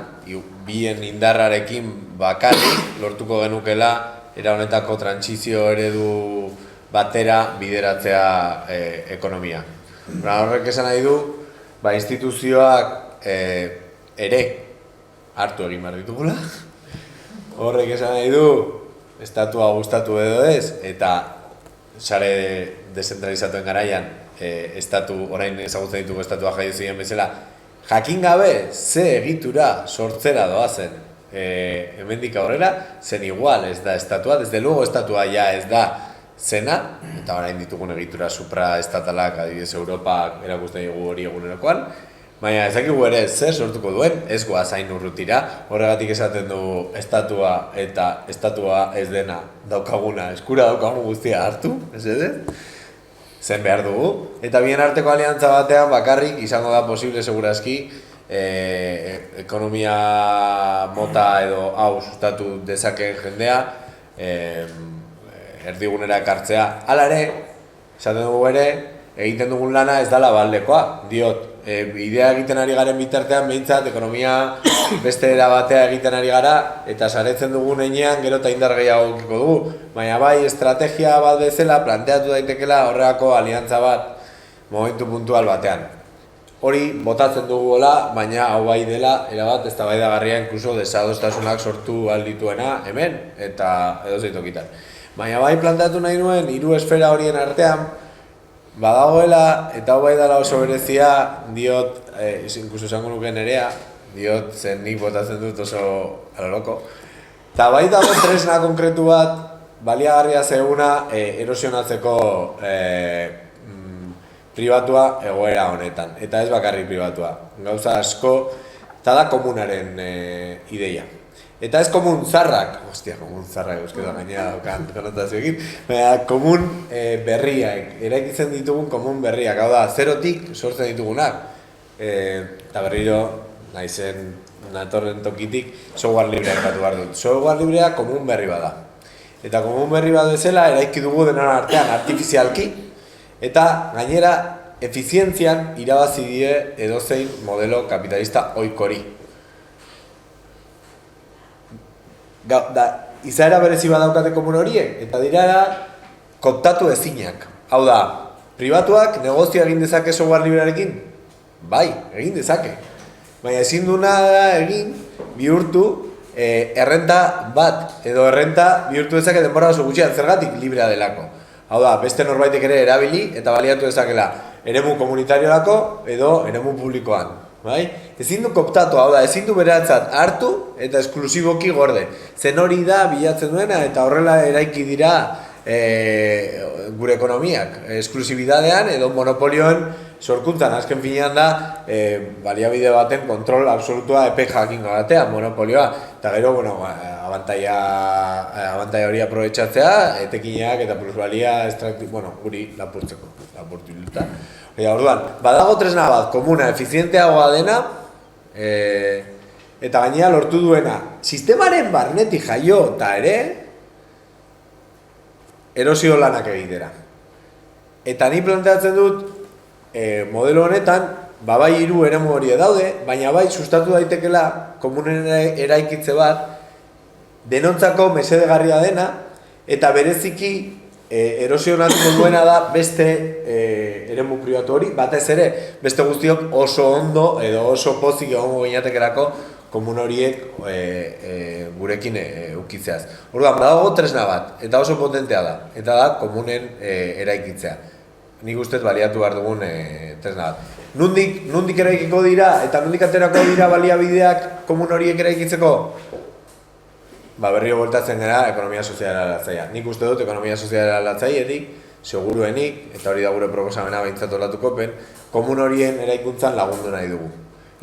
bien indarrarekin bakarrik lortuko genukela era honetako trantsizio eredu batera bideratzea ekonomia. Horrek esan nahi du, instituzioak ere hartu egin behar ditugula. Horrek esan nahi du, estatua gustatu edo ez, eta sare dezentralizatuen garaian, orain ezagutzen ditugu estatua jaio ziren bezala, jakin gabe ze egitura sortzera doazen hemendik aurrera, zen igual ez da estatua, desde luego estatua ja ez da zena, eta orain ditugun egitura supraestatalak, adibidez Europa erakusten dugu hori egunerokoan, baina ezakigu ere zer sortuko duen, ez goaz hain urrutira, horregatik esaten du estatua eta estatua ez dena daukaguna, eskura daukagun guztia hartu, ez edo? Zen behar dugu, eta bien arteko aliantza batean bakarrik izango da posible segurazki ekonomia mota edo hau sustatu dezakeen jendea erdigunera ekartzea. Hala ere, esaten dugu ere, egiten dugun lana ez dela baldekoa, diot, bidea egiten ari garen bitartean behintzat ekonomia beste era batea egiten ari gara eta saretzen dugun heinean gero eta indar gehiago edukiko dugu, baina bai estrategia bat bezala planteatu daitekela horreako aliantza bat momentu puntual batean. Hori botatzen dugula, baina hau bai dela erabat eztabaidagarria inkluso desadostasunak sortu aldituena hemen eta edozein tokitan. Baina bai planteatu nahi nuen hiru esfera horien artean badagoela, eta hau bai dela oso berezia, diot, inkluso esango nuke nerea, diot zen nik botatzen dut oso aloloko. Eta bai dago tresna konkretu bat, baliagarria zeuguna erosionatzeko pribatua egoera honetan. Eta ez bakarrik pribatua, gauza asko, eta da komunaren ideia. Eta ez komun zarrak, komun zarrak euskera gainera daukan konotazioekin, komun berriak, eraikitzen ditugun komun berriak, hau da, zerotik sortzen ditugunak. Eta berriro, naizen natorren tokitik, software librea erkatu behar dut. Software librea komun berri bada. Eta komun berri bat bezala, eraiki dugu denon artean artifizialki, eta gainera, efizientzian irabazi die edozein modelo kapitalista oikori. Izaera berezi badaukate komun horiek, eta dira kontatu ezinak. Hau da, pribatuak negozioa egin dezake software librearekin? Bai, egin dezake. Baina ezin duna egin bihurtu errenta bat, edo errenta bihurtu dezake denbora oso gutxian, zergatik librea delako. Hau da, beste norbaitek ere erabili eta baliatu dezakela eremu komunitariorako edo eremu publikoan. Ezin du koptatu, hau da, ezin du beratzat hartu eta esklusiboki gorde. Zen hori da bilatzen duena eta horrela eraiki dira gure ekonomiak. Esklusibidadean edo monopolioen sorkuntzan, azken finean da baliabide baten kontrol absolutua epe jakingo batean, monopolioa. Eta gero, abantaia hori aprobetxatzea, etekineak eta plusbalia guri lapurtzeko, lapurtu hiluta. Orduan, badago tresna bat, komuna, efizienteagoa dena, eta gainera lortu duena, sistemaren barnetik jaio eta ere, erosio lanak egitera. Eta ni planteatzen dut, modelo honetan, bai hiru eremu hori daude, baina bai sustatu daitekela komunen eraikitze bat, denontzako mesedegarria dena, eta bereziki erosionatuko duena da beste eremu pribatu hori, batez ere, beste guztiok oso ondo edo oso pozik egongo ginatekerako komun horiek gurekin ukitzeaz. Orduan, badago tresna bat, eta oso potentea da, eta da komunen eraikitzea. Nik ustez baliatu behar dugun tresna bat. Nondik eraikiko dira, eta nondik aterako dira baliabideak komun horiek eraikitzeko? Berriro bueltatzen gara ekonomia soziala latzaia. Nik uste dut ekonomia soziala latzailetik, seguruenik, eta hori da gure proposamena behintzat olatuko pen, komun horien eraikuntzan lagundu nahi dugu.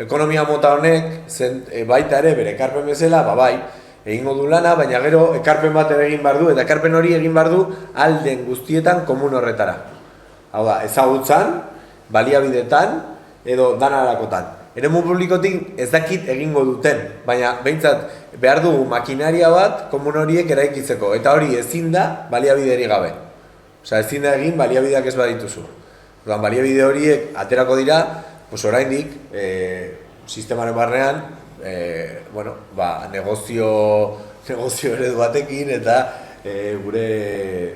Ekonomia mota honek, baita ere bere ekarpen bezala, bai, egingo du lana, baina gero ekarpen bat egin behar du, eta ekarpen hori egin behar du alden guztietan komun horretara. Hau da, ezagutzan, baliabidetan, edo danarakotan. Eremu publikotik ez dakit egingo duten, baina behintzat behar dugu makinaria bat komun horiek eraikitzeko, eta hori ezin da baliabideri gabe. Ezin da egin baliabideak ez badituzu. Orduan, baliabide horiek aterako dira, oraindik, sistemaren barnean, negozio eredu batekin eta gure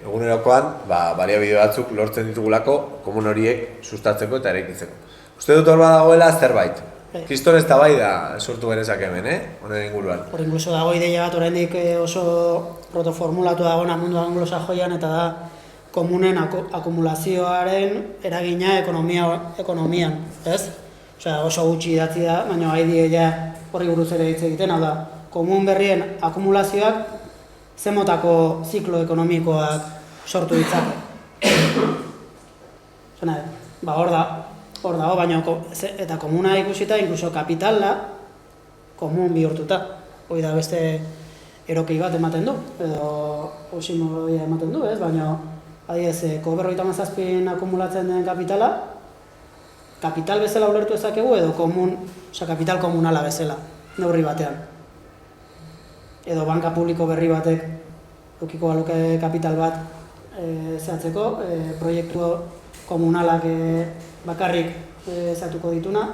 egunerakoan baliabide batzuk lortzen ditugulako komun horiek sustatzeko eta eraikitzeko. Uste dut hor badagoela zerbait. Kriston eztabaida sortu genezak hemen, honen inguruan. Hor inkluso dago ideia bat oraindik oso protoformulatu dagoena mundu anglosajoian eta da komunen akumulazioaren eragina ekonomian, ez? Osea, oso gutxi idatzi da, baina ideia horri buruz ere hitz egiten, hau da, komun berrien akumulazioak ze motako ziklo ekonomikoak sortu ditzake. Hor dago, baina eta komuna ikusita, inkluso kapitala komun bihurtuta. Hoi da beste erokei bat ematen du, edo osimologia ematen du, ez? Baina, adibidez, ko57 akumulatzen den kapitala, kapital bezala ulertu ezakegu edo kapital komunala bezala, neurri batean. Edo banka publiko berri batek edukiko baluke kapital bat zehatzeko, proiektu komunalak bakarrik zehatuko dituna.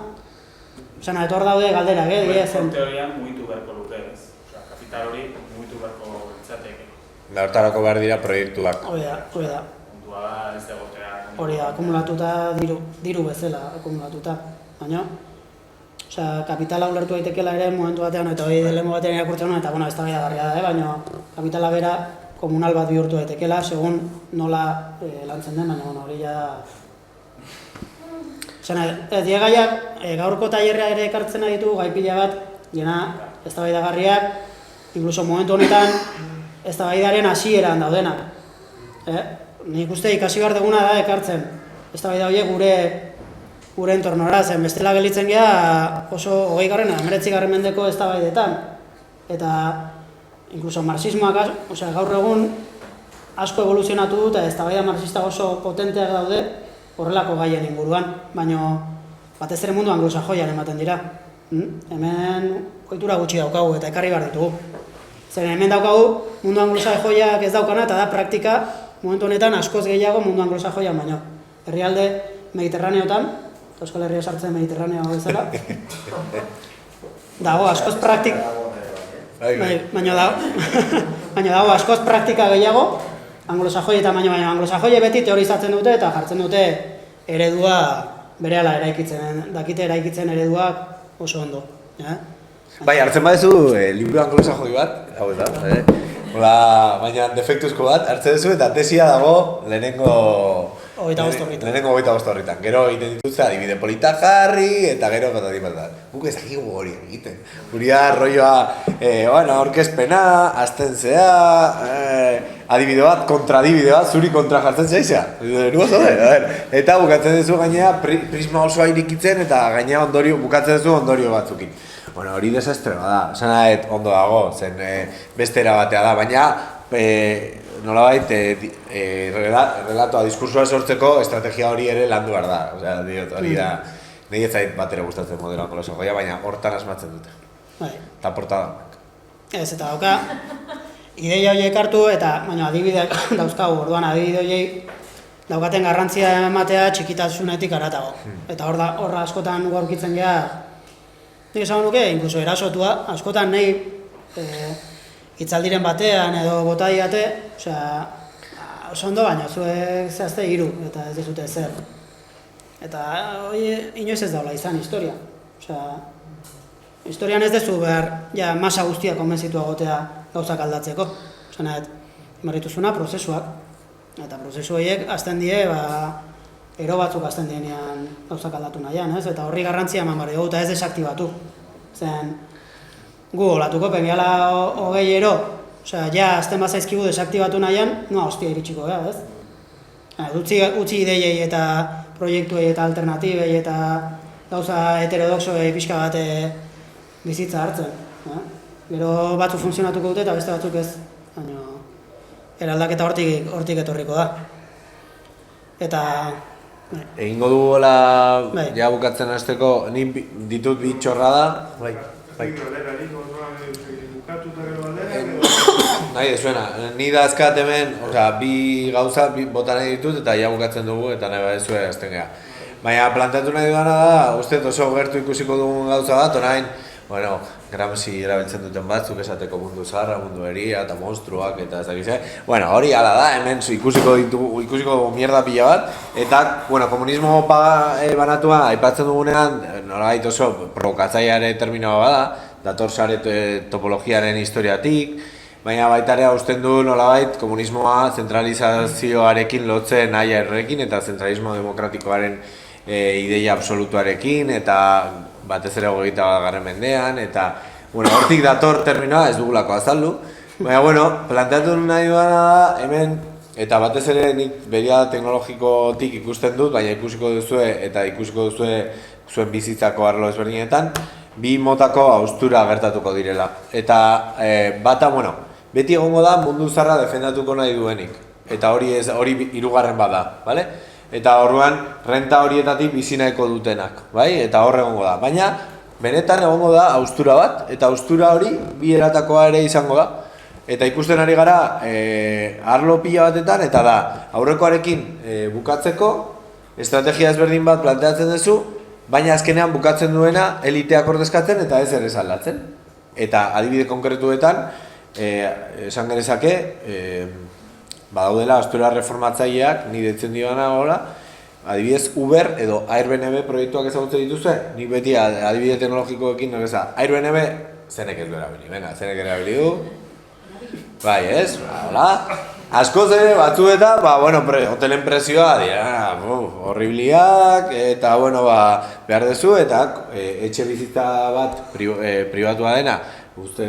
Osea, eta hor daude galderak, teorian mugitu beharko luke, ez? Osea, kapital hori mugitu beharko litzateke. Hortarako behar dira proiektuak. Hori da. Puntua da ez egotea. Hori da, akumulatuta diru bezala akumulatuta. Baina, kapitala ulertu daitekeela ere momentu batean, eta hori lehenko batean irakurtzen eta ez da garria da, baina kapitala bera komunal bat bihurtu daitekeela, segun nola lantzen den, baina hori da. Diegaiak gaurko tailerra ere ekartzen ditu gai pila bat, eztabaidagarriak, inkluso momentu honetan eztabaidaren hasieran daudenak. Nik uste ikasi behar duguna da ekartzen eztabaida horiek gure entornora, zen bestela gelditzen gea oso 20. mendeko eztabaidetan. Eta inkluso marxismoak, gaur egun asko evoluzionatu du eta eztabaida marxista oso potenteak daude horrelako gaien inguruan, baina batez ere mundu anglosajoian ematen dira. Hemen ohitura gutxi daukagu eta ekarri behar ditugu. Zer hemen daukagu mundu anglosajoiak ez daukana eta da praktika momentu honetan askoz gehiago mundu anglosajoian baino. Herrialde mediterraneotan, Euskal Herria sartzen mediterraneo bezala, dago askoz praktika, baina dago askoz praktika gehiago, anglosajoi eta baina anglosajoi beti teorizatzen dute eta jartzen dute eredua berehala dakite eraikitzen ereduak oso ondo. Bai, hartzen badezu liburu anglosajoi bat, hau eta, baina defektuzko bat, hartzen duzu eta tesia dago lehenengo 25 horretan. Gero egiten dituzte adibide polita jarri eta gero gotati bat. Guk ez dakigu hori egiten. Guria rolloa, aurkezpena, astentzea, adibide bat, kontradibide bat, zuri kontra jartzen zaizea. Eta bukatzen duzu gainea prisma osoa irikitzen eta gainea bukatzen duzu ondorio batzukin. Hori desastre bada, esan ondo dago, zen beste erabatea da, baina nolabait relatoa, diskursoa sortzeko estrategia hori ere landu behar da. Osea, hori da, nahi ez zait bat ere gustatzen modelo anglosajoia, baina hortan asmatzen dute. Eta portada. Ez, eta dauka, ideia horiek hartu eta, baina adibideak dauzkagu, orduan adibide horiek daukaten garrantzia ematea txikitasunetik haratago. Eta horra askotan aurkitzen geha, nik esan nuke, inkluso erasotua, askotan nahi hitzaldiren batean edo bota diate, oso ondo baina zuek zehazte 3 eta ez dezute zer. Eta hori inoiz ez daula izan historia. Historian ez dezu behar masa guztia konbentzitua gotea gauzak aldatzeko. Emarrituzuna prozesuak. Eta prozesu horiek azten die, ero batzuk azten dienean gauzak aldatu nahian, ez? Eta horri garrantzia eman behar dugu eta ez desaktibatu. Zen, gu olatuko pengiala 20 ero, azten bazaizkigu desaktibatu nahian, noa hostia iritsiko gara, ez? Utzi ideiei eta proiektuei eta alternatibei eta gauza heterodoxoei pixka bat bizitza hartzen. Gero batzu funtzionatuko dute eta beste batzuk ez, baina eraldaketa hortik etorriko da. Eta egingo du hola ja bukatzen hasteko, ni ditut bitxorra da. Bai. nahi dezuena. Ni dazkat hemen, bi gauza bota nahi ditut eta ja bukatzen dugu eta nahi badezue azten geha. Baina plantatu nahi duana da, uste oso gertu ikusiko dugun gauza bat, orain, bueno, Gramsci erabiltzen duten batzuk esateko mundu zaharra, mundu eria eta monstruak eta ez dakize. Bueno, hori hala da, hemen ikusiko mierda pila bat. Eta, bueno, komunismo banatua aipatzen dugunean, nolabait oso provokatzaileare terminoa bada, dator sare topologiaren historiatik, baina baita ere hausten du nolabait komunismoa zentralizazioarekin lotzen nahiarekin eta zentralismo demokratikoaren ideia absolutuarekin eta batez ere 21. mendean eta hortik dator terminoa ez dugulako azaldu. Baina planteatu nahi duana da hemen eta batez ere nik beria teknologikotik ikusten dut, baina ikusiko duzue zuen bizitzako arlo ezberdinetan, bi motako haustura gertatuko direla. Eta bata, beti egongo da mundu zarra defendatuko nahi duenik. Eta hori hirugarren bada, bale? Eta orduan renta horietatik bizi nahiko dutenak, bai? Eta hor egongo da. Baina benetan egongo da haustura bat, eta haustura hori bi eratakoa ere izango da. Eta ikusten ari gara arlo pila batetan, eta da aurrekoarekin bukatzeko estrategia ezberdin bat planteatzen duzu, baina azkenean bukatzen duena eliteak ordezkatzen eta ez ere aldatzen. Eta adibide konkretuetan, esan genezake, badaudela haustura reformatzaileak, ni deitzen dioana hola, adibidez Uber edo Airbnb proiektuak ezagutzen dituzue, nik beti adibide teknologikoekin nogeza, Airbnb zenek ez du erabili, zenek erabili du, bai ez, hola, askoz ere batzuetan, hotelen prezioa dira, horribliak, eta behar dezu, eta etxe bizitza bat pribatua dena, uste,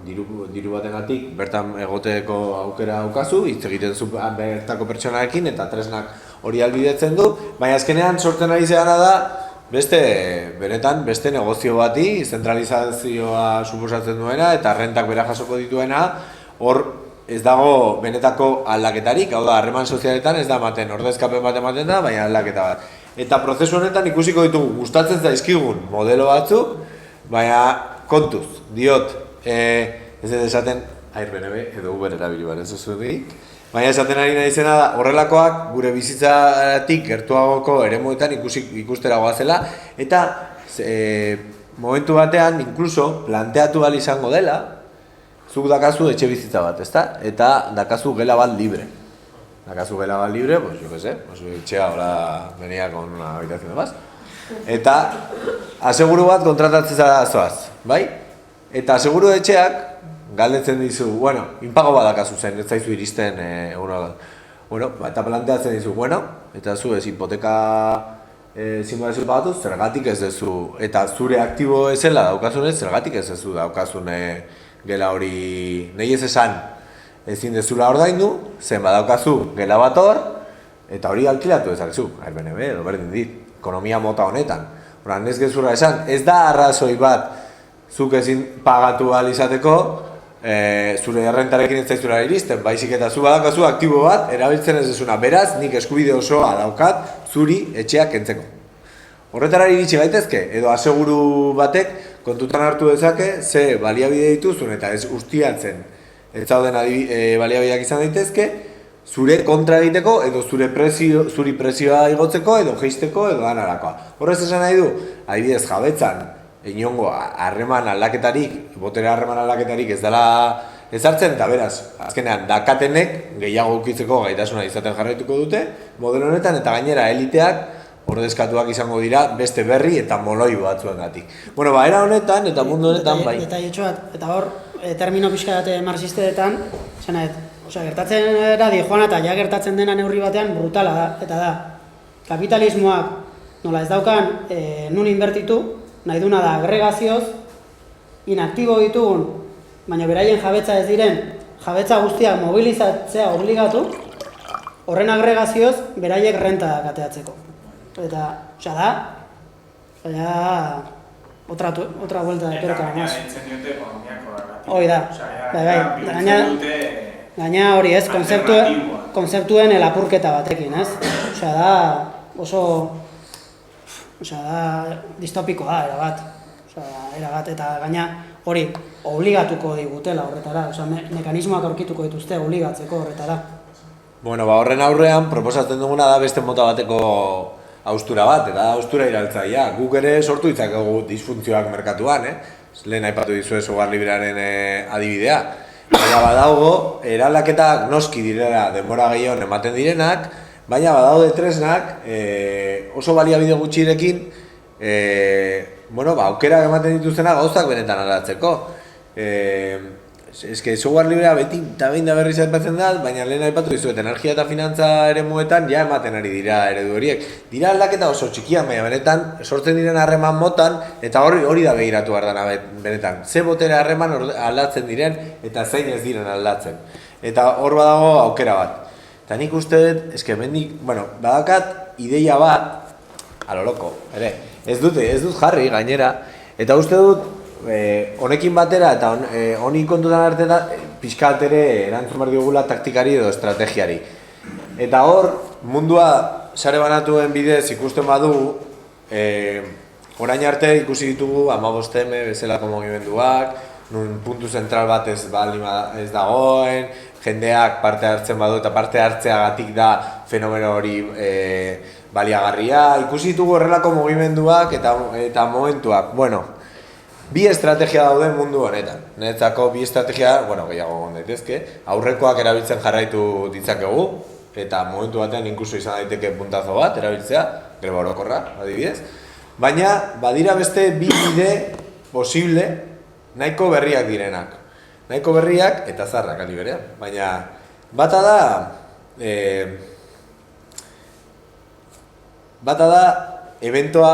diru batengatik bertan egoteko aukera daukazu, hitz egiten zu bertako pertsonarekin eta tresnak hori ahalbidetzen du, baina azkenean sortzen ari zeana da benetan beste negozio bati, zentralizazioa suposatzen duena eta rentak bera jasoko dituena, hor ez dago benetako aldaketarik, hau da, harreman sozialetan ez da ematen, ordezkapen bat ematen da, baina aldaketa bat. Eta prozesu honetan ikusiko ditugu, gustatzen zaizkigun modelo batzuk, baina kontuz, diot, ez dut esaten Airbnb edo Uber erabili bat ez zudik, baina esaten ari nahi zena da horrelakoak gure bizitzatik gertuagoko eremuetan ikustera goazela eta momentu batean inkluso planteatu ahal izango dela zuk dakazu etxe bizitza bat, ezta? Eta dakazu gela bat libre. Dakazu gela bat libre, etxea hola venía con una habitación de más. Eta aseguru bat kontratatzen zara zoaz, bai? Eta aseguru etxeak galdetzen dizu, inpago badakazu zen, ez zaizu iristen eta planteatzen dizu, eta zu ez hipoteka ezin badezu pagatu, zergatik ez dezu, eta zure aktibo ezela daukazunez, zergatik ez dezu daukazun gela hori, nahi ez esan ezin dezula ordaindu, zen badaukazu gela bat hor, eta hori alkilatu ezakezu, Airbnb edo berdin dit, ekonomia mota honetan. Horan ez gezurra esan, ez da arrazoi bat zuk ezin pagatu ahal izateko, zure errentarekin ez zaizura iristen, baizik eta zu badaukazu aktibo bat, erabiltzen ez dezuna. Beraz, nik eskubide osoa daukat zuri etxeak kentzeko. Horretara iritsi gaitezke, edo aseguru batek kontutan hartu dezake, ze baliabide dituzun eta ez ustiatzen ez zauden baliabideak izan daitezke, zure kontra egiteko edo zuri prezioa igotzeko edo jeisteko edo danarakoa. Horrez esan nahi du, adibidez jabetzan, inongo harreman aldaketarik, botere harreman aldaketarik ez dela ezartzen, eta beraz, azkenean, dakatenek gehiago ukitzeko gaitasuna izaten jarraituko dute, modelo honetan, eta gainera eliteak ordezkatuak izango dira beste berri eta moloi batzuengatik. Era honetan eta mundu honetan bai. Eta hor, termino pixka bat marxistetan, gertatzen da dijoana eta ja gertatzen dena neurri batean brutala da, eta da, kapitalismoak nola ez daukan nun inbertitu, nahi duna da agregazioz, inaktibo ditugun, baina beraien jabetza ez diren, jabetza guztiak mobilizatzea obligatu, horren agregazioz beraiek renta kateatzeko. Eta, otra vuelta de tuerca. Eta gaina deitzen diote ekonomiako erratiboa. Hoi da, gaina hori ez, konzeptuen elapurketa batekin, ez? Da distopikoa, erabat. Eta gaina hori obligatuko digutela horretara, osea, mekanismoak aurkituko dituzte obligatzeko horretara. Bueno, horren aurrean, proposatzen duguna da beste mota bateko haustura bat, eta haustura iraltzailea. Guk ere sortu ditzakegu disfuntzioak merkatuan, lehen aipatu dizue software librearen adibidea. Baina badaugo, eraldaketak noski direla denbora gehiago ematen direnak, baina badaude tresnak oso baliabide gutxirekin aukera ematen dituzena gauzak benetan aldatzeko. Eske software librea beti eta behin da berriz aipatzen da, baina lehen aipatu dizuet, energia eta finantza eremuetan ja ematen ari dira eredu horiek. Dira aldaketa oso txikian, baina benetan sortzen diren harreman motan, eta hori da begiratu behar dena benetan. Ze botere harreman aldatzen diren eta zein ez diren aldatzen. Eta hor badago aukera bat. Eta nik uste dut, eske mendik, badakat ideia bat, aloloko, ere, ez dut jarri gainera, eta uste dut, honekin batera eta honi kontutan arte da pixkat ere erantzun behar diogula taktikari edo estrategiari. Eta hor, mundua sare banatuen bidez ikusten badu, orain arte ikusi ditugu 15M bezalako mugimenduak, nun puntu zentral bat ez dagoen, jendeak parte hartzen badu eta parte hartzeagatik da fenomeno hori baliagarria. Ikusi ditugu horrelako mugimenduak eta momentuak. Bi estrategia daude mundu honetan. Niretzako bi estrategia, gehiago egon daitezke, aurrekoak erabiltzen jarraitu ditzakegu, eta momentu batean inkluso izan daiteke puntazo bat erabiltzea, greba orokorra, adibidez. Baina, badira beste bi bide posible nahiko berriak direnak. Nahiko berriak eta zarrak ali berean. Baina, bata da eventoa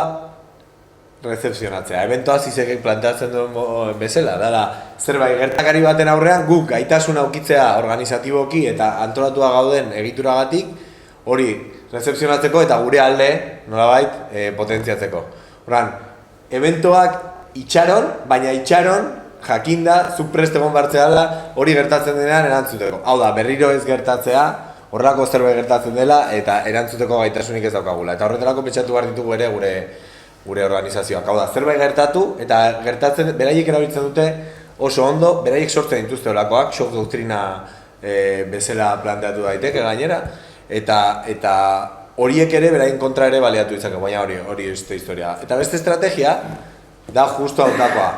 rezepzionatzea. Eventoa zizekek planteatzen duen bezala, dala zerbait gertakari baten aurrean guk gaitasuna aukitzea organizatiboki eta antolatua gauden egituragatik hori rezepzionatzeko eta gure alde nolabait potentziatzeko. Horan, eventoak itxaron, baina itxaron jakinda zuk prest egon bartzea dela hori gertatzen denean erantzuteko. Hau da, berriro ez gertatzea, horrelako zerbait gertatzen dela eta erantzuteko gaitasunik ez daukagula. Eta horretarako pentsatu behar ditugu ere gure organizazioak. Hau da, zerbait gertatu eta gertatzen, beraiek erabiltzen dute oso ondo, beraiek sortzen dituzte holakoak, shock doktrina bezala planteatu daiteke gainera, eta horiek ere beraien kontra ere baliatu ditzake, baina hori ez da historia. Eta beste estrategia da justu hautakoa.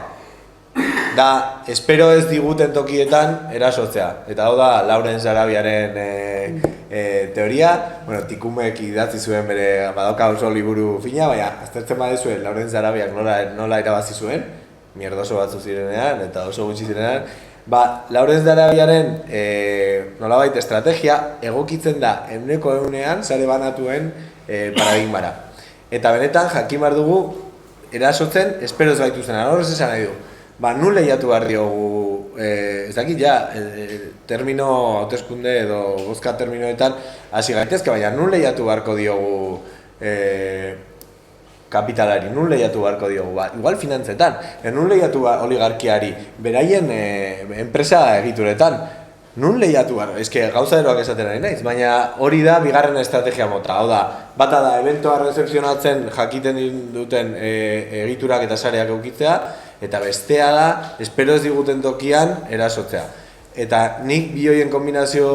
Da, espero ez diguten tokietan erasotzea. Eta hau da, Lawrence Arabiaren teoria. Tikumek idatzi zuen bere badauka oso liburu fina, baina aztertzen badezuen Lawrence Arabiak nola irabazi zuen, mierdoso batzu zirenean eta oso gutxi zirenean. Lawrence Arabiaren nolabait estrategia egokitzen da 100% sare banatuen paradigmara. Eta benetan jakin behar dugu erasotzen espero ez baitu zen, horrez esan nahi du. Nun lehiatu behar diogu, ez dakit termino hauteskunde edo bozka terminoetan hasi gaitezke, baina nun lehiatu beharko diogu kapitalari, nun lehiatu beharko diogu, igual finantzetan, nun lehiatu oligarkiari, beraien enpresa egituretan, nun lehiatu behar, gauza eroak esaten ari naiz, baina hori da bigarren estrategia mota, hau da, bata da eventoa rezepzionatzen jakiten duten egiturak eta sareak eukitzea, eta bestea da, espero ez diguten tokian erasotzea. Eta nik bi horien kombinazio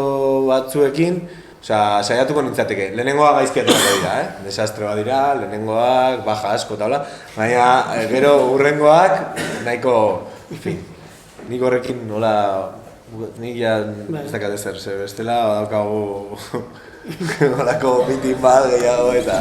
batzuekin, saiatuko nintzateke, lehenengoa gaizkiatuko dira, desastre bat dira, lehenengoak, baja asko eta hola, baina gero urrengoak, nahiko, nik horrekin nola, nik ja ez dakat ezer, bestela badaukagu nolako mitin bat gehiago eta